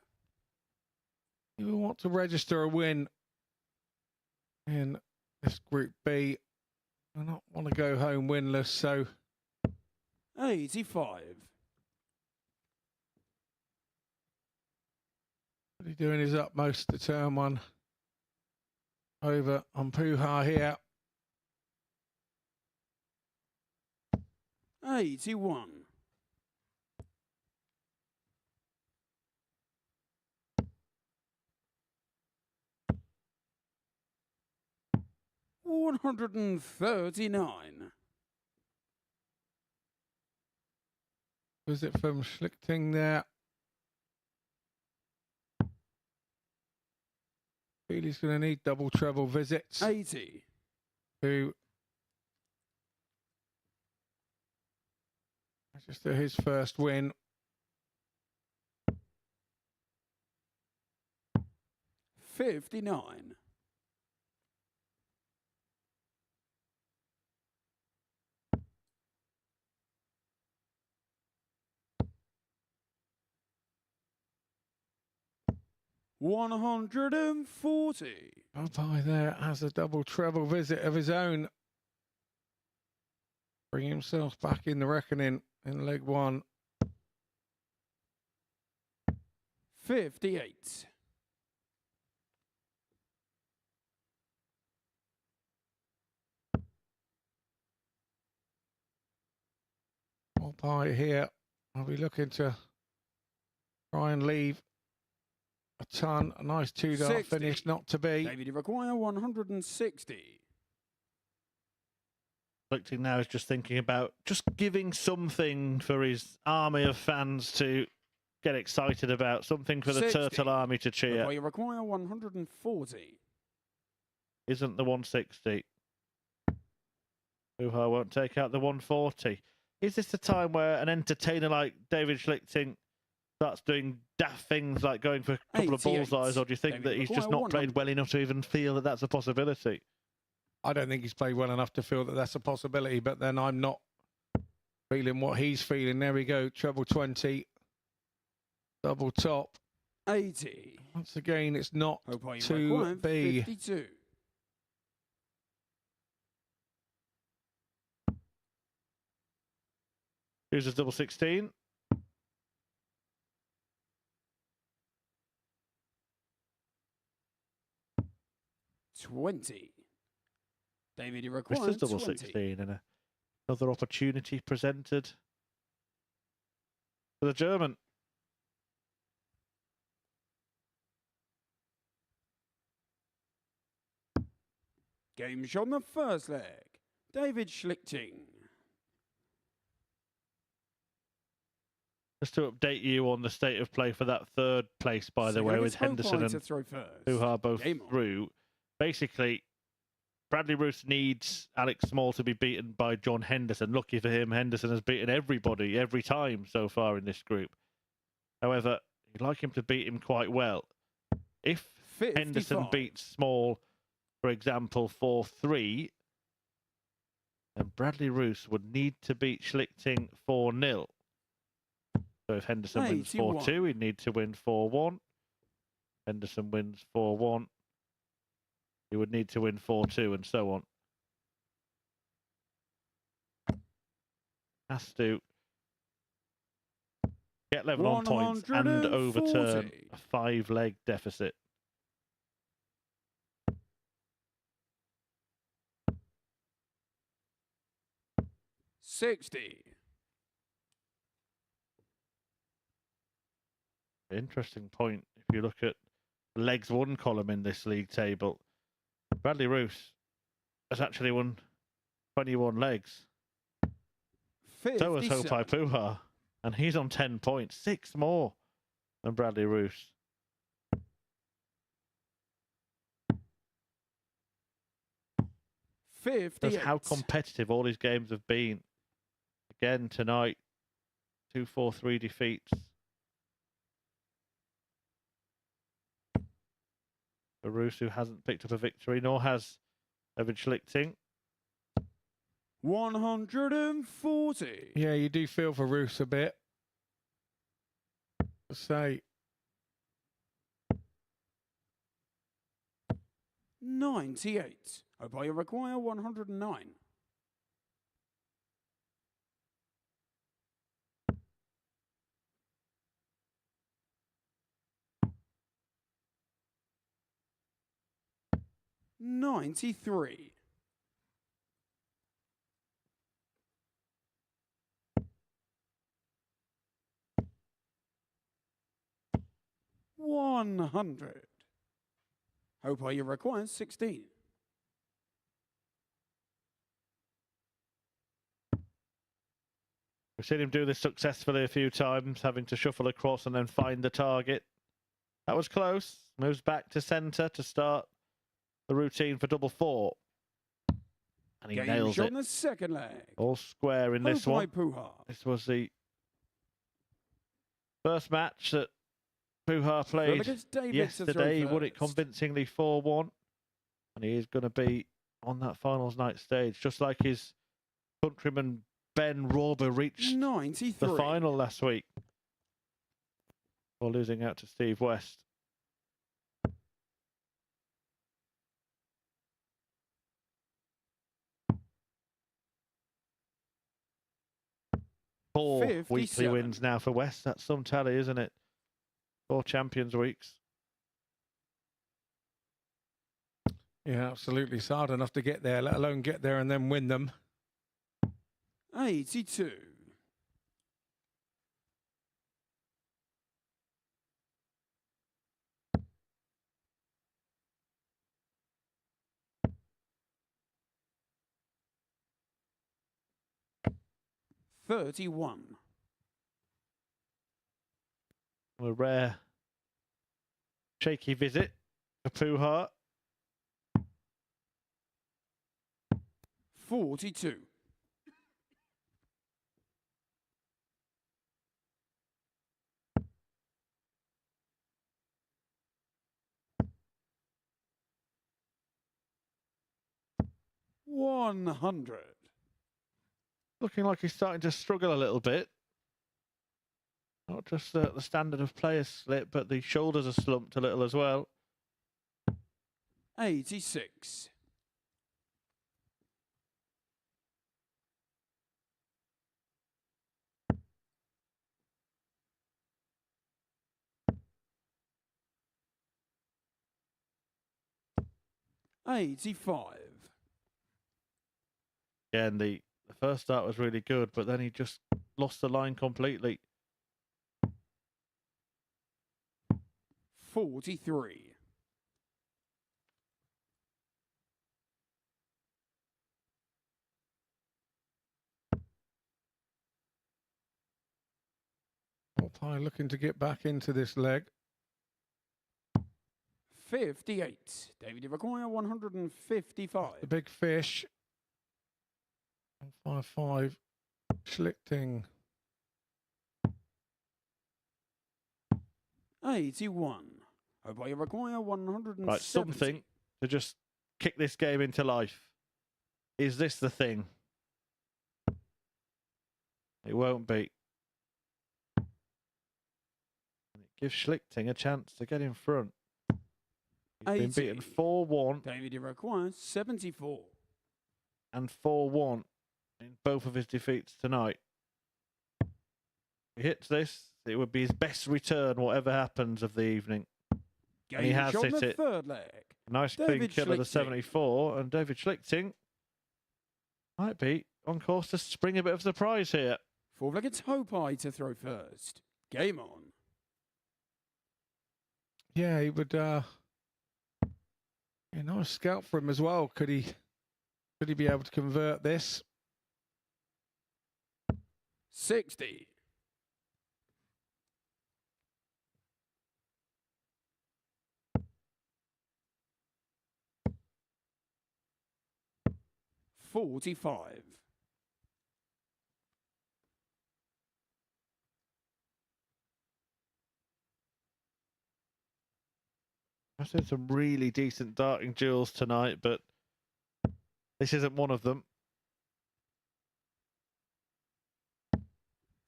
He will want to register a win in this Group B. I not want to go home winless, so 85. he's doing his utmost to turn one over on Puha here. 81. $139. Was it from Schlichting there? Feel he's going to need double treble visits 80. to register his first win. 59. $140. Popeye there has a double treble visit of his own. Bring himself back in the reckoning in leg one. 58. Popeye here. I'll be looking to try and leave a ton. A nice 2-dart 60. finish, not to be. David, you require 160. Schlichting now is just thinking about just giving something for his army of fans to get excited about, something for the 60. Turtle Army to cheer. You require 140. Isn't the 160? Puha won't take out the 140. Is this the time where an entertainer like David Schlichting starts doing daft things like going for a couple of 88. bullseyes, or do you think David, that he's require just not 100. played well enough to even feel that that's a possibility? I don't think he's played well enough to feel that that's a possibility, but then I'm not feeling what he's feeling. There we go, treble 20, double top. 80. Once again, it's not Hope you to require be. 52. Here's his double 16. $20. David, you require This is double 20. 16, and another opportunity presented for the German. Game shot on the first leg. David Schlichting. Just to update you on the state of play for that third place, by the way, with Henderson and Puha both Game on. through. Basically, Bradley Roos needs Alex Small to be beaten by John Henderson. Lucky for him, Henderson has beaten everybody every time so far in this group. However, you'd like him to beat him quite well. If 55. Henderson beats Small, for example, 4-3, then Bradley Roos would need to beat Schlichting 4-0. So if Henderson wins 81. 4-2, he'd need to win 4-1. Henderson wins 4-1. He would need to win 4-2 and so on. Has to get level on points and 140. overturn a 5-leg deficit. $60. Interesting point. If you look at legs 1 column in this league table, Bradley Roos has actually won 21 legs. So has 57. Hopai Puha, and he's on 10 points, 6 more than Bradley Roos. That's 58. how competitive all these games have been. Again tonight, 2-4-3 defeats. Barus, who hasn't picked up a victory, nor has David Schlichting. 140. Yeah, you do feel for Roos a bit. Say 98. Hope I require 109. $93. 100. Hope I require 16. We've seen him do this successfully a few times, having to shuffle across and then find the target. That was close. Moves back to centre to start the routine for double four. And he Game nails shot it. in the second leg. All square in this one. Puha. This was the first match that Puha played against David to throw yesterday. He won it first. convincingly 4-1. And he is going to be on that finals night stage, just like his countryman Ben Rauber reached 93. the final last week before losing out to Steve West. Four 57. weekly wins now for West. That's some tally, isn't it? 4 Champions Weeks. yeah, absolutely. It's hard enough to get there, let alone get there and then win them. 82. $31. A rare shaky visit for Puha. 42. $100. Looking like he's starting to struggle a little bit. Not just the standard of play has slipped, but the shoulders are slumped a little as well. 86. $85. Again, the first start was really good, but then he just lost the line completely. 43. Pie looking to get back into this leg. 58. David require 155. The big fish. 155. Schlichting. 81. Hope I require 170. Right, something to just kick this game into life. Is this the thing? It won't be. It gives Schlichting a chance to get in front. He's been 80. beaten 4-1 David requires 74. and 4-1 in both of his defeats tonight. If he hits this, it would be his best return, whatever happens of the evening. And he Game has shot in hit the it. third leg. Nice clean David kill of the Schlichting. 74, and David Schlichting might be on course to spring a bit of surprise here. Fourth leg, it's Hope I to throw first. Game on. Yeah, he would. A nice scout for him as well. Could he be able to convert this? 60. 145. I've seen some really decent darting duels tonight, but this isn't one of them.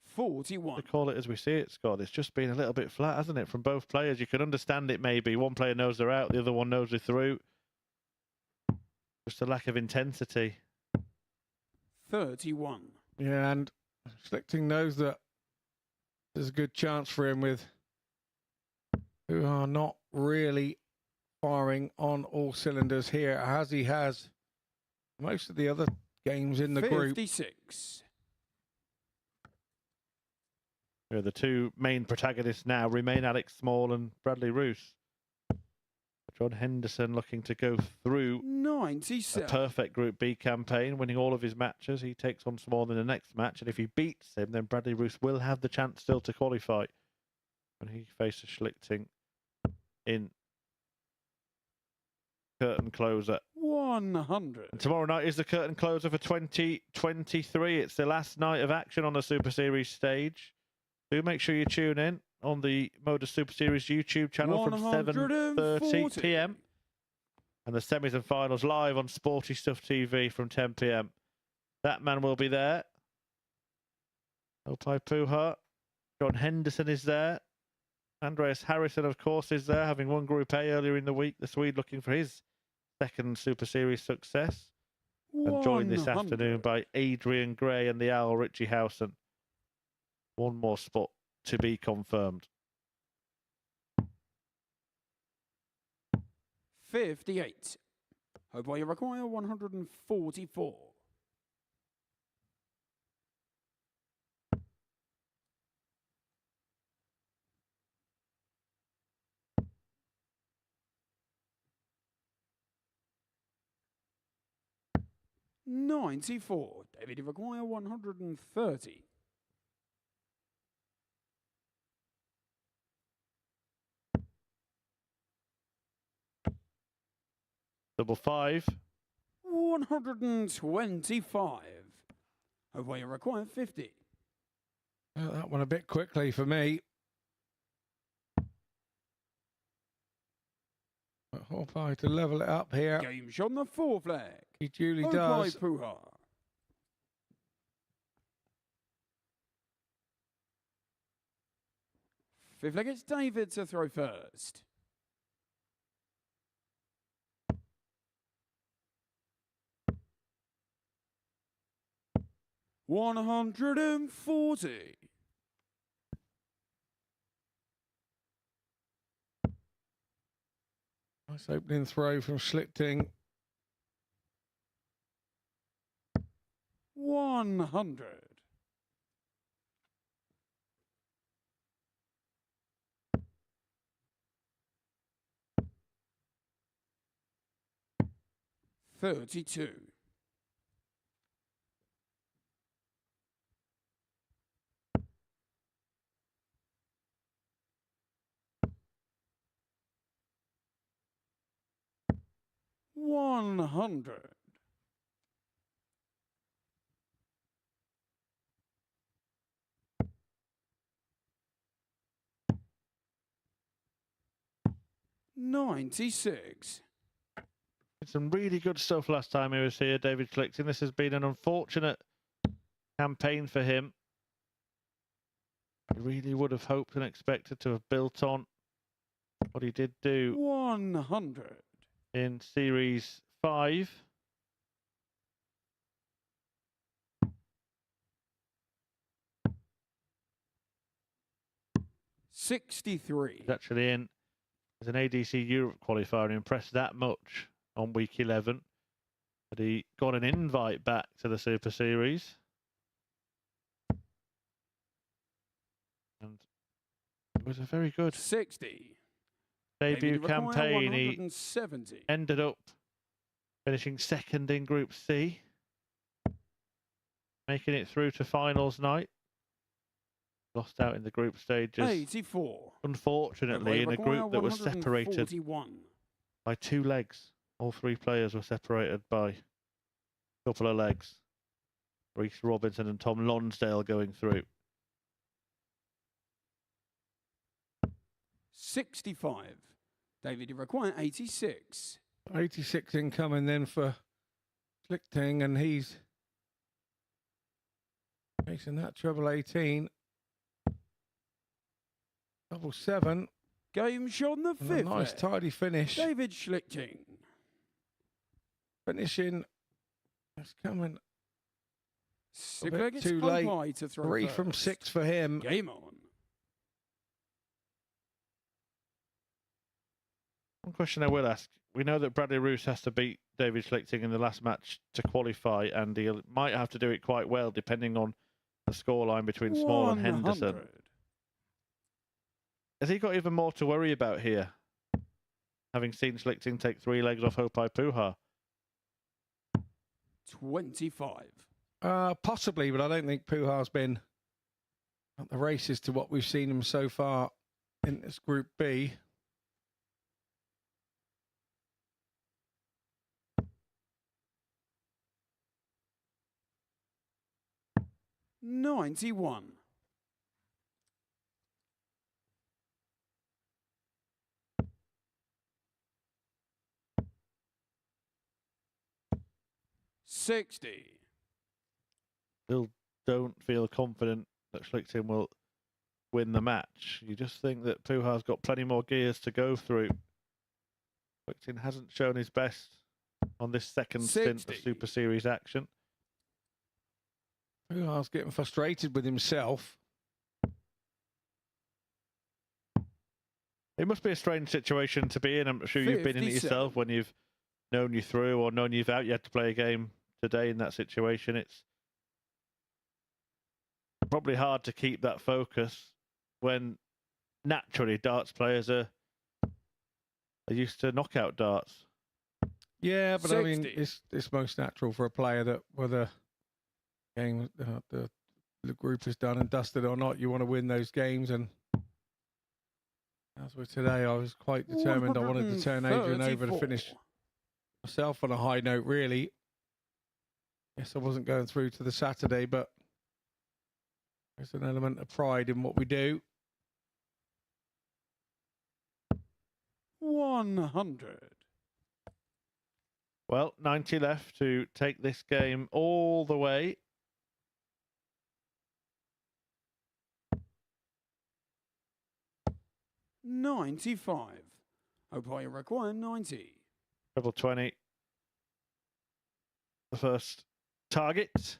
41. To call it as we see it, Scott, it's just been a little bit flat, hasn't it, from both players? You can understand it maybe. One player knows they're out, the other one knows they're through. Just a lack of intensity. 31. Yeah, and Schlichting knows that there's a good chance for him with who are not really firing on all cylinders here, as he has most of the other games in the group. 56. Yeah, the two main protagonists now remain Alex Small and Bradley Roos. John Henderson looking to go through a 97. perfect Group B campaign, winning all of his matches. He takes on Small in the next match, and if he beats him, then Bradley Roos will have the chance still to qualify when he faces Schlichting in curtain closer. 100. And tomorrow night is the curtain closer for 2023. It's the last night of action on the Super Series stage. Do make sure you tune in on the MODUS Super Series YouTube channel from 7:30 p.m. and the semis and finals live on Sporty Stuff TV from 10 p.m. That man will be there. Opai Puha. John Henderson is there. Andreas Harrison, of course, is there, having won Group A earlier in the week. The Swede looking for his second Super Series success. And joined this 100. afternoon by Adrian Gray and the Owl Richie Howson. One more spot to be confirmed. 58. Hope you require 144. $94. David, you require 130. Double five. 125. Hope you require 50. That one a bit quickly for me. Hopai to level it up here. Game shot on the 4 flag. He duly Hopai does. Puha. Fifth flag, it's David to throw first. $140. Nice opening throw from Schlichting. 100. $32. $100. $96. Some really good stuff last time he was here, David Schlichting. This has been an unfortunate campaign for him. He really would have hoped and expected to have built on what he did do 100. in Series 5. $63. He's actually in as an ADC Europe qualifier and impressed that much on week 11. But he got an invite back to the Super Series. And it was a very good 60. debut David campaign. He 170. ended up finishing second in Group C, making it through to finals night. Lost out in the group stages, 84. unfortunately, in a group that was separated 141. by 2 legs. All 3 players were separated by Couple of legs. Reece Robinson and Tom Lonsdale going through. 65. David, you require 86. 86 incoming then for Schlichting, and he's facing that treble 18. Double 7. Game shot on the And a fifth. nice leg. tidy finish. David Schlichting. Finishing. It's coming. Sigler gets too late. Popeye to throw 3 first. from 6 for him. Game on. One question I will ask. We know that Bradley Roos has to beat David Schlichting in the last match to qualify, and he might have to do it quite well depending on the scoreline between Small and Henderson. 100. Has he got even more to worry about here? Having seen Schlichting take 3 legs off Hopai Puha. 25. Possibly, but I don't think Puha's been at the races to what we've seen him so far in this Group B. $91. $60. Still don't feel confident that Schlichting will win the match. You just think that Puha's got plenty more gears to go through. Schlichting hasn't shown his best on this second stint of 60. Super Series action. Puha's getting frustrated with himself. It must be a strange situation to be in. I'm sure you've been in it 57. yourself when you've known you through or known you've out. You had to play a game today in that situation. It's probably hard to keep that focus when naturally darts players are used to knockout darts. Yeah, but I mean, 60. it's most natural for a player that whether game the group is done and dusted or not, you want to win those games. And as with today, I was quite determined. I wanted to turn Adrian over to 134. finish myself on a high note, really. Yes, I wasn't going through to the Saturday, but there's an element of pride in what we do. 100. Well, 90 left to take this game all the way. $95. Hope you require 90. Treble 20. The first target.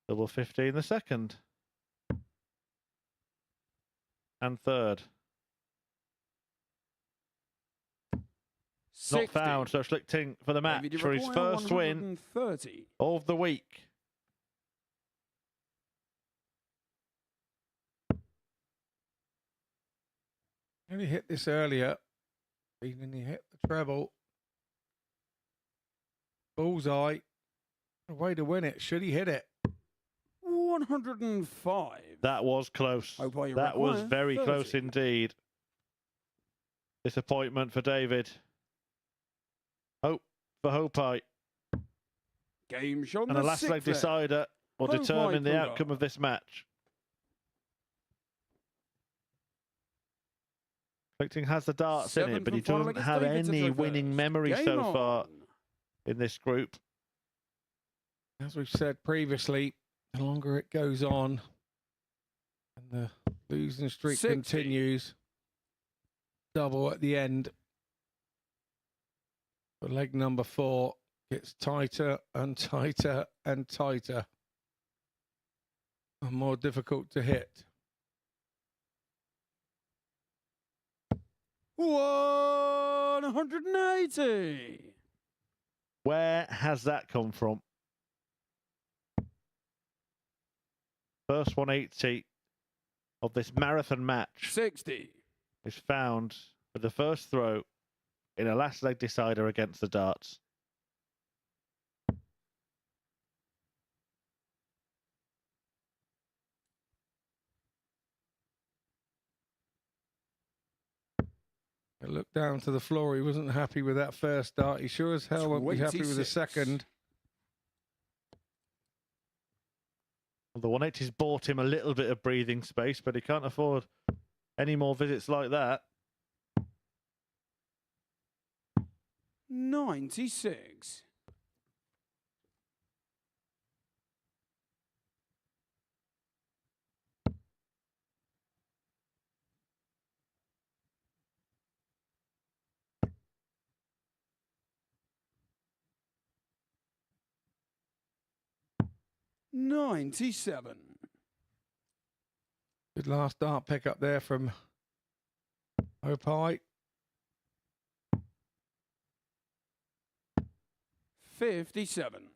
Double 15 the second. And third. Not 60. found, so Schlichting for the match David, you for his require first win 130. of the week. Only hit this earlier. Even he hit the treble. Bullseye. A way to win it. Should he hit it? 105. That was close. Hope you That was require very 30. close indeed. Disappointment for David. Hope for Hopai. Game shot on And the a last leg sixth leg. decider will Hopai determine the Puha. outcome of this match. Schlichting has the darts in 7 it, but he from final doesn't against have David to any throw winning first. memory Game so on. far in this group. As we've said previously, the longer it goes on and the losing streak 60. continues, double at the end. But leg number 4 gets tighter and tighter and tighter and more difficult to hit. 180. Where has that come from? First 180 of this marathon match 60. is found with the first throw in a last leg decider against the darts. It looked down to the floor. He wasn't happy with that first dart. He sure as hell won't be happy with the 26. second. The 180's bought him a little bit of breathing space, but he can't afford any more visits like that. 96. $97. Good last dart pick up there from Opie. 57.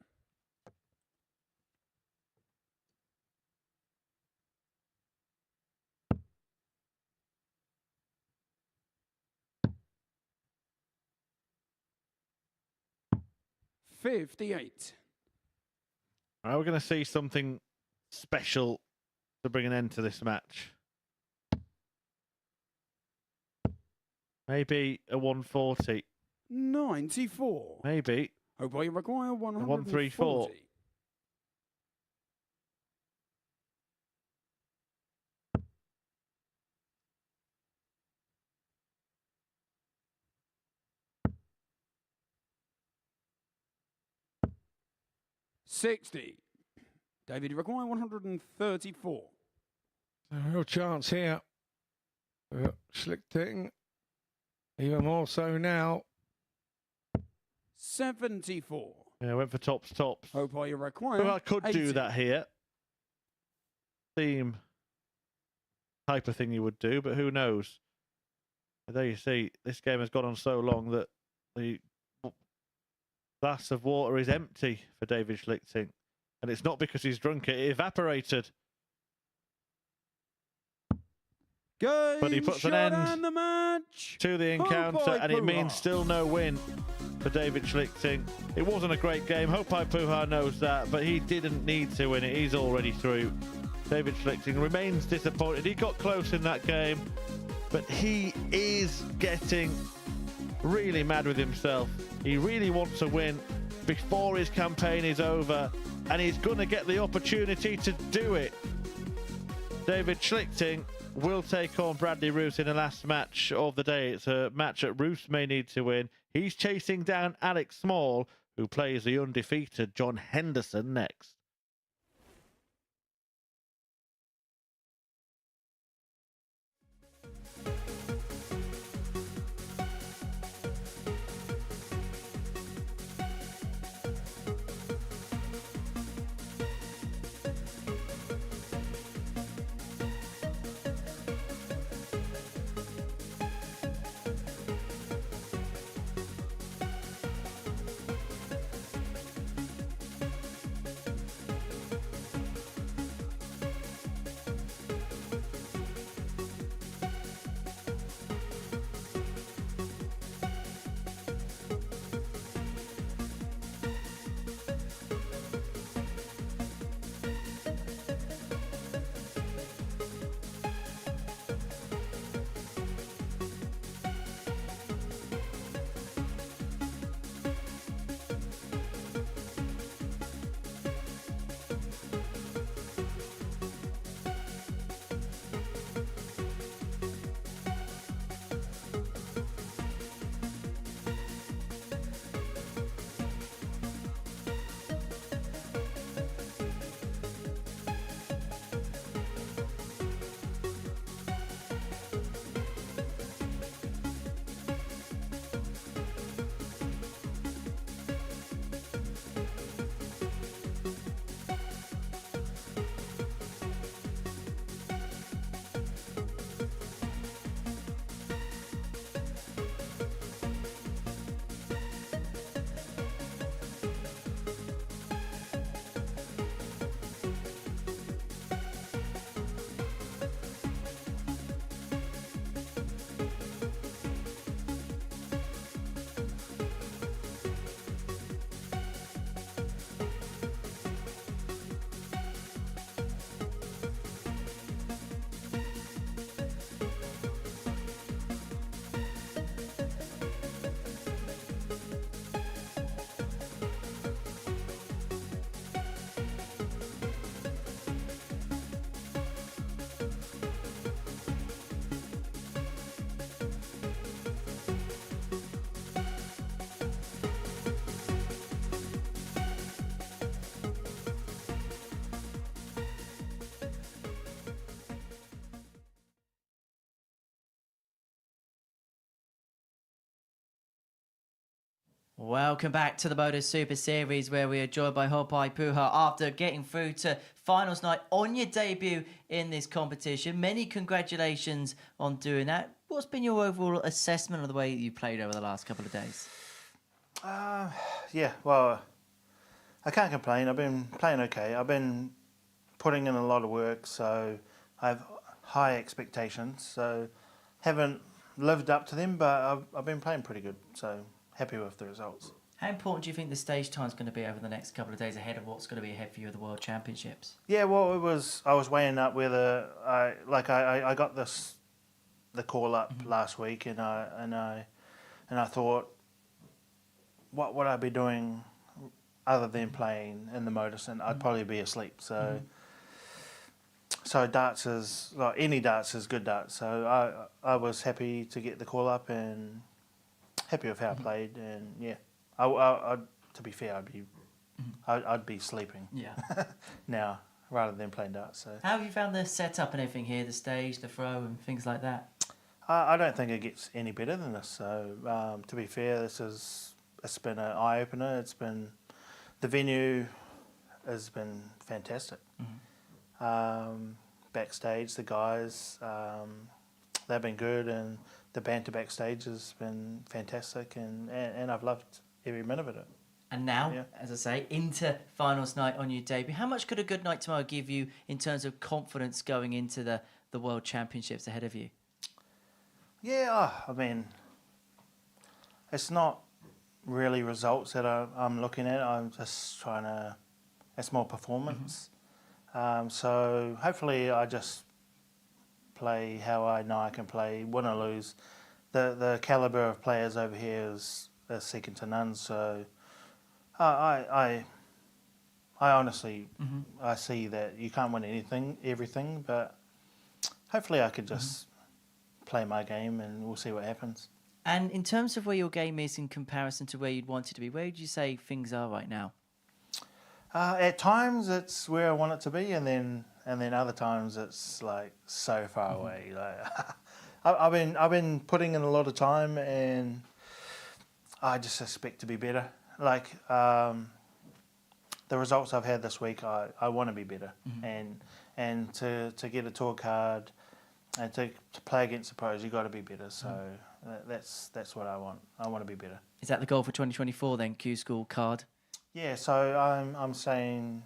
$58. All right, we're going to see something special to bring an end to this match. Maybe a 140. 94. Maybe. Hope you require 134. 140. $60. David, you require 134. A real chance here. Schlichting. Even more so now. 74. Yeah, went for tops. Hope you require Well, I could 80. do that here. Theme type of thing you would do, but who knows? There you see, this game has gone on so long that the glass of water is empty for David Schlichting. And it's not because he's drunk it evaporated. Game But he puts an shot end and the match. to the encounter, Hopai and it Puha. means still no win for David Schlichting. It wasn't a great game. Hopai Puha knows that, but he didn't need to win it. He's already through. David Schlichting remains disappointed. He got close in that game, but he is getting really mad with himself. He really wants to win before his campaign is over, and he's going to get the opportunity to do it. David Schlichting will take on Bradley Roos in the last match of the day. It's a match that Roos may need to win. He's chasing down Alex Small, who plays the undefeated John Henderson next. Welcome back to the MODUS Super Series, where we are joined by Hopai Puha after getting through to finals night on your debut in this competition. Many congratulations on doing that. What's been your overall assessment of the way you played over the last couple of days? Yeah, well, I can't complain. I've been playing okay. I've been putting in a lot of work, so I have high expectations. So haven't lived up to them, but I've been playing pretty good. So happy with the results. How important do you think the stage time's going to be over the next couple of days ahead of what's going to be ahead for you at the World Championships? Yeah, well, I was weighing up whether I got the call up last week, and I thought, what would I be doing other than playing in the MODUS? And I'd probably be asleep. So darts is any darts is good darts. So I was happy to get the call up and happy with how I played, and yeah, I to be fair, I'd be sleeping now rather than playing darts. So how have you found the setup and everything here, the stage, the throw, and things like that? I don't think it gets any better than this. So to be fair, it's been an eye opener. It's been the venue has been fantastic. Backstage, the guys they've been good, and the banter backstage has been fantastic, and I've loved every minute of it. And now, as I say, into finals night on your debut. How much could a good night tomorrow give you in terms of confidence going into the World Championships ahead of you? Yeah, I mean, it's not really results that I'm looking at. I'm just trying to, it's more performance. So hopefully I just play how I know I can play, win or lose. The caliber of players over here is second to none. So I honestly I see that you can't win everything, but hopefully I could just play my game, and we'll see what happens. And in terms of where your game is in comparison to where you'd want it to be, where would you say things are right now? At times it's where I want it to be, and then other times it's like so far away. Like I've been putting in a lot of time, and I just expect to be better. Like the results I've had this week, I want to be better, and to get a tour card and to play against the pros, you got to be better. So that's what I want. I want to be better. Is that the goal for 2024 then? Q School card. Yeah, so I'm saying,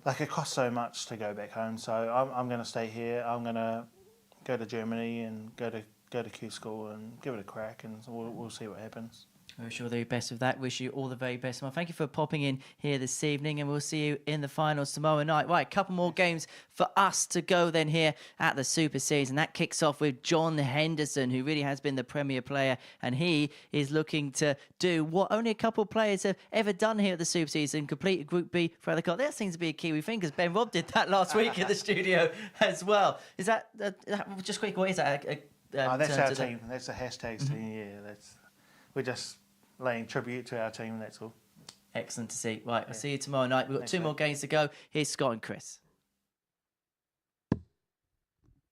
like, it costs so much to go back home, so I'm going to stay here. I'm going to go to Germany and go to Q School and give it a crack, and we'll see what happens. I wish you all the best of that. Wish you all the very best. Well, thank you for popping in here this evening, and we'll see you in the finals tomorrow night. Right, a couple more games for us to go then here at the Super Series, and that kicks off with John Henderson, who really has been the premier player, and he is looking to do what only a couple of players have ever done here at the Super Series and complete a Group B for the card. That seems to be a Kiwi thing, because Ben Robb did that last week in the studio as well. Is that just quick? What is that? That's our team. That's the hashtags team. Yeah, we're just laying tribute to our team, that's all. Excellent to see. Right, I'll see you tomorrow night. We've got two more games to go. Here's Scott and Chris.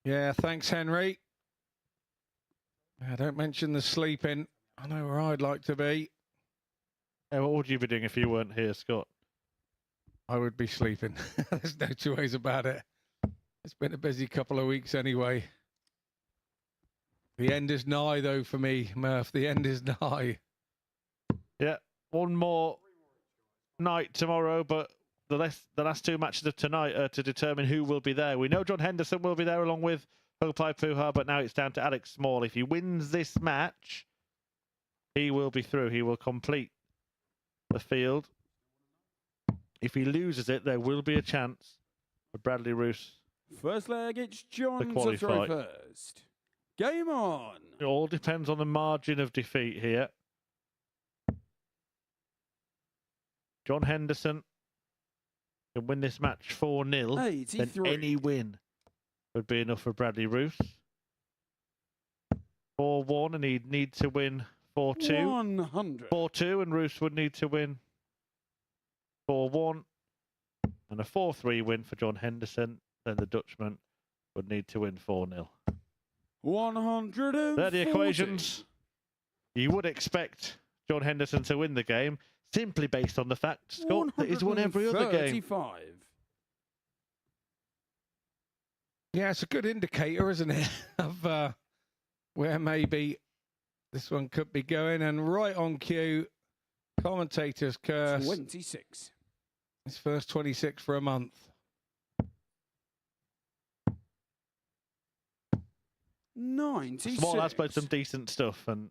Yeah, thanks, Henry. Don't mention the sleeping. I know where I'd like to be. Yeah, what would you be doing if you weren't here, Scott? I would be sleeping. There's no two ways about it. It's been a busy couple of weeks anyway. The end is nigh, though, for me, Murph. The end is nigh. Yeah, one more night tomorrow, but the last two matches of tonight are to determine who will be there. We know John Henderson will be there along with Hopai Puha, but now it's down to Alex Small. If he wins this match, he will be through. He will complete the field. If he loses it, there will be a chance for Bradley Roos. First leg, it's John to qualify. throw first. Game on. It all depends on the margin of defeat here. John Henderson can win this match 4-0. Then any win would be enough for Bradley Roos. 4-1, and he'd need to win 4-2. 100. 4-2, and Roos would need to win 4-1. And a 4-3 win for John Henderson. Then the Dutchman would need to win 4-0. 140. They're the equations you would expect John Henderson to win the game, simply based on the fact, Scott, that he's won every other game. 135. Yeah, it's a good indicator, isn't it, of where maybe this one could be going. And right on cue, commentator's curse. 26. His first 26 for a month. 96. Small has played some decent stuff and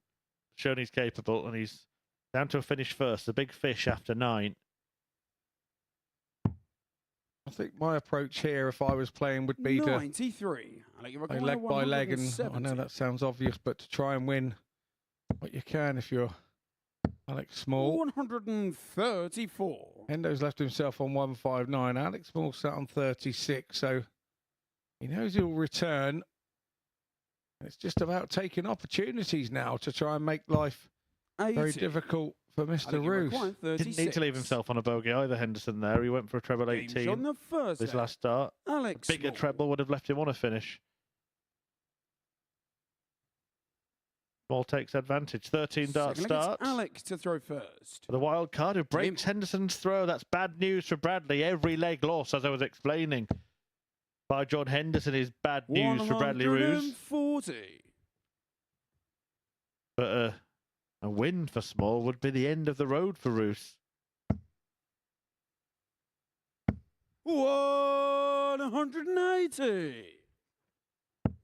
shown he's capable, and he's down to a finish first. The big fish after 9. I think my approach here, if I was playing, would be 93. to play leg by leg, and I know that sounds obvious, but to try and win what you can if you're Alex Small. 134. Hendo's left himself on 159. Alex Small sat on 36, so he knows he'll return. It's just about taking opportunities now to try and make life 80. very difficult for Mr. Roos. Didn't need to leave himself on a bogey either, Henderson, there. He went for a treble 18 on the first his leg. last start. Alex Bigger Small. treble would have left him on a finish. Small takes advantage. 13 dart Second leg, it's starts. Alex to throw first. The wild card who breaks Henderson's throw. That's bad news for Bradley. Every leg loss, as I was explaining, by John Henderson is bad news for Bradley Roos. 140. But a win for Small would be the end of the road for Roos. 180.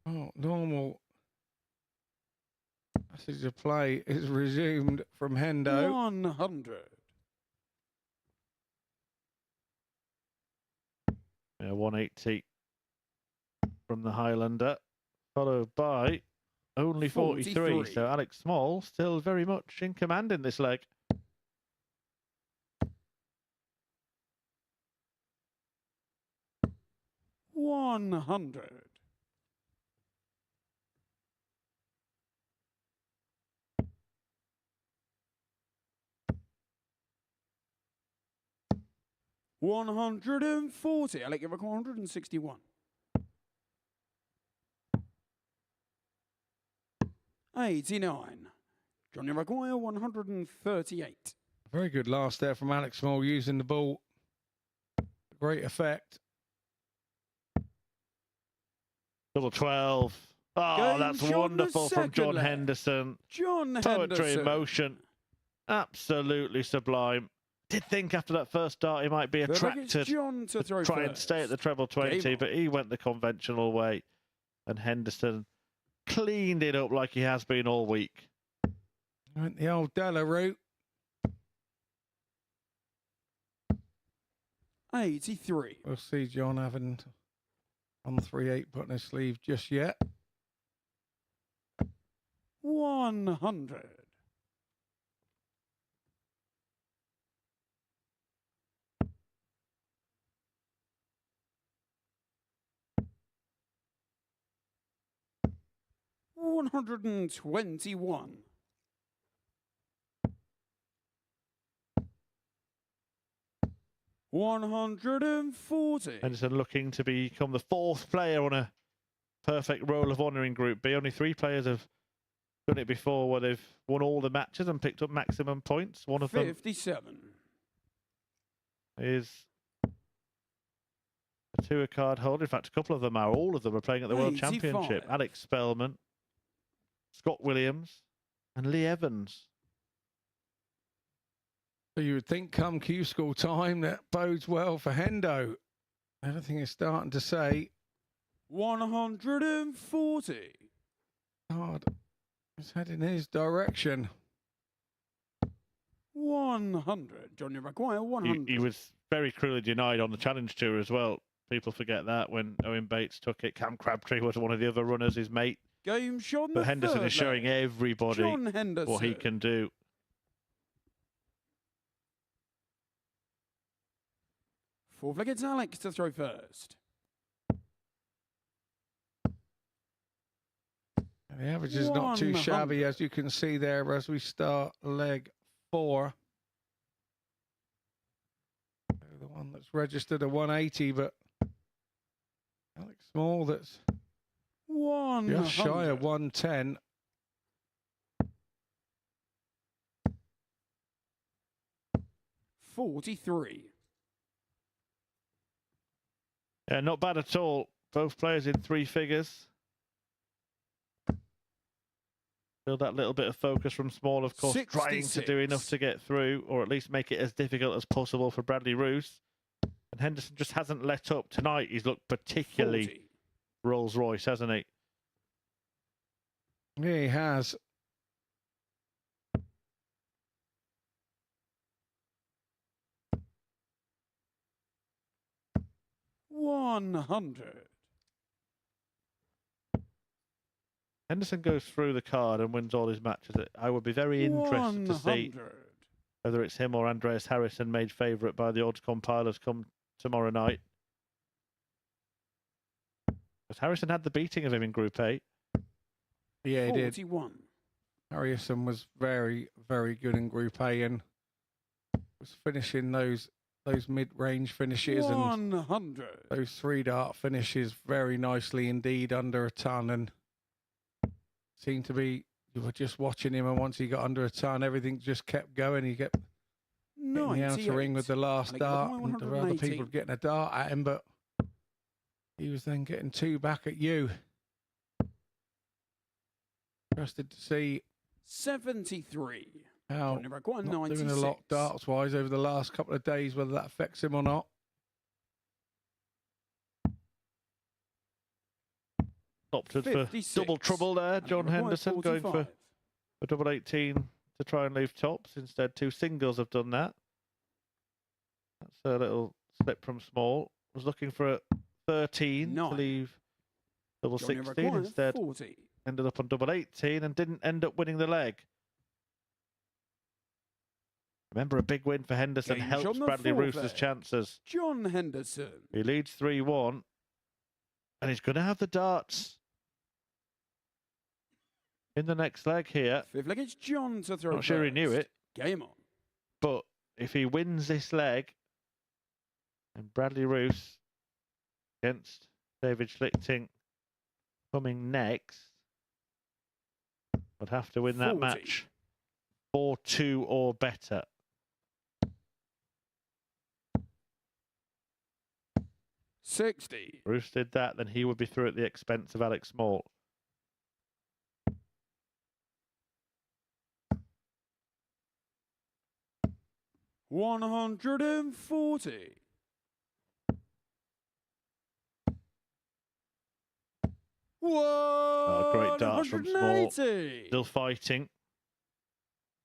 Oh, normal passage of play is resumed from Hendo. 100. Yeah, 180 from the Highlander, followed by only 43. 43. So Alex Small still very much in command in this leg. $100. $140. Alec, you record 161. 89. Johnny Maguire, 138. Very good last there from Alex Small, using the ball. Great effect. Double 12. Oh, Game that's John, the wonderful from second John leg. Henderson. John Poetry Henderson. in motion. Absolutely sublime. Did think after that first start he might be The leg is attracted John to throw try and first. stay at the treble 20, Game but he went the conventional way. And Henderson cleaned it up like he has been all week. Went the old Della route. 83. We'll see John having on 3-8 putting his sleeve just yet. 100. $121. $140. Henderson looking to become the fourth player on a perfect roll of honour in Group B. Only 3 players have done it before where they've won all the matches and picked up maximum points. One of them 57. is a tour card holder. In fact, a couple of them are. All of them are playing at the World 85. Championship. Alex Spellman, Scott Williams, and Lee Evans. So you would think come Q School time that bodes well for Hendo. Everything is starting to say 140. hard. It's heading his direction. 100. Johnny Maguire, 100. He was very cruelly denied on the Challenge Tour as well. People forget that when Owen Bates took it. Cam Crabtree was one of the other runners, his mate. Game Sean But Henderson is showing leg. everybody John Henderson. what he can do. Fourth leg, it's Alex to throw first. And the average is not too 100. shabby, as you can see there as we start leg 4. The one that's registered a 180, but Alex Small that's 100. just shy of 110. 43. Yeah, not bad at all. Both players in three figures. Still that little bit of focus from Small, of course, trying to do enough 66. to get through, or at least make it as difficult as possible for Bradley Roos. And Henderson just hasn't let up tonight. He's looked particularly 40. Rolls Royce, hasn't he? Yeah, he has. 100. Henderson goes through the card and wins all his matches. I would be very interested to see 100. whether it's him or Andreas Harrison made favourite by the odds compilers come tomorrow night. Because Harrison had the beating of him in Group A. Yeah, he did. 41. Harrison was very, very good in Group A and was finishing those mid-range finishes and 100. those 3-dart finishes very nicely indeed under a ton, and seemed to be, you were just watching him, and once he got under a ton, everything just kept going. He kept getting the outer ring with the last dart, and there were other people getting a dart at him, but he was then getting two back at you. Interested to see 73. how Never quite not 96. doing a lot darts-wise over the last couple of days, whether that affects him or not. Opted for 56. double trouble there. John Never quite Henderson going for 45. a double 18 to try and leave tops. Instead, two singles have done that. That's a little slip from Small. Was looking for a 13 to 9. leave double Johnny 16. Require, Instead, 40. ended up on double 18 and didn't end up winning the leg. Remember, a big win for Henderson Gage helps on the Bradley fourth Roos's leg. chances. John Henderson. He leads 3-1. And he's going to have the darts in the next leg here. Fifth leg, it's John to throw. Not sure he knew first. it. Game on. But if he wins this leg, and Bradley Roos against David Schlichting coming next, would have to win that 40. match 4-2 or better. 60. Roos did that, then he would be through at the expense of Alex Small. $140. Oh, great darts from Small. 180. Still fighting.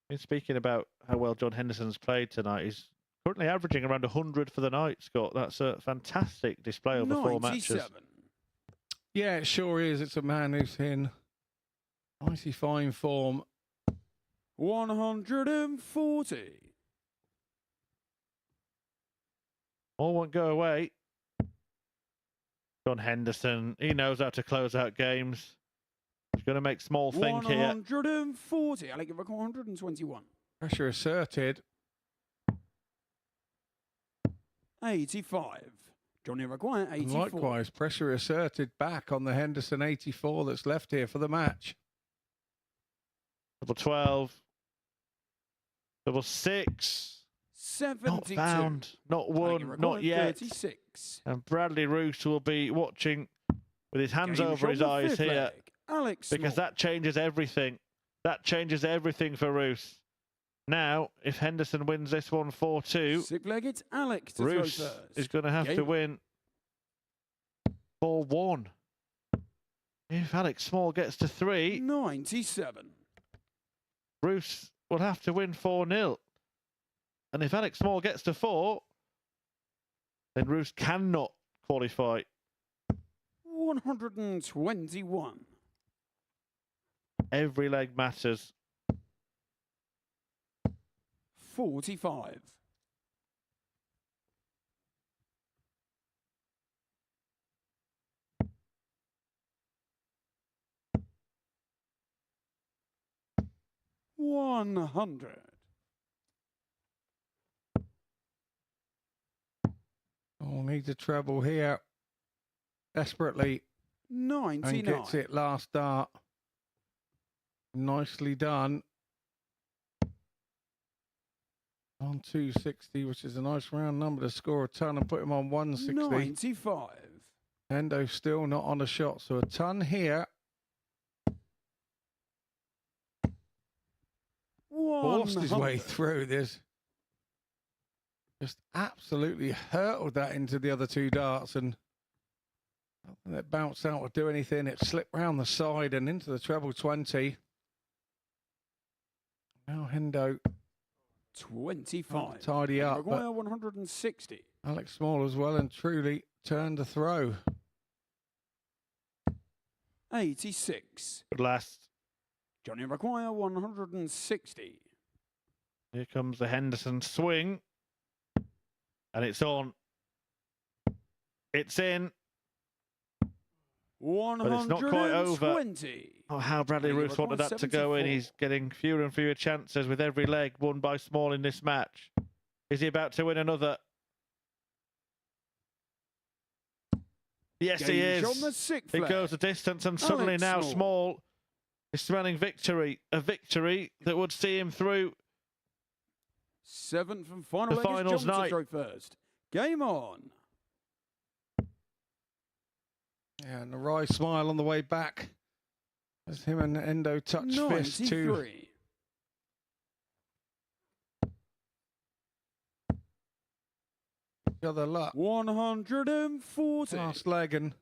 Been speaking about how well John Henderson's played tonight. He's currently averaging around 100 for the night, Scott. That's a fantastic display over 4 matches. 97. Yeah, it sure is. It's a man who's in mighty fine form. 140. All won't go away. John Henderson, he knows how to close out games. He's going to make Small think here. 140. I like it for 121. Pressure asserted. 85. Johnny Require, And 84. likewise, pressure asserted back on the Henderson 84 that's left here for the match. Double 12. Double 6. 72. Not found. Not Johnny won. Require, Not yet. 36. And Bradley Roos will be watching with his hands Game over his from the eyes fifth here. leg. Alex Because Small. that changes everything. That changes everything for Roos. Now, if Henderson wins this one 4-2, Sixth leg, it's Alex to Roos throw first. is going to have to Game. win 4-1. If Alex Small gets to 3, 97. Roos will have to win 4-0. And if Alex Small gets to 4, then Roos cannot qualify. 121. Every leg matters. 45. $100. Oh, needs a treble here. Desperately. And 99. gets it last dart. Nicely done. On 260, which is a nice round number to score a ton and put him on 160. 95. Hendo still not on a shot, so a ton here. Forced his way 100. through this. Just absolutely hurtled that into the other two darts, and it bounced out or do anything. It slipped round the side and into the treble 20. Now Hendo 25. tidy up, but Maguire 160. Alex Small as well and truly turned the throw. 86. Good last. Johnny Maguire 160. Here comes the Henderson swing. And it's on. It's in. 120. it's not quite over. Oh, how Bradley Roos wanted that to go in. He's getting fewer and fewer chances with every leg won by Small in this match. Is he about to win another? Yes, he Gauge is. on the sixth He flag. goes the distance, and suddenly Alex now Small. Small is smelling victory. A victory that would see him through. 7th and final The leg is finals John to night. throw first. Game on. Yeah, and a wry smile on the way back as him and Endo touch fist to 93. each other luck. 140. Last leg, and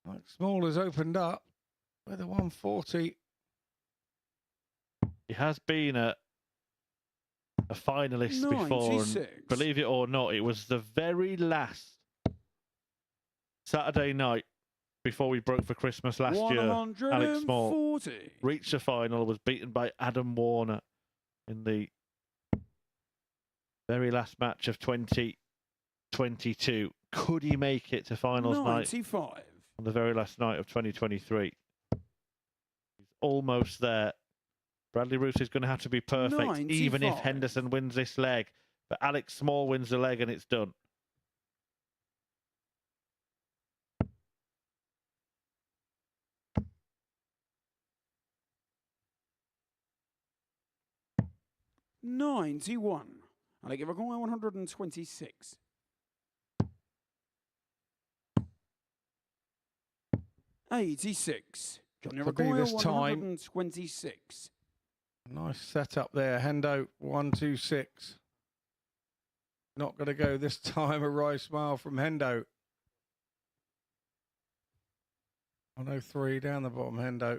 Alex Small has opened up with a 140. He has been a finalist before, 96. and believe it or not, it was the very last Saturday night before we broke for Christmas last year. Alex Small 140. reached the final, was beaten by Adam Warner in the very last match of 2022. Could he make it to finals night 95. on the very last night of 2023? He's almost there. Bradley Roos is going to have to be perfect, even if 95. Henderson wins this leg. But Alex Small wins the leg and it's done. $91. And I give a call 126. $86. Johnny Could be Maguire this time. 126. Nice setup there. Hendo 126. Not going to go this time. A wry smile from Hendo. 103 down the bottom, Hendo.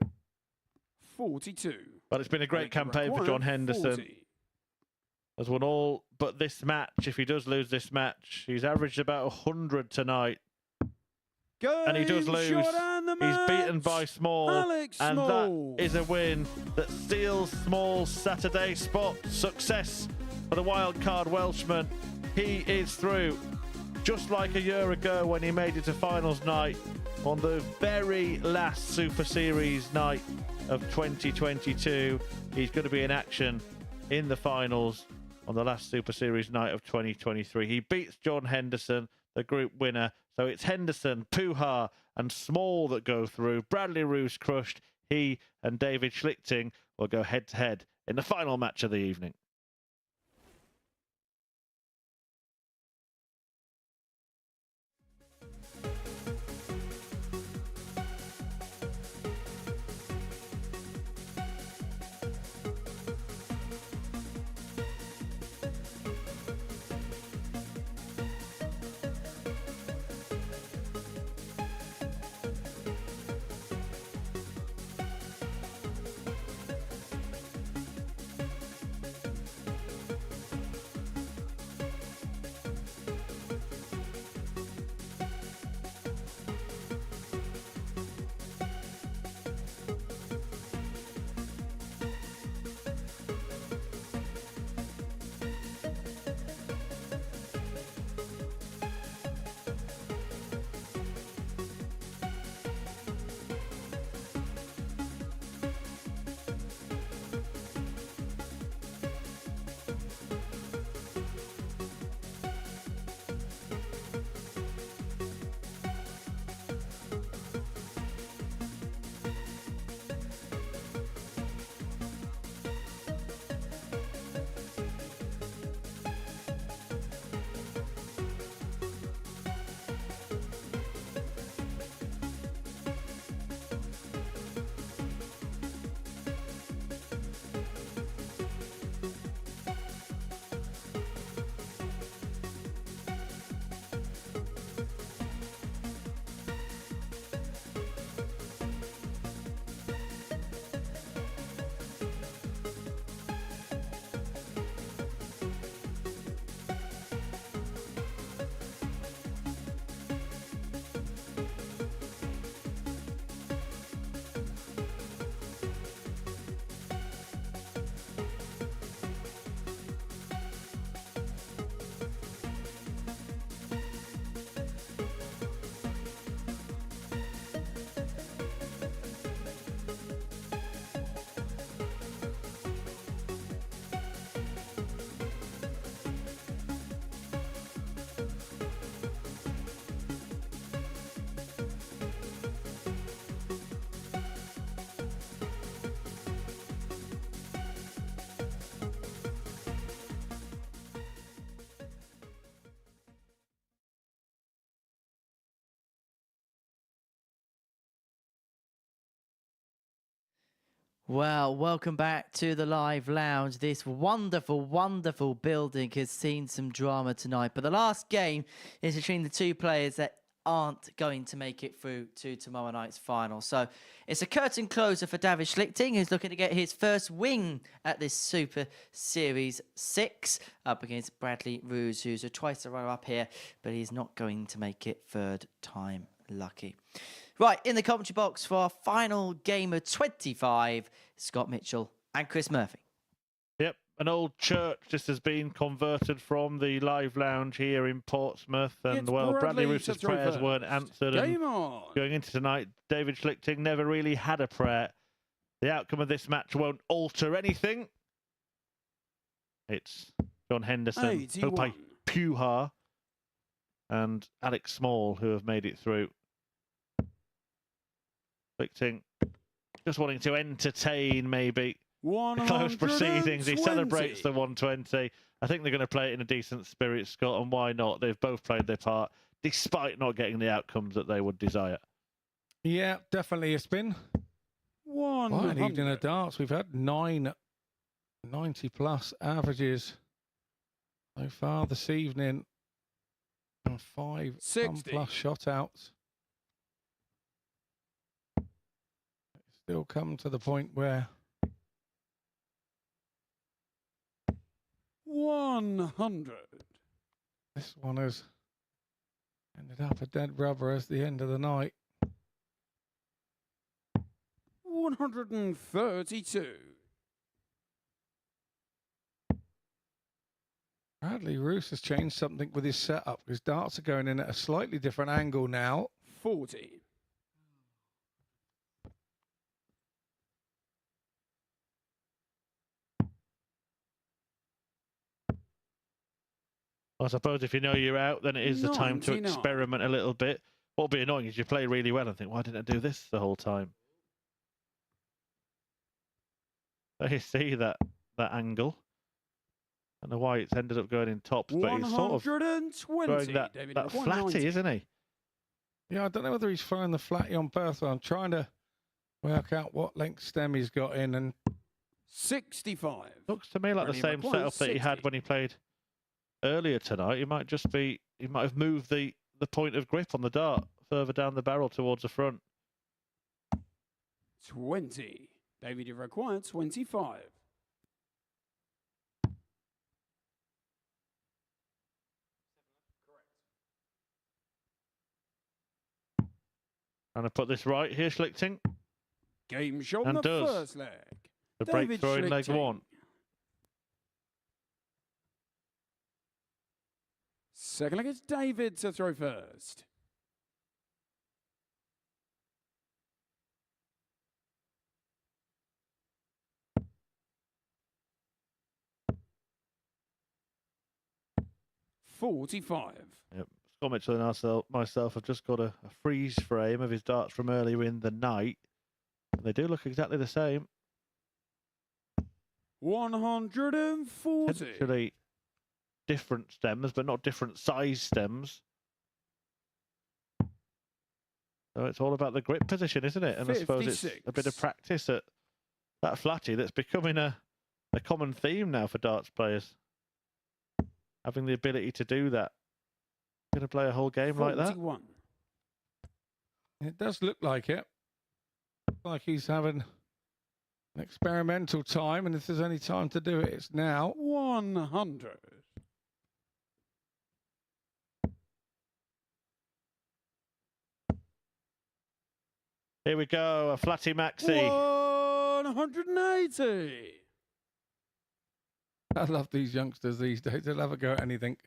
42. But it's been a great Johnny campaign for Maguire, John Henderson. 40. Has won all but this match. If he does lose this match, he's averaged about 100 tonight. And he does Game lose. shot and the He's beaten match. by Small. Alex and Small. that is a win that steals Small's Saturday spot. Success for the wildcard Welshman. He is through. Just like a year ago when he made it to finals night on the very last Super Series night of 2022. He's going to be in action in the finals on the last Super Series night of 2023. He beats John Henderson, the group winner. So it's Henderson, Puha and Small that go through. Bradley Roos crushed. He and David Schlichting will go head-to-head in the final match of the evening. Well, welcome back to the live lounge. This wonderful, wonderful building has seen some drama tonight. But the last game is between the two players that aren't going to make it through to tomorrow night's final. So it's a curtain closer for David Schlichting, who's looking to get his first win at this Super Series 6 up against Bradley Roos, who's a twice a runner-up here, but he's not going to make it third time lucky. Right, in the commentary box for our final game of 25, Scott Mitchell and Chris Murphy. Yep, an old church just has been converted from the live lounge here in Portsmouth. And, It's well, Bradley Bradley Roos's to throw prayers first. weren't answered. And Game on. going into tonight, David Schlichting never really had a prayer. The outcome of this match won't alter anything. It's John Henderson, 81. Hope Puha, and Alex Small who have made it through. Schlichting just wanting to entertain, maybe, the close proceedings. He celebrates the 120. I think they're going to play it in a decent spirit, Scott, and why not? They've both played their part, despite not getting the outcomes that they would desire. Yeah, definitely a spin. Quite an evening of darts. We've had 9 90-plus averages so far this evening, and 5 60. plus shot outs. Still come to the point where 100. this one has ended up a dead rubber as the end of the night. 132. Bradley Roos has changed something with his setup. His darts are going in at a slightly different angle now. 40. I suppose if you know you're out, then it is the time to 99. experiment a little bit. What would be annoying is you play really well and think, why didn't I do this the whole time? So you see that angle. I don't know why it's ended up going in tops, but he's sort of 120. throwing that David, flatty, 190. isn't he? Yeah, I don't know whether he's throwing the flatty on purpose. I'm trying to work out what length stem he's got in, and 65. Looks to me like the Brilliant. same Requires setup that he had 60. when he played earlier tonight. He might have moved the point of grip on the dart further down the barrel towards the front. 20. David, you require 25. Trying to put this right here, Schlichting. Game shot And on the does. first leg. The David breakthrough in leg Schlichting. 1. Second leg is David to throw first. $45. Yep. Scott Mitchell and myself have just got a freeze frame of his darts from earlier in the night. And they do look exactly the same. 140. Potentially different stems, but not different size stems. So it's all about the grip position, isn't it? And I suppose it's a bit of 56. practice at that flatty that's becoming a common theme now for darts players. Having the ability to do that. Going to play a whole game like that? 41. it does look like it. Like he's having an experimental time, and if there's any time to do it, it's now. 100. Here we go, a flatty maxi. 180. I love these youngsters these days. They'll have a go at anything.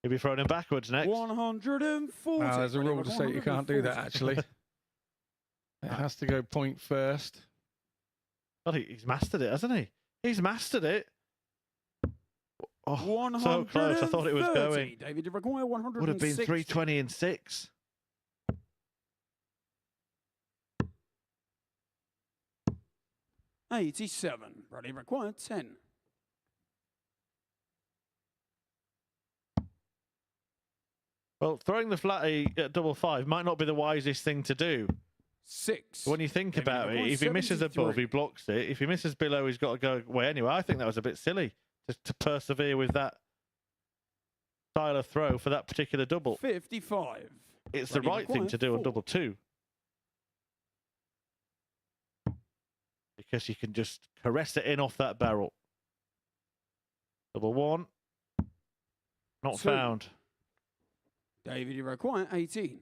He'll be throwing him backwards next. 140. There's a rule to say you can't do that, actually. It has to go point first. God, he's mastered it, hasn't he? He's mastered it. Oh, so close. I thought it was going. David, you require 160. Would have been 320 in 6. $87. Bradley required 10. Well, throwing the flatty at double 5 might not be the wisest thing to do. 6. When you think David about it, McCoy, if he misses above, 73. he blocks it. If he misses below, he's got to go away anyway. I think that was a bit silly to persevere with that style of throw for that particular double. 55. It's the Bradley right thing McCoy, to do on 4. double 2. Because you can just caress it in off that barrel. Double 1. Not 2. found. David, you require 18.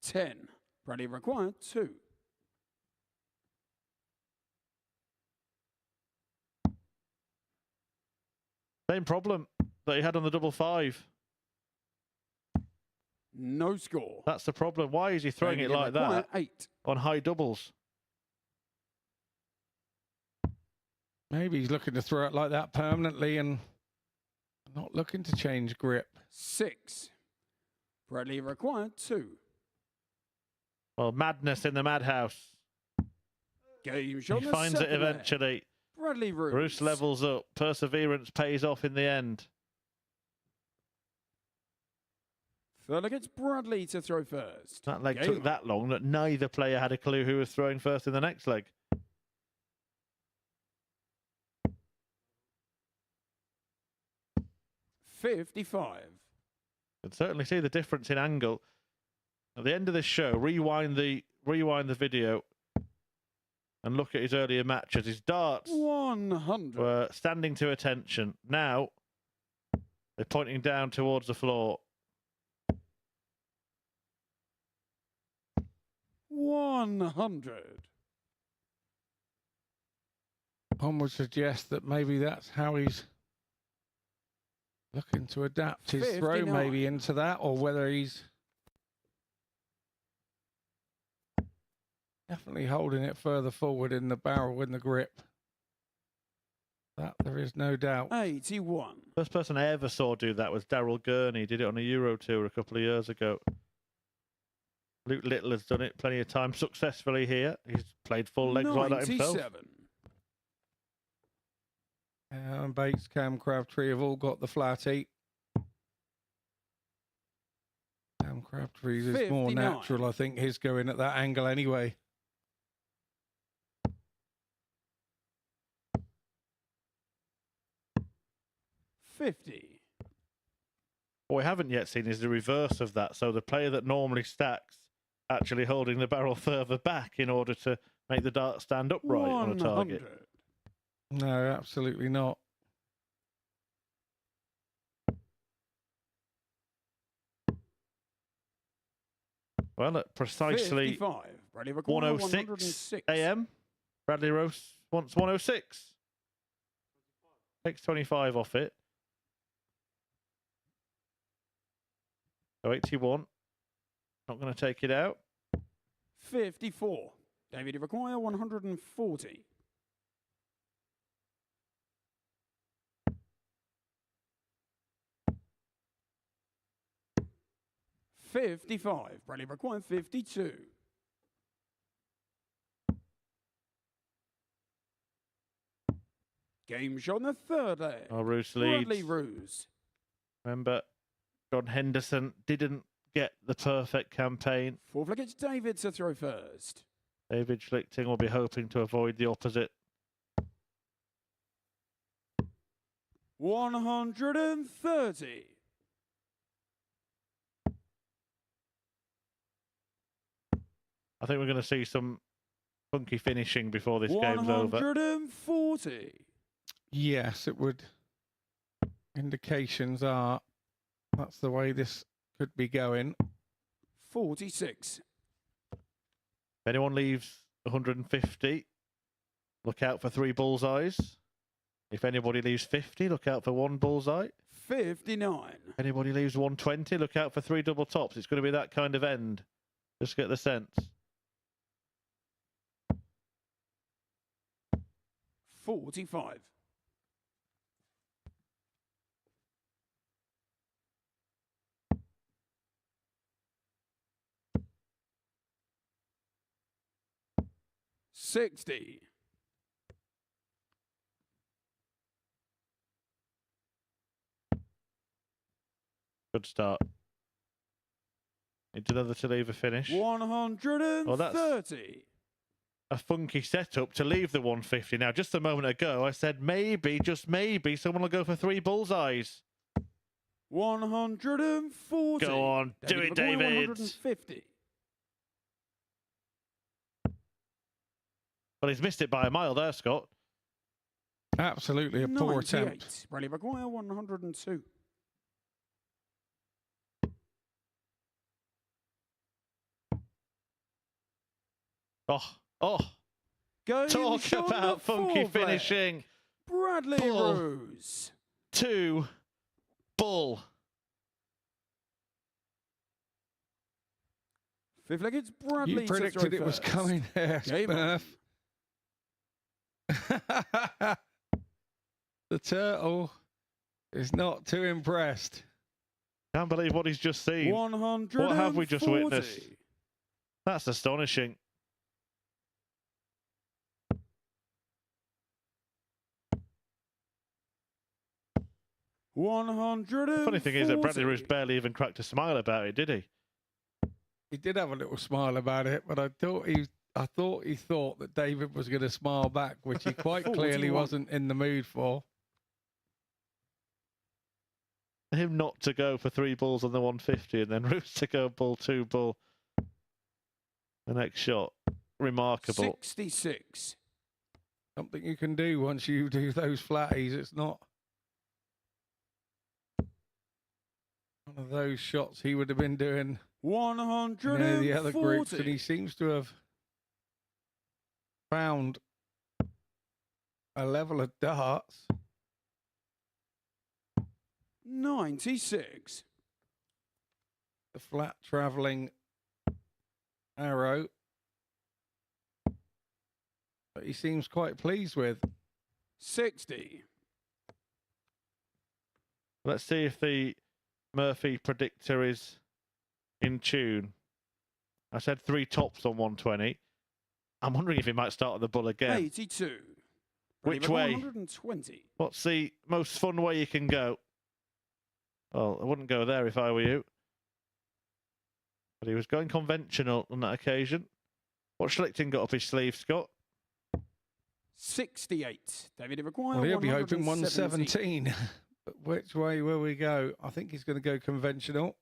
$10. Bradley required 2. Same problem that he had on the double 5. No score. That's the problem. Why is he throwing David, it you like require that 8. on high doubles? Maybe he's looking to throw it like that permanently and not looking to change grip. 6. Bradley required 2. Well, madness in the madhouse. Game shot. He the finds it second leg. eventually. Bradley Roos. Bruce levels up. Perseverance pays off in the end. Third leg, it's Bradley to throw first. That leg Game took that long that neither player had a clue who was throwing first in the next leg. on. 55. You can certainly see the difference in angle. At the end of this show, rewind the video and look at his earlier matches. His darts 100. were standing to attention. Now they're pointing down towards the floor. 100. One would suggest that maybe that's how he's looking to adapt his throw 59. maybe into that, or whether he's definitely holding it further forward in the barrel in the grip. That there is no doubt. 81. First person I ever saw do that was Daryl Gurney. He did it on a Euro tour a couple of years ago. Luke Little has done it plenty of times successfully here. He's played full legs like that himself. 97. And Bates, Cam Crabtree have all got the flat 8. Cam Crabtree's is more 59. natural, I think, his going at that angle anyway. $50. What we haven't yet seen is the reverse of that. So the player that normally stacks actually holding the barrel further back in order to make the dart stand upright on a target. 100. No, absolutely not. Well, at precisely 55. Bradley required 106 106. AM, Bradley Rose wants 106. Takes 25 off it. So 81. Not going to take it out. 54. David, you require 140. $55. Bradley required 52. Game shot on the third leg. Oh, Roos Bradley leads. Roos. Remember, John Henderson didn't get the perfect campaign. Fourth leg, it's David to throw first. David Schlichting will be hoping to avoid the opposite. 130. I think we're going to see some funky finishing before this game's over. 140. Yes, it would. Indications are that's the way this could be going. 46. If anyone leaves 150, look out for 3 bullseyes. If anybody leaves 50, look out for 1 bullseye. 59. If anybody leaves 120, look out for 3 double tops. It's going to be that kind of end. Just get the sense. 45. $60. Good start. Into another to leave a finish. 130. Well, that's a funky setup to leave the 150. Now, just a moment ago, I said maybe, just maybe, someone will go for 3 bullseyes. 140. Go on, do it, David. 150. Well, he's missed it by a mile there, Scott. Absolutely a poor attempt. Bradley Maguire, 102. Oh, Game talk shot about number funky 4 finishing. Bradley Bull. Rose. 2 bull. Fifth leg, it's Bradley. You to predicted throw it was first. coming there, Game on. Smurf. The turtle is not too impressed. Can't believe what he's just seen. 140. What have we just witnessed? That's astonishing. The funny thing is that Bradley Roos barely even cracked a smile about it, did he? He did have a little smile about it, but I thought he thought that David was going to smile back, which he quite clearly 41. wasn't in the mood for. Him not to go for 3 bulls on the 150 and then Roos to go bull 2 bull. The next shot. Remarkable. 66. Something you can do once you do those flatties. It's not one of those shots he would have been doing 140. in the other groups, and he seems to have found a level of darts. 96. The flat travelling arrow that he seems quite pleased with. 60. Let's see if the Murphy predictor is in tune. I said 3 tops on 120. I'm wondering if he might start on the bull again. 82. Which way? 120. What's the most fun way you can go? Well, I wouldn't go there if I were you. But he was going conventional on that occasion. What Schlichting got up his sleeve, Scott? 68. David Maguire. Well, he'll be hoping 117. 117. But which way will we go? I think he's going to go conventional.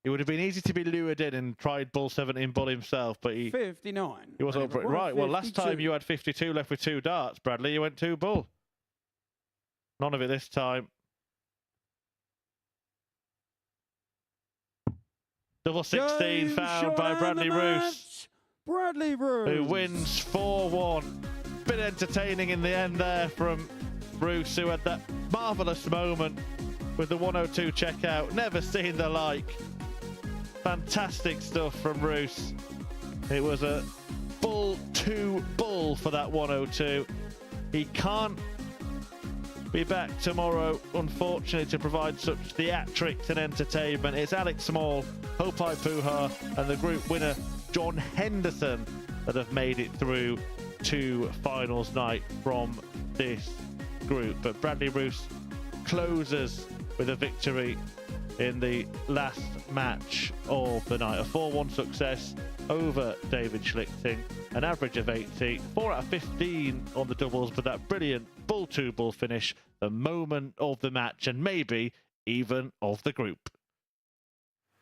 It would have been easy to be lured in and tried bull 17 bull himself, but he 59. wasn't up for it. Right, well, last time 52. you had 52 left with 2 darts, Bradley. You went 2 bull. None of it this time. Double 16 Game found shot by and Bradley the Roos, match. Bradley Roos. who wins 4-1. Bit entertaining in the end there from Roos, who had that marvellous moment with the 102 checkout. Never seen the like. Fantastic stuff from Roos. It was a bull 2 bull for that 102. He can't be back tomorrow, unfortunately, to provide such theatrics and entertainment. It's Alex Small, Hopai Puha, and the group winner, John Henderson, that have made it through to finals night from this group. But Bradley Roos closes with a victory in the last match of the night. A 4-1 success over David Schlichting, an average of 80, 4 out of 15 on the doubles, but that brilliant bull 2 bull finish, the moment of the match and maybe even of the group.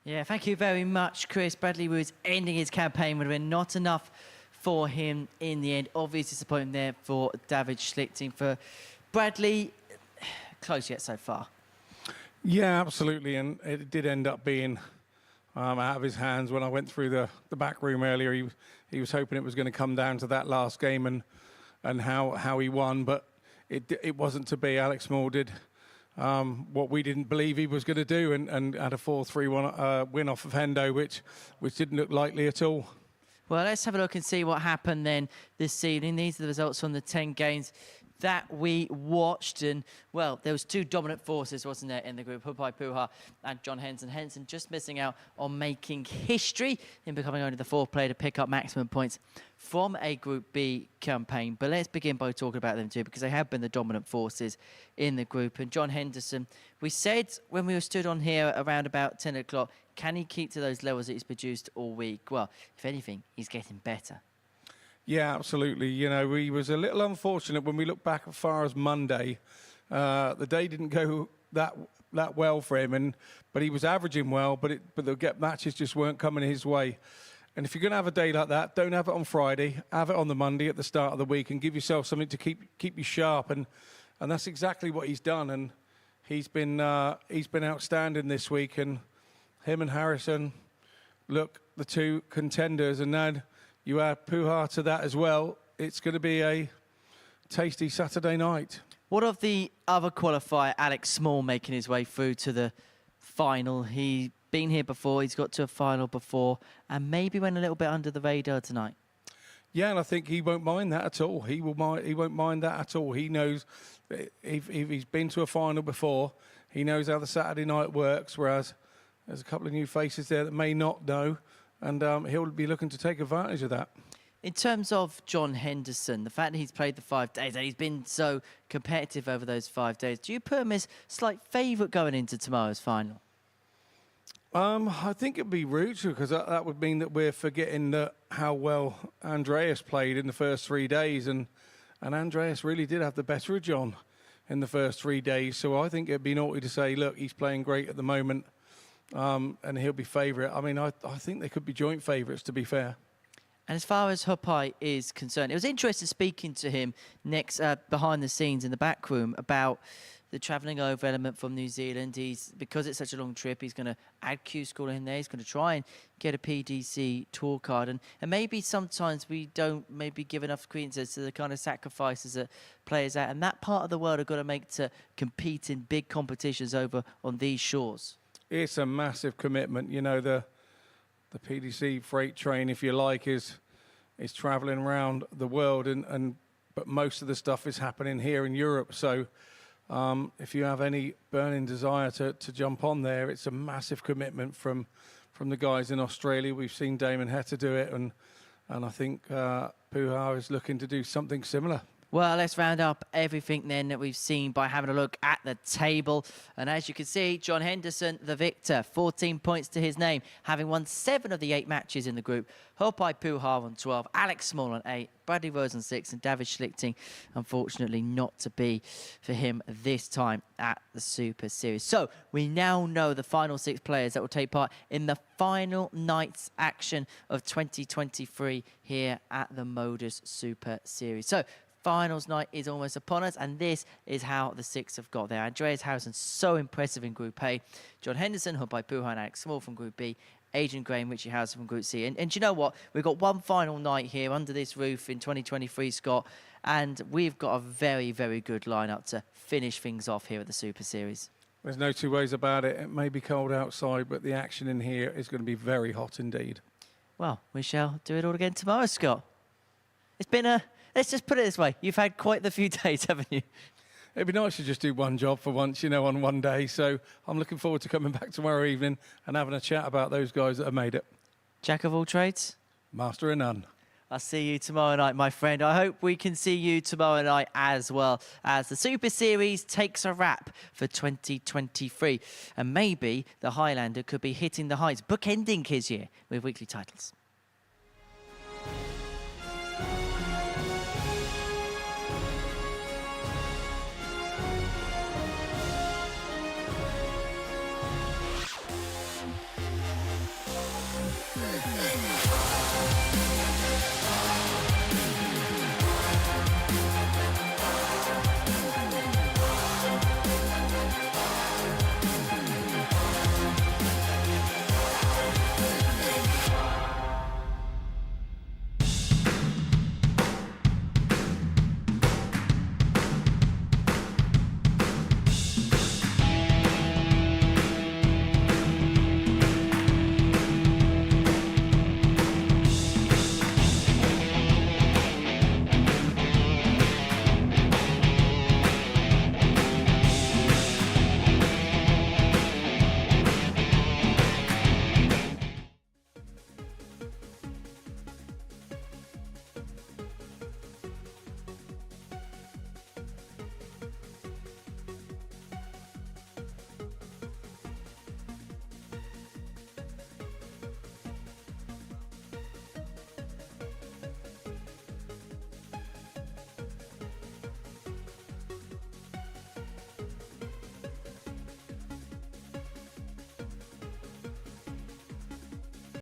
Yeah, thank you very much, Chris. Bradley Roos ending his campaign would have been not enough for him in the end. Obvious disappointment there for David Schlichting. For Bradley, close yet so far. Yeah, absolutely, and it did end up being out of his hands. When I went through the back room earlier, he was hoping it was going to come down to that last game and how he won, but it wasn't to be. Alex Moore did what we didn't believe he was going to do and had a 4-3 win off of Hendo, which didn't look likely at all. Well, let's have a look and see what happened then this evening. These are the results from the 10 games that we watched. And, well, there was two dominant forces, wasn't there, in the group, Hupai Puha and John Henderson. Henderson just missing out on making history in becoming only the fourth player to pick up maximum points from a Group B campaign. But let's begin by talking about them too, because they have been the dominant forces in the group. And John Henderson, we said when we were stood on here around about 10 o'clock, can he keep to those levels that he's produced all week? Well, if anything, he's getting better. Yeah, absolutely. You know, he was a little unfortunate when we look back as far as Monday. The day didn't go that well for him, but he was averaging well, but the get matches just weren't coming his way. And if you're going to have a day like that, don't have it on Friday. Have it on the Monday at the start of the week and give yourself something to keep you sharp. And that's exactly what he's done. And he's been outstanding this week. And him and Harrison, look, the two contenders, and then you add Puha to that as well. It's going to be a tasty Saturday night. What of the other qualifier, Alex Small, making his way through to the final? He's been here before, he's got to a final before, and maybe went a little bit under the radar tonight. Yeah, and I think he won't mind that at all. He won't mind that at all. He knows if he's been to a final before, he knows how the Saturday night works, whereas there's a couple of new faces there that may not know, and he'll be looking to take advantage of that. In terms of John Henderson, the fact that he's played the 5 days and he's been so competitive over those 5 days, do you put him as slight favourite going into tomorrow's final? I think it'd be rude to, because that would mean that we're forgetting how well Andreas played in the first 3 days, and Andreas really did have the better of John in the first 3 days. So I think it'd be naughty to say, look, he's playing great at the moment, and he'll be favourite. I mean, I think they could be joint favourites, to be fair. And as far as Hupai is concerned, it was interesting speaking to him next behind the scenes in the back room about the travelling over element from New Zealand. Because it's such a long trip, he's going to add Q School in there. He's going to try and get a PDC tour card. And maybe sometimes we don't maybe give enough credence to the kind of sacrifices that players at. And that part of the world have got to make to compete in big competitions over on these shores. It's a massive commitment. You know, the PDC freight train, if you like, is travelling around the world, but most of the stuff is happening here in Europe. So if you have any burning desire to jump on there, it's a massive commitment from the guys in Australia. We've seen Damon Heta do it, and I think Puha is looking to do something similar. Well, let's round up everything then that we've seen by having a look at the table. And as you can see, John Henderson, the victor, 14 points to his name, having won 7 of the 8 matches in the group. Hupai Puha on 12, Alex Small on 8, Bradley Rose on 6, and David Schlichting, unfortunately not to be for him this time at the Super Series. So we now know the final 6 players that will take part in the final night's action of 2023 here at the MODUS Super Series. So finals night is almost upon us, and this is how the 6 have got there. Andreas Harrison, so impressive in Group A. John Henderson, Hupai Puha and Alex Small from Group B. Adrian Gray and Richie Harrison from Group C. And do you know what? We've got one final night here under this roof in 2023, Scott, and we've got a very, very good lineup to finish things off here at the Super Series. There's no two ways about it. It may be cold outside, but the action in here is going to be very hot indeed. Well, we shall do it all again tomorrow, Scott. It's been let's just put it this way. You've had quite the few days, haven't you? It'd be nice to just do one job for once, you know, on one day. So I'm looking forward to coming back tomorrow evening and having a chat about those guys that have made it. Jack of all trades? Master of none. I'll see you tomorrow night, my friend. I hope we can see you tomorrow night as well, as the Super Series takes a wrap for 2023. And maybe the Highlander could be hitting the heights, bookending his year with weekly titles.